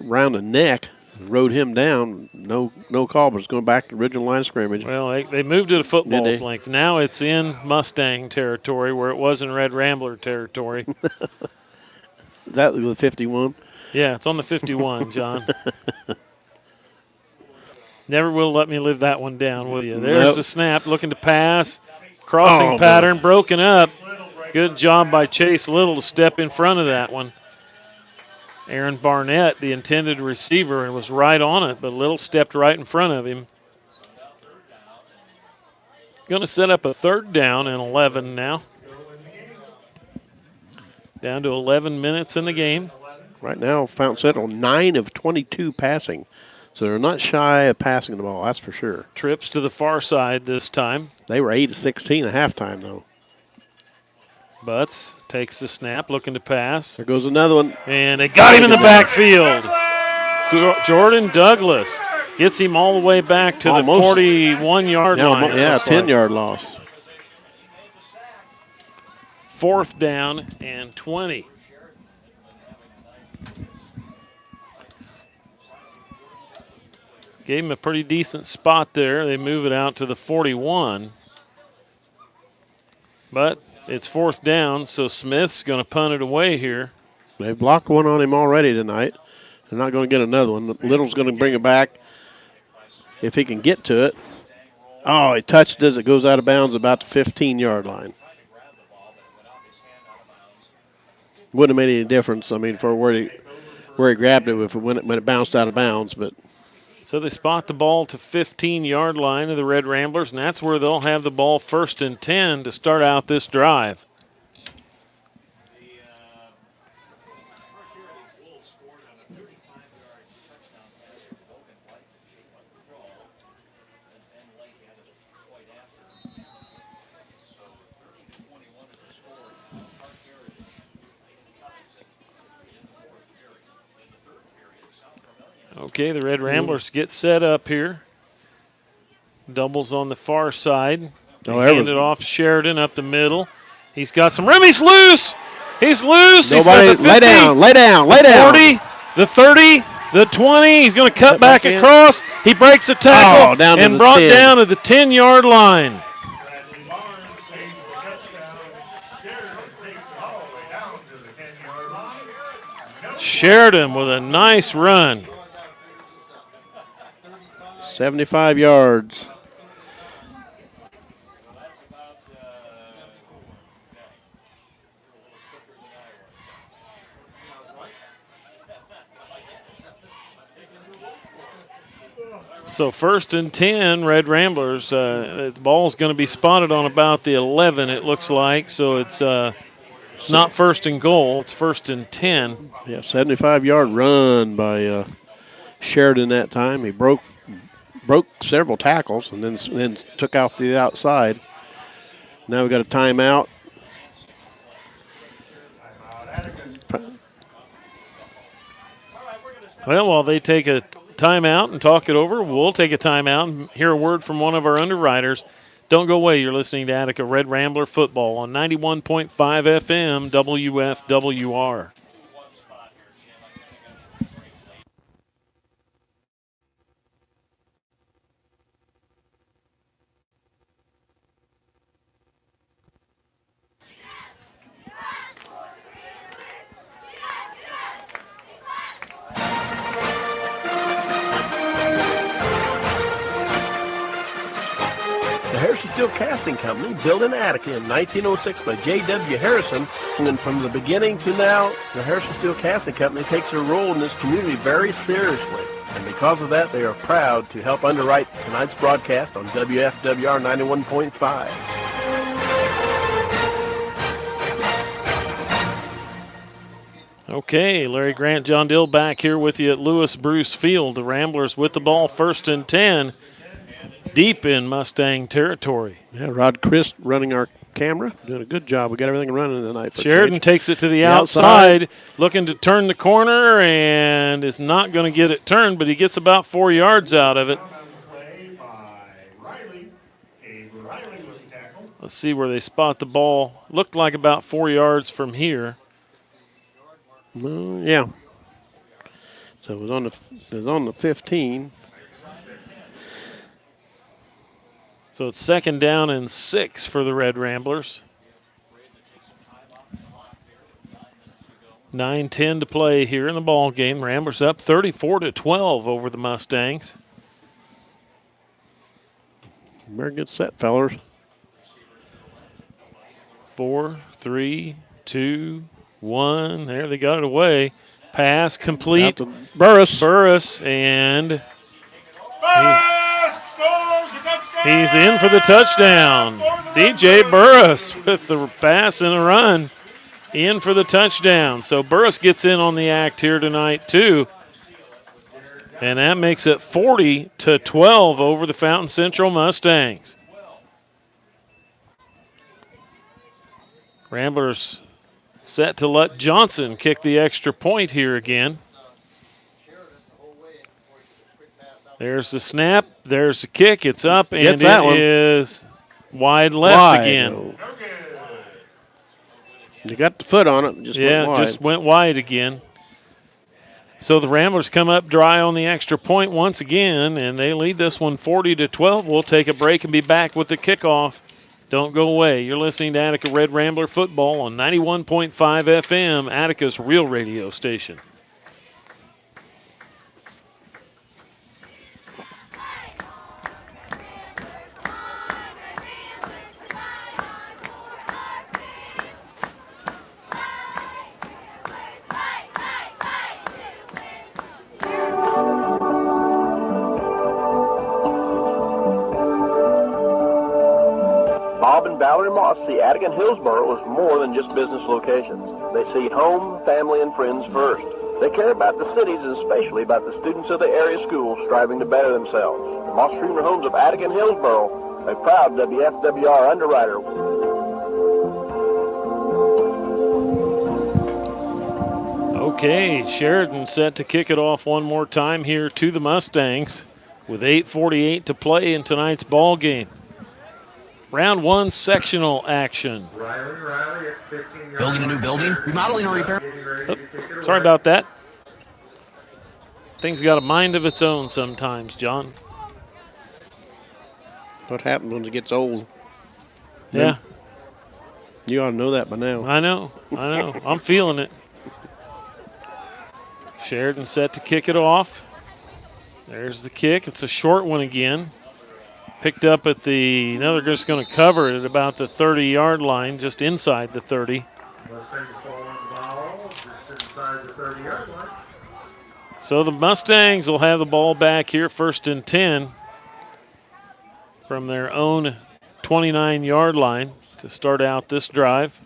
around the neck, rode him down. No call, but it's going back to the original line of scrimmage. Well, they moved it a football's length. Now it's in Mustang territory where it was in Red Rambler territory. Is that the 51? Yeah, it's on the 51, John. Never will let me live that one down, will you? There's the snap, looking to pass. Crossing pattern, broken up. Good job by Chase Little to step in front of that one. Aaron Barnett, the intended receiver, and was right on it, but Little stepped right in front of him. Going to set up a 3rd down and 11 now. Down to 11 minutes in the game. Right now, Fountain Central 9 of 22 passing. So they're not shy of passing the ball, that's for sure. Trips to the far side this time. They were 8 of 16 at halftime, though. Butts takes the snap, looking to pass. There goes another one. And they got him in the backfield. Jordan Douglas gets him all the way back to Almost. the 41-yard line. Yeah, 10-yard loss. 4th down and 20. Gave him a pretty decent spot there. They move it out to the 41. But it's 4th down, so Smith's going to punt it away here. They've blocked one on him already tonight. They're not going to get another one. Little's going to bring it back if he can get to it. Oh, he touched it as it goes out of bounds about the 15-yard line. Wouldn't have made any difference, I mean, for where he grabbed it when it bounced out of bounds. But so they spot the ball to 15-yard line of the Red Ramblers, and that's where they'll have the ball 1st and 10 to start out this drive. Okay, the Red Ramblers get set up here. Doubles on the far side. Hand it off to Sheridan up the middle. He's got some room. He's loose. He's loose. Nobody, He's got the 50, lay down. the 40, the 30, the 20. He's going to cut back across. He breaks the tackle and brought down to the 10-yard line. Sheridan with a nice run. 75 yards. So 1st and 10, Red Ramblers. The ball's going to be spotted on about the 11, it looks like. So it's not 1st and goal. It's 1st and 10. Yeah, 75-yard run by Sheridan that time. He broke several tackles and then took off to the outside. Now we got a timeout. Well, while they take a timeout and talk it over, we'll take a timeout and hear a word from one of our underwriters. Don't go away. You're listening to Attica Red Rambler Football on 91.5 FM WFWR. The Harrison Steel Casting Company, built in Attica in 1906 by J.W. Harrison. And then from the beginning to now, the Harrison Steel Casting Company takes their role in this community very seriously. And because of that, they are proud to help underwrite tonight's broadcast on WFWR 91.5. Okay, Larry Grant, John Dill back here with you at Lewis Bruce Field. The Ramblers with the ball 1st and 10. Deep in Mustang territory. Yeah, Rod Christ running our camera, doing a good job. We got everything running tonight. Sheridan takes it to the outside, looking to turn the corner, and is not going to get it turned, but he gets about 4 yards out of it. Let's see where they spot the ball. Looked like about 4 yards from here. Yeah. So it was on the 15. So it's 2nd down and 6 for the Red Ramblers. 9:10 to play here in the ball game. Ramblers up 34-12 over the Mustangs. Very good set, fellers. 4, 3, 2, 1. There, they got it away. Pass complete. Burris. And scores a touchdown! He's in for the touchdown. DJ Burris with the pass and a run. In for the touchdown. So Burris gets in on the act here tonight too. And that makes it 40-12 over the Fountain Central Mustangs. Ramblers set to let Johnson kick the extra point here again. There's the snap. There's the kick. It's up, and it is wide left again. You got the foot on it. Just went wide again. So the Ramblers come up dry on the extra point once again, and they lead this one 40-12. We'll take a break and be back with the kickoff. Don't go away. You're listening to Attica Red Rambler football on 91.5 FM, Attica's real radio station. Bob and Valerie Moss see Attica and Hillsborough as more than just business locations. They see home, family, and friends first. They care about the cities and especially about the students of the area schools striving to better themselves. Moss Freeman Homes of Attica and Hillsborough, a proud WFWR underwriter. Okay, Sheridan set to kick it off one more time here to the Mustangs with 8:48 to play in tonight's ball game. Round one sectional action. Building a new building, remodeling or repair. Oh, sorry about that. Things got a mind of its own sometimes, John. What happens when it gets old? Yeah. You ought to know that by now. I know. I'm feeling it. Sheridan set to kick it off. There's the kick. It's a short one again. Picked up at the, they're just going to cover it at about the 30-yard line, just inside the 30. So the Mustangs will have the ball back here, 1st and 10, from their own 29-yard line to start out this drive.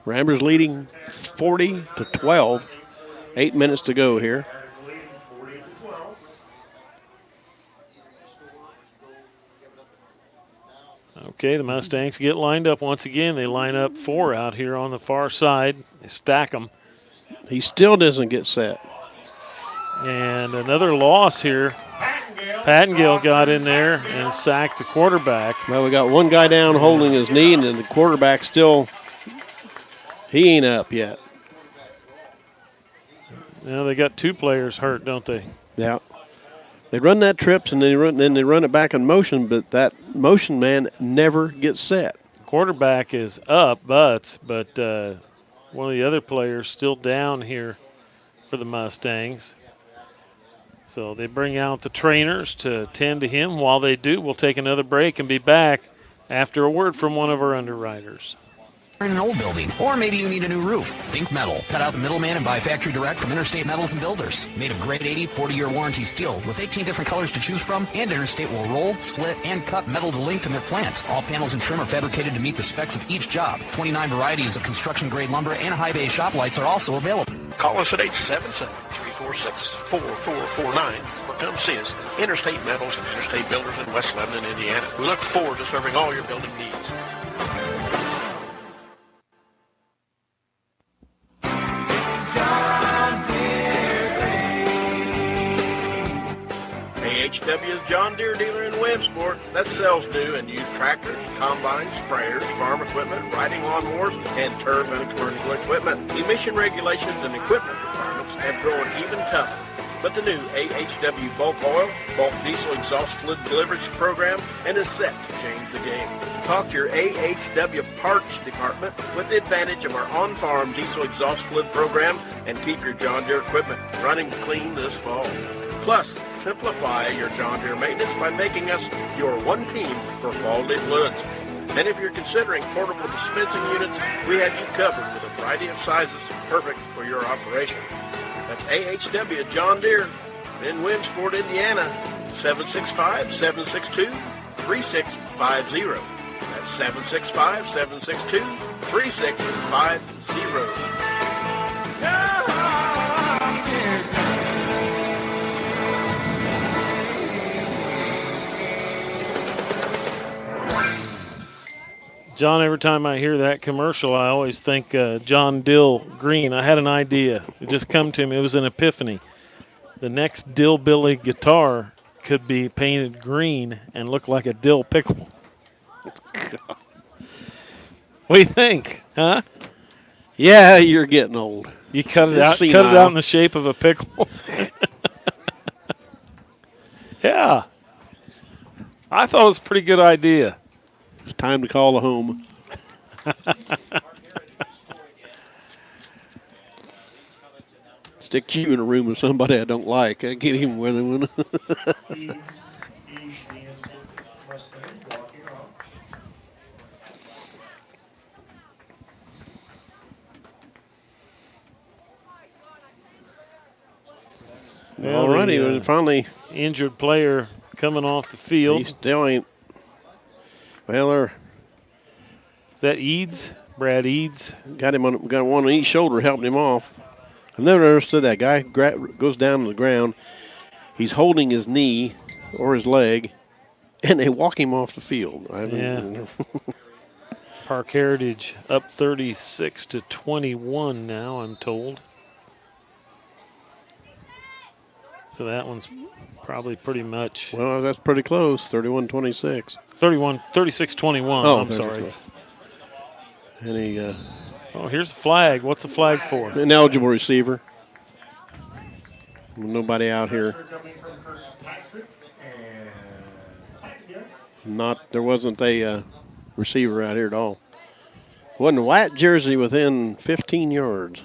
Ramblers leading 40-12. 8 minutes to go here. Okay, the Mustangs get lined up once again. They line up 4 out here on the far side. They stack them. He still doesn't get set. And another loss here. Pattengill got in there and sacked the quarterback. Well, we got one guy down holding his knee, and then the quarterback still, he ain't up yet. Now they got 2 players hurt, don't they? Yeah. They run that trips and then they run it back in motion, but that motion man never gets set. Quarterback is up, but one of the other players still down here for the Mustangs. So they bring out the trainers to tend to him. While they do, we'll take another break and be back after a word from one of our underwriters. In an old building, or maybe you need a new roof. Think metal. Cut out the middleman and buy factory direct from Interstate Metals and Builders. Made of grade 80, 40-year warranty steel with 18 different colors to choose from, and Interstate will roll, slit, and cut metal to length in their plants. All panels and trim are fabricated to meet the specs of each job. 29 varieties of construction-grade lumber and high bay shop lights are also available. Call us at 877-346-4449 or come see us. Interstate Metals and Interstate Builders in West Lebanon, Indiana. We look forward to serving all your building needs. AHW is John Deere dealer in Williamsport that sells new and used tractors, combines, sprayers, farm equipment, riding lawnmowers, and turf and commercial equipment. Emission regulations and equipment requirements have grown even tougher. But the new AHW bulk oil, bulk diesel exhaust fluid delivery program, and is set to change the game. Talk to your AHW parts department with the advantage of our on-farm diesel exhaust fluid program and keep your John Deere equipment running clean this fall. Plus, simplify your John Deere maintenance by making us your one team for fall-day fluids. And if you're considering portable dispensing units, we have you covered with a variety of sizes perfect for your operation. That's AHW John Deere in Williamsport, Indiana. 765-762-3650. That's 765-762-3650. John, every time I hear that commercial, I always think John Dill Green. I had an idea. It just come to me. It was an epiphany. The next Dill Billy guitar could be painted green and look like a dill pickle. What do you think, huh? Yeah, you're getting old. You cut it You're out. senile. Cut it out in the shape of a pickle. Yeah, I thought it was a pretty good idea. It's time to call the home. Stick you in a room with somebody I don't like. I get even with him. He's the Mustang walking off. Well, Alrighty, the, well, finally. Injured player coming off the field. He still ain't. Well, Is that Eads? Brad Eads? got one on each shoulder helping him off. I've never understood that guy. Goes down to the ground. He's holding his knee or his leg, and they walk him off the field. Park Heritage up 36-21 now, I'm told. So that one's probably pretty much. Well, that's pretty close. 31-26. 36-21. Oh, I'm sorry. And he. Oh, here's a flag. What's the flag for? An eligible receiver. Nobody out here. There wasn't a receiver out here at all. Wasn't a white jersey within 15 yards.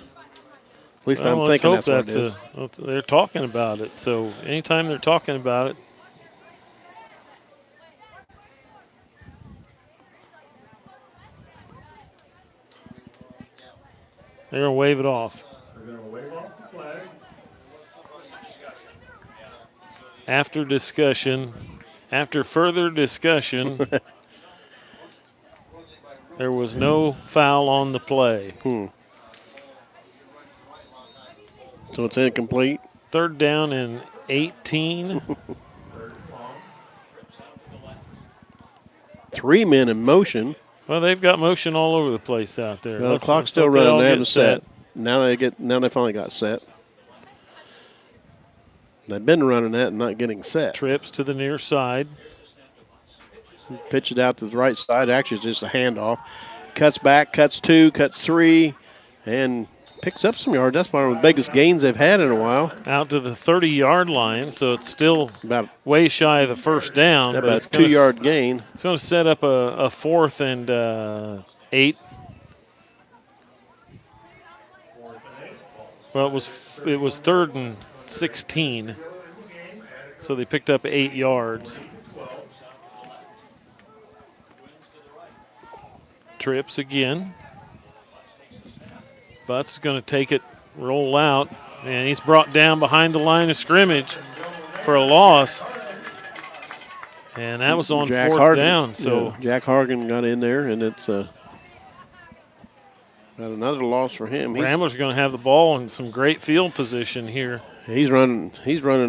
At least I'm thinking that's what it is. They're talking about it. So anytime they're talking about it. They're going to wave it off. They're going to wave off the flag. After further discussion, there was no foul on the play. So it's incomplete. 3rd down and 18. 3 men in motion. Well, they've got motion all over the place out there. Well, the clock's still running. They haven't set. Now they finally got set. They've been running that and not getting set. Trips to the near side. Pitch it out to the right side. Actually, it's just a handoff. Cuts back, cuts 2, cuts 3, and picks up some yards. That's one of the biggest gains they've had in a while. Out to the 30-yard line, so it's still about way shy of the first down. About a 2-yard gain. It's going to set up a 4th and 8. Well, it was 3rd and 16, so they picked up 8 yards. Trips again. Butts is going to take it, roll out, and he's brought down behind the line of scrimmage for a loss. And that was on 4th down. So Jack Hargan got in there, and it's got another loss for him. Ramblers are going to have the ball in some great field position here. He's running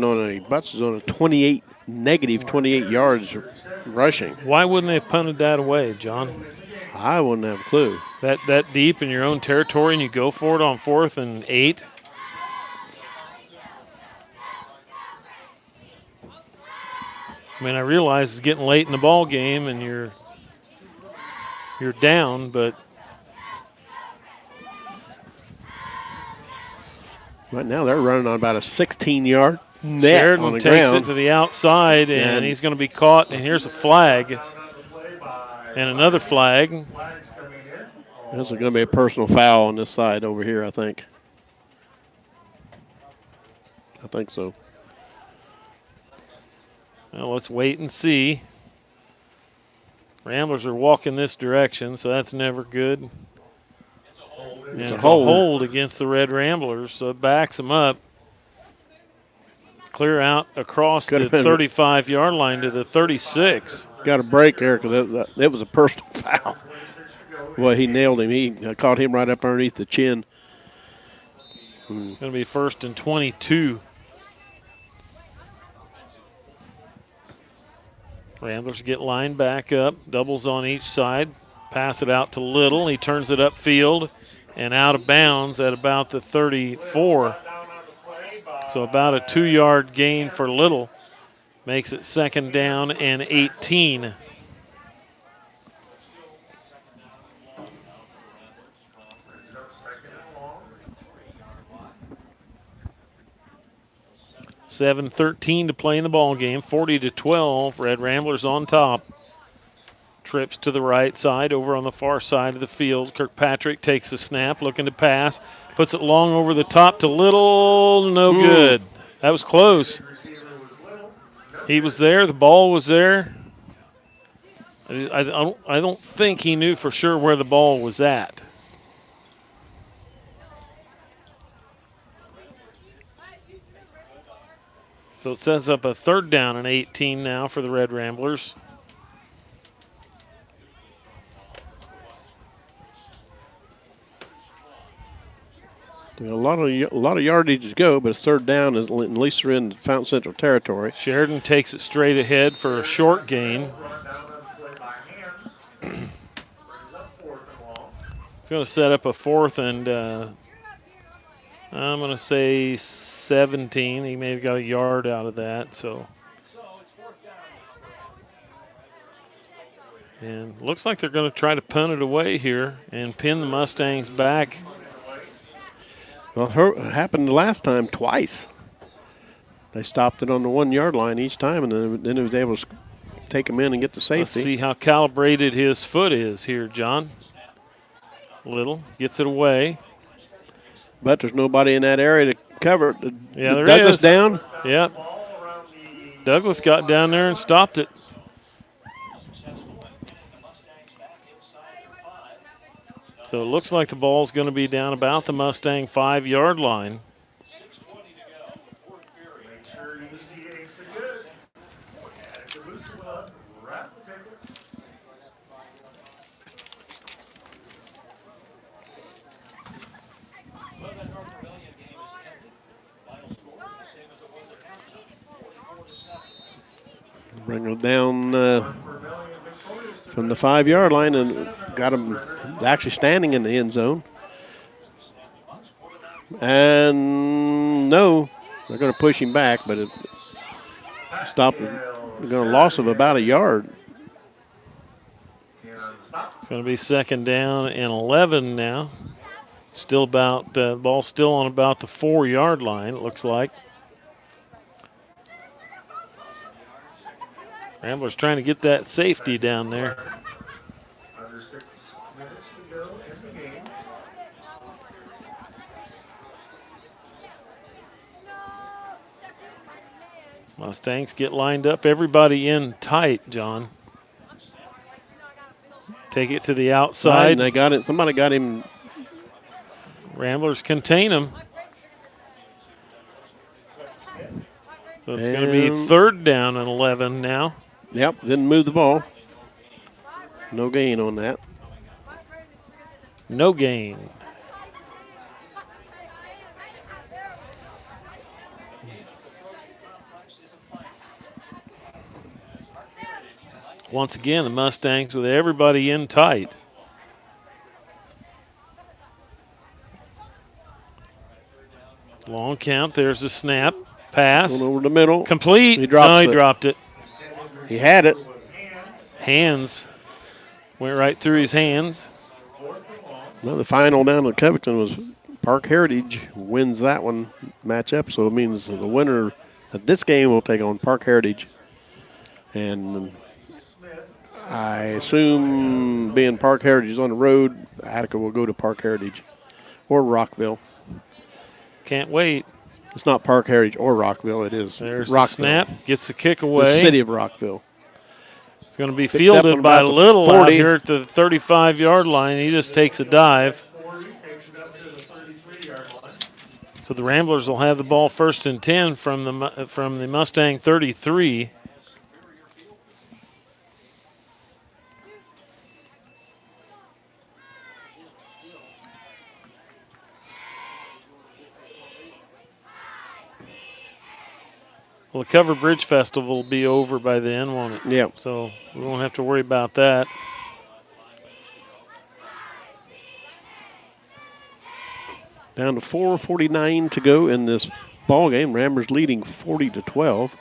on Butts is on a negative 28 yards rushing. Why wouldn't they have punted that away, John? I wouldn't have a clue. That deep in your own territory, and you go for it on 4th and 8. I mean, I realize it's getting late in the ball game, and you're down, but right now they're running on about a 16-yard net Sheridan on the takes ground. it to the outside, and he's going to be caught, and here's a flag. And another flag. This is going to be a personal foul on this side over here, I think. I think so. Well, let's wait and see. Ramblers are walking this direction, so that's never good. And it's a hold against the Red Ramblers, so it backs them up. Clear out across the 35-yard line to the 36. Got a break there because it was a personal foul. Well, he nailed him. He caught him right up underneath the chin. Going to be 1st and 22. Ramblers get lined back up, doubles on each side, pass it out to Little. He turns it upfield and out of bounds at about the 34. So about a 2-yard gain for Little. Makes it 2nd down and 18. $7:13 to play in the ball game. 40-12. Red Ramblers on top. Trips to the right side over on the far side of the field. Kirkpatrick takes a snap, looking to pass. Puts it long over the top to Little. No good. That was close. He was there. The ball was there. I don't think he knew for sure where the ball was at. So it sets up a 3rd down and 18 now for the Red Ramblers. A lot of yardage to go, but it's 3rd down. At least they're in Fountain Central territory. Sheridan takes it straight ahead for a short gain. It's going to set up a 4th and I'm going to say 17. He may have got a yard out of that. So, and looks like they're going to try to punt it away here and pin the Mustangs back. Well, it happened last time twice. They stopped it on the 1-yard line each time, and then it was able to take him in and get the safety. Let's see how calibrated his foot is here, John. Little gets it away. But there's nobody in that area to cover it. Yeah, there Douglas is. Down? Yep. Douglas got down there and stopped it. So it looks like the ball's going to be down about the Mustang 5-yard line. Bring it down from the 5-yard line and got him actually standing in the end zone. And no, they're going to push him back, but it stopped. They're going to loss of about a yard. It's going to be 2nd down and 11 now. Still about the ball still on about the 4-yard line. It looks like. Ramblers trying to get that safety down there. Under 6 minutes to go in the game. Mustangs get lined up. Everybody in tight, John. Take it to the outside. And they got it. Somebody got him. Ramblers contain him. So it's going to be 3rd down and 11 now. Yep, didn't move the ball. No gain on that. No gain. Once again, the Mustangs with everybody in tight. Long count. There's a snap. Pass. Going over the middle. Complete. He dropped he dropped it. He had it. Hands. Went right through his hands. Well, the final down at Covington was Park Heritage wins that one matchup, so it means the winner of this game will take on Park Heritage. And I assume being Park Heritage is on the road, Attica will go to Park Heritage or Rockville. Can't wait. It's not Park Heritage or Rockville. It is There's Rockville. The snap. Gets a kick away. The city of Rockville. It's going to be fielded by Little out here at the 35-yard line. He just takes a dive. So the Ramblers will have the ball 1st and 10 from the Mustang 33. Well, the Cover Bridge Festival will be over by then, won't it? Yeah. So we won't have to worry about that. Down to 4:49 to go in this ball game. Ramblers leading 40-12.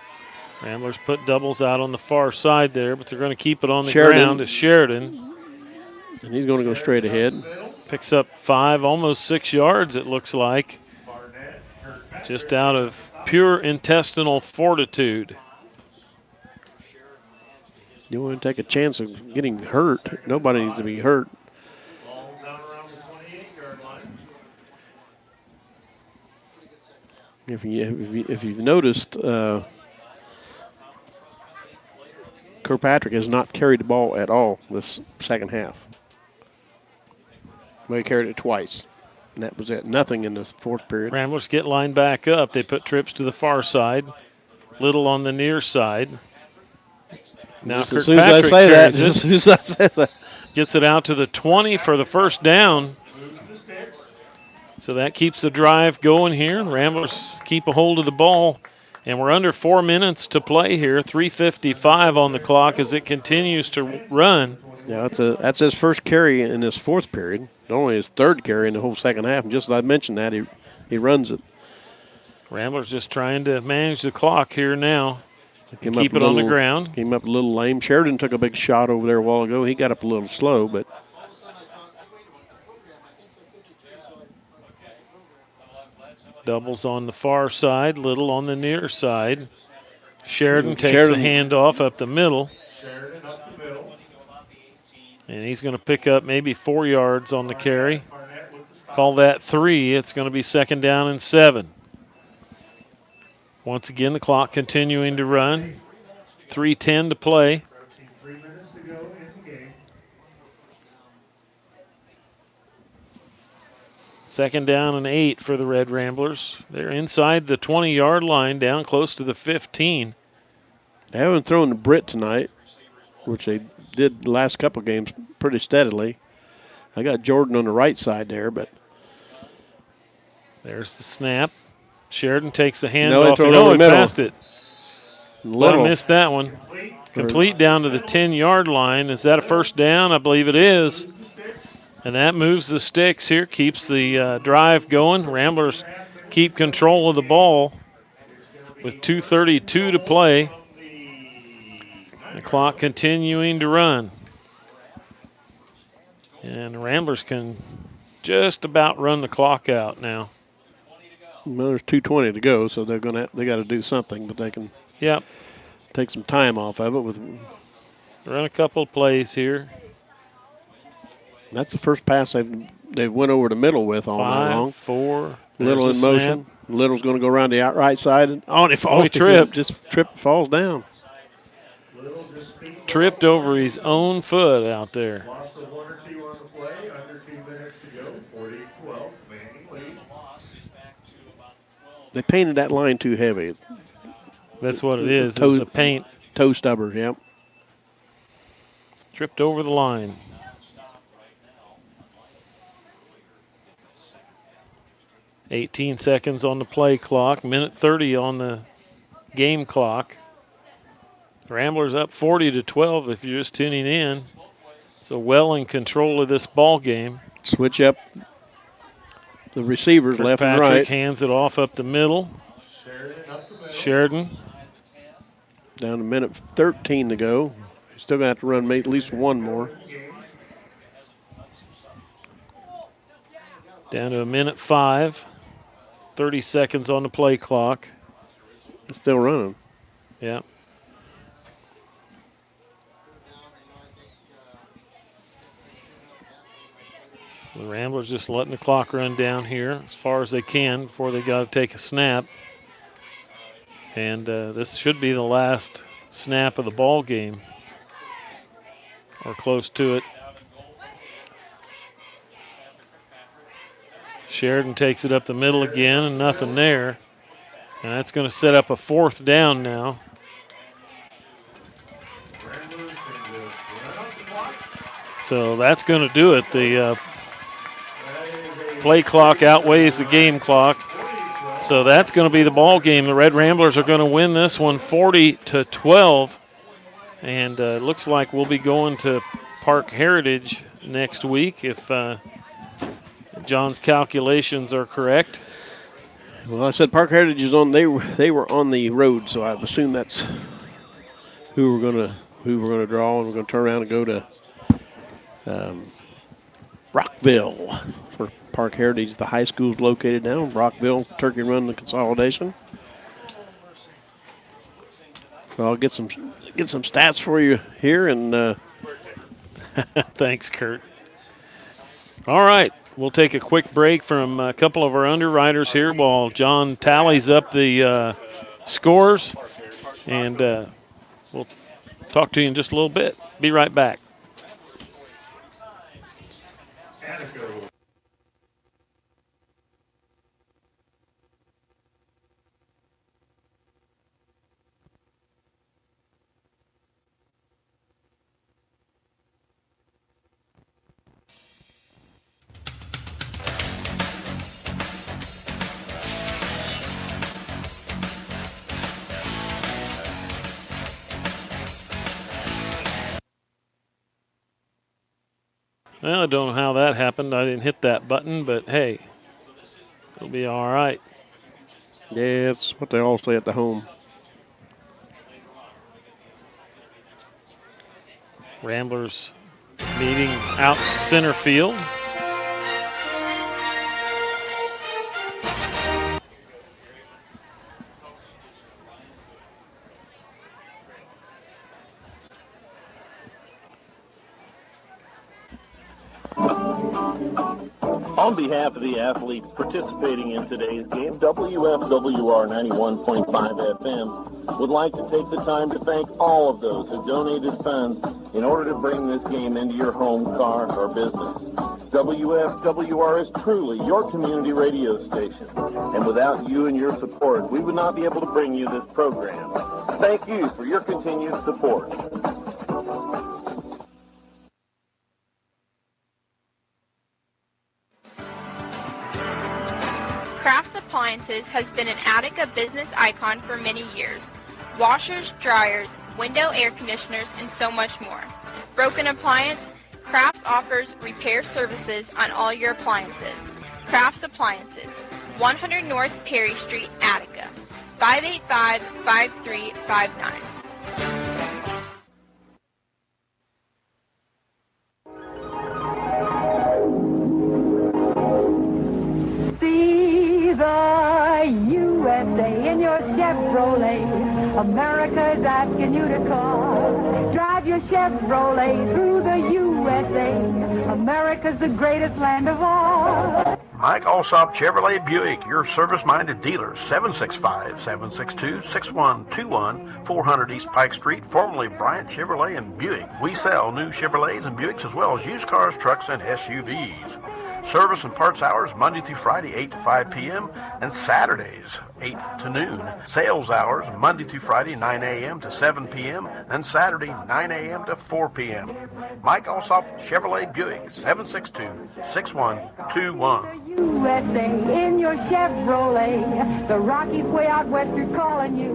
Ramblers put doubles out on the far side there, but they're going to keep it on the Sheridan. ground to Sheridan. And he's going to go straight ahead. Picks up 5, almost 6 yards, it looks like. Just out of pure intestinal fortitude. You want to take a chance of getting hurt. Nobody needs to be hurt. If you've noticed, Kirkpatrick has not carried the ball at all this second half. Well, he carried it twice, and that was it. Nothing in the fourth period. Ramblers get lined back up. They put trips to the far side, Little on the near side. Now Just as soon as I say that, just as soon as I say that, gets it out to the 20 for the first down. So that keeps the drive going here. The Ramblers keep a hold of the ball, and we're under 4 minutes to play here. 3:55 on the clock as it continues to run. Yeah, that's his first carry in this fourth period. Only his third carry in the whole second half. And just as I mentioned that, he runs it. Ramblers just trying to manage the clock here now. And keep it on the ground. Came up a little lame. Sheridan took a big shot over there a while ago. He got up a little slow, but doubles on the far side, Little on the near side. Sheridan takes a handoff up the middle. And he's going to pick up maybe 4 yards on the carry. Call that 3. It's going to be 2nd down and 7. Once again, the clock continuing to run. 3:10 to play. 3 minutes to go in the game. 2nd down and 8 for the Red Ramblers. They're inside the 20-yard line, down close to the 15. They haven't thrown the Brit tonight, which they did the last couple games pretty steadily. I got Jordan on the right side there, but there's the snap. Sheridan takes the handoff. No, he passed it. Little missed that one. Complete down to the 10-yard line. Is that a first down? I believe it is. And that moves the sticks here, keeps the drive going. Ramblers keep control of the ball with 2:32 to play. The clock continuing to run. And the Ramblers can just about run the clock out now. Well, there's 2:20 to go, so they got to do something, but they can take some time off of it. Run a couple of plays here. That's the first pass they went over the middle with all night long. 5, 4. Little in motion. Little's going to go around the outright side. And, he tripped. Just falls down. Tripped over his own foot out there. Loss of 1 or 2 on the play. Under 2 minutes to go. 40-12. Manning lead. They painted that line too heavy. That's what it is. It's a paint. Toe stubber, yep. Tripped over the line. .18 seconds on the play clock. Minute 30 on the game clock. Ramblers up 40-12 if you're just tuning in. So well in control of this ball game. Switch up the receivers left and right. Hands it off up the middle. Sheridan. Down to minute 13 to go. Still going to have to run at least one more. Down to a minute 5. 30 seconds on the play clock. It's still running. Yeah. The Ramblers just letting the clock run down here as far as they can before they got to take a snap. And this should be the last snap of the ball game, or close to it. Sheridan takes it up the middle again, and nothing there. And that's going to set up a 4th down now. So that's going to do it. The play clock outweighs the game clock. So that's going to be the ball game. The Red Ramblers are going to win this one 40-12. And it looks like we'll be going to Park Heritage next week if John's calculations are correct. Well, I said Park Heritage is on. They were on the road, so I assume that's who we're gonna draw, and we're gonna turn around and go to Rockville for Park Heritage. The high school is located now in Rockville. Turkey run the consolidation. So I'll get some stats for you here, and thanks, Kurt. All right. We'll take a quick break from a couple of our underwriters here while John tallies up the scores, and we'll talk to you in just a little bit. Be right back. Well, I don't know how that happened. I didn't hit that button, but hey, it'll be all right. yeah, it's what they all say at the home. Ramblers meeting out center field. On behalf of the athletes participating in today's game, WFWR 91.5 FM would like to take the time to thank all of those who donated funds in order to bring this game into your home, car, or business. WFWR is truly your community radio station, and without you and your support, we would not be able to bring you this program. Thank you for your continued support. Crafts Appliances has been an Attica business icon for many years. Washers, dryers, window air conditioners, and so much more. Broken appliance, Crafts offers repair services on all your appliances. Crafts Appliances, 100 North Perry Street, Attica, 585-5359. See the USA in your Chevrolet. America's asking you to call. Drive your Chevrolet through the USA. America's the greatest land of all. Mike Alsop Chevrolet Buick, your service-minded dealer, 765-762-6121, 400 East Pike Street, formerly Bryant Chevrolet and Buick. We sell new Chevrolets and Buicks as well as used cars, trucks, and SUVs. Service and parts hours Monday through Friday, 8 to 5 p.m. and Saturdays, 8 to noon. Sales hours Monday through Friday, 9 a.m. to 7 p.m. and Saturday, 9 a.m. to 4 p.m. Mike Alsop Chevrolet Buick, 762-6121. USA in your Chevrolet. The Rockies way out west are calling you.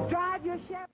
Drive your Chevrolet.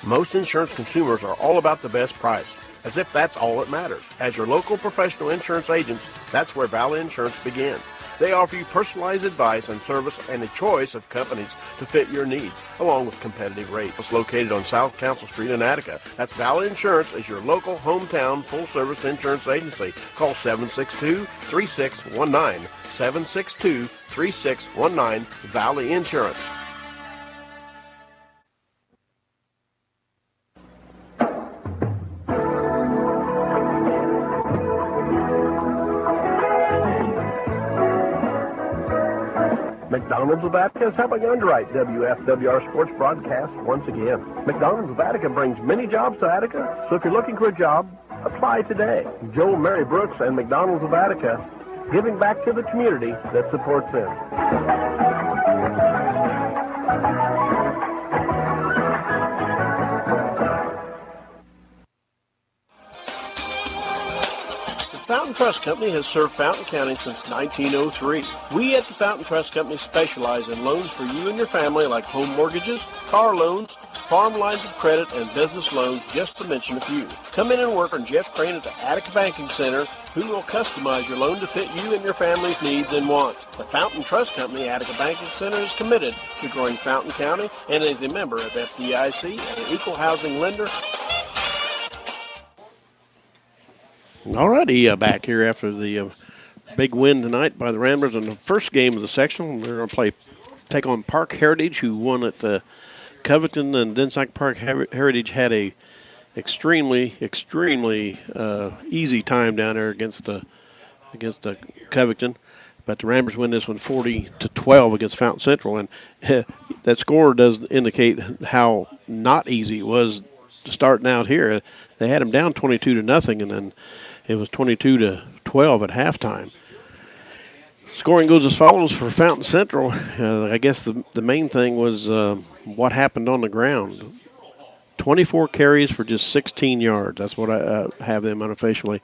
Most insurance consumers are all about the best price, as if that's all that matters. As your local professional insurance agents, that's where Valley Insurance begins. They offer you personalized advice and service and a choice of companies to fit your needs, along with competitive rates. It's located on South Council Street in Attica. That's Valley Insurance is your local hometown full-service insurance agency. Call 762-3619. 762-3619, Valley Insurance. McDonald's of Attica is helping underwrite WFWR Sports Broadcast once again. McDonald's of Attica brings many jobs to Attica, so if you're looking for a job, apply today. Joel and Mary Brooks and McDonald's of Attica, giving back to the community that supports them. The Fountain Trust Company has served Fountain County since 1903. We at the Fountain Trust Company specialize in loans for you and your family like home mortgages, car loans, farm lines of credit, and business loans, just to mention a few. Come in and work on Jeff Crane at the Attica Banking Center, who will customize your loan to fit you and your family's needs and wants. The Fountain Trust Company Attica Banking Center is committed to growing Fountain County and is a member of FDIC and an equal housing lender. Alrighty, back here after the big win tonight by the Ramblers in the first game of the sectional. They're going to take on Park Heritage, who won at the Covington, and Densack Park Heritage had a extremely easy time down there against the Covington. But the Ramblers win this one 40-12 against Fountain Central, and that score does indicate how not easy it was starting out here. They had them down 22-0, and then it was 22-12 at halftime. Scoring goes as follows for Fountain Central. I guess the main thing was what happened on the ground. 24 carries for just 16 yards. That's what I have them unofficially.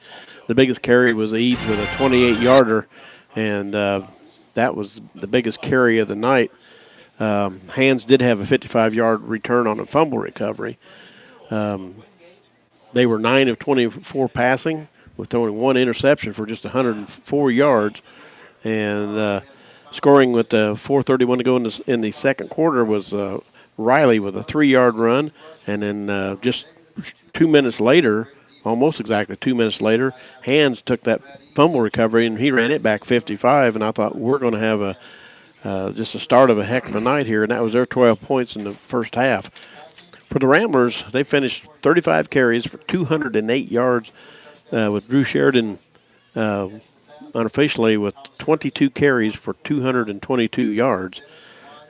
The biggest carry was Eads with a 28-yarder, and that was the biggest carry of the night. Hands did have a 55-yard return on a fumble recovery. They were 9 of 24 passing, with throwing one interception for just 104 yards. And scoring with 4:31 to go in the second quarter was Riley with a 3-yard run. And then just 2 minutes later, almost exactly 2 minutes later, Hands took that fumble recovery and he ran it back 55. And I thought, we're going to have just a start of a heck of a night here. And that was their 12 points in the first half. For the Ramblers, they finished 35 carries for 208 yards, with Drew Sheridan unofficially with 22 carries for 222 yards.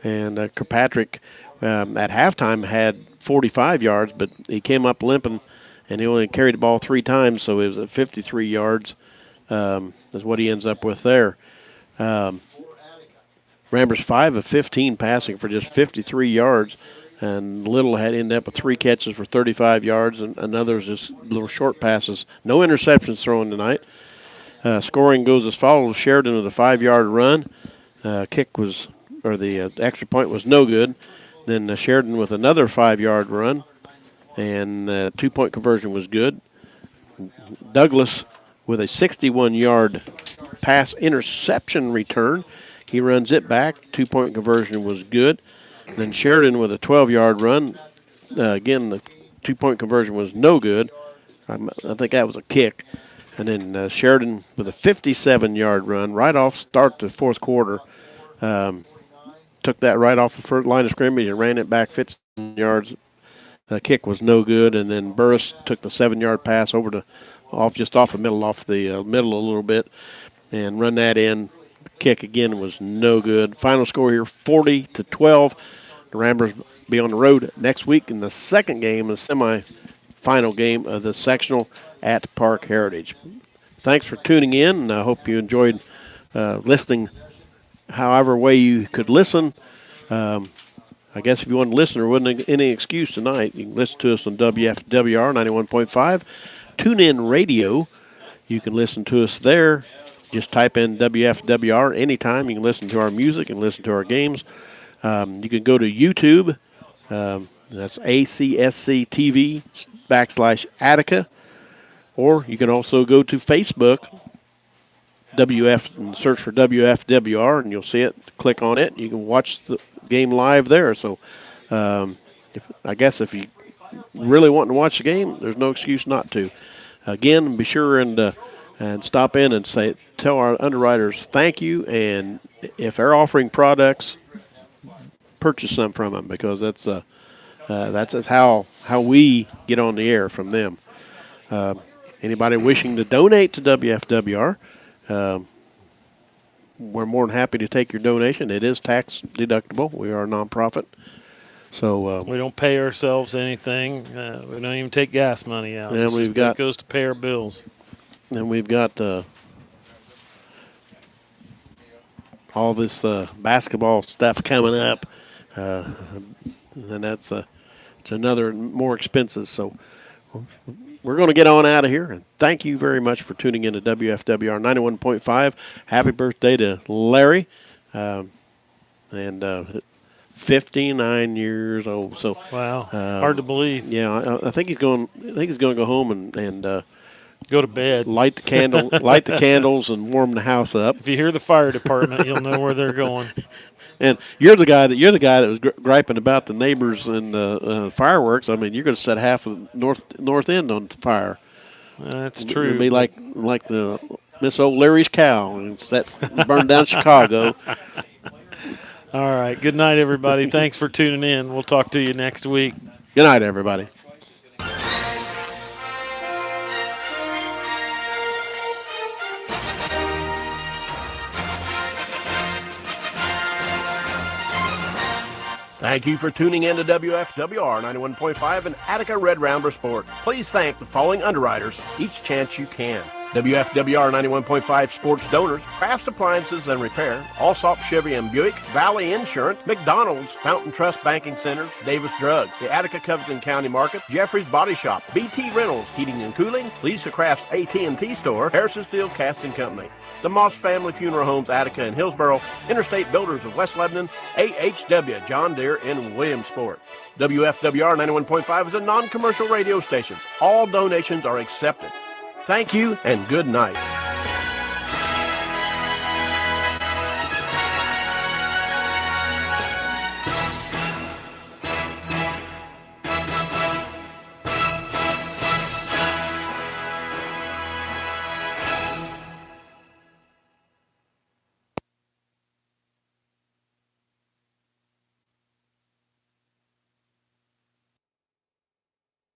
And Kirkpatrick at halftime had 45 yards, but he came up limping, and he only carried the ball 3 times, so it was at 53 yards is what he ends up with there. Ramblers 5 of 15 passing for just 53 yards. And Little had ended up with 3 catches for 35 yards, and others just little short passes. No interceptions thrown tonight. Scoring goes as follows: Sheridan with a 5-yard run. The extra point was no good. Then Sheridan with another 5-yard run, and 2-point conversion was good. Douglas with a 61-yard pass interception return. He runs it back. 2-point conversion was good. Then Sheridan with a 12-yard run. Again, the 2-point conversion was no good. I think that was a kick. And then Sheridan with a 57-yard run right off start the fourth quarter. Took that right off the first line of scrimmage and ran it back 15 yards. The kick was no good. And then Burris took the 7-yard pass off the middle a little bit, and run that in. Kick again was no good. Final score here, 40-12. The Ramblers be on the road next week in the second game, the semi-final game of the sectional at Park Heritage. Thanks for tuning in, and I hope you enjoyed listening however way you could listen. I guess if you want to listen, there wasn't any excuse tonight. You can listen to us on WFWR 91.5. TuneIn Radio, you can listen to us there. Just type in WFWR anytime. You can listen to our music and listen to our games. You can go to YouTube. That's ACSC TV /Attica. Or you can also go to Facebook, and search for WFWR, and you'll see it. Click on it. You can watch the game live there. So I guess if you really want to watch the game, there's no excuse not to. Again, be sure and stop in and tell our underwriters thank you, and if they're offering products, purchase some from them, because that's how we get on the air from them. Anybody wishing to donate to WFWR, we're more than happy to take your donation. It is tax deductible. We are a nonprofit. So we don't pay ourselves anything. We don't even take gas money out. And it goes to pay our bills. And we've got all this basketball stuff coming up, and that's it's another more expenses. So we're going to get on out of here, and thank you very much for tuning in to WFWR 91.5. Happy birthday to Larry, and 59 years old. So wow, hard to believe. Yeah, I think he's going. I think he's going to go home and go to bed, light the candles, and warm the house up. If you hear the fire department, you'll know where they're going. And you're the guy that was griping about the neighbors and the fireworks. I mean, you're going to set half of the north end on fire. That's true. It'd be like the Miss O'Leary's cow and burn down Chicago. All right. Good night, everybody. Thanks for tuning in. We'll talk to you next week. Good night, everybody. Thank you for tuning in to WFWR 91.5 and Attica Red Rambler Sport. Please thank the following underwriters each chance you can. WFWR 91.5 sports donors, Crafts Appliances and Repair, Allsop Chevy and Buick, Valley Insurance, McDonald's, Fountain Trust Banking Centers, Davis Drugs, the Attica Covington County Market, Jeffrey's Body Shop, BT Reynolds Heating and Cooling, Lisa Crafts AT&T Store, Harrison Steel Casting Company, the Moss Family Funeral Homes Attica and Hillsboro, Interstate Builders of West Lebanon, AHW John Deere in Williamsport. WFWR 91.5 is a non-commercial radio station. All donations are accepted. Thank you and good night.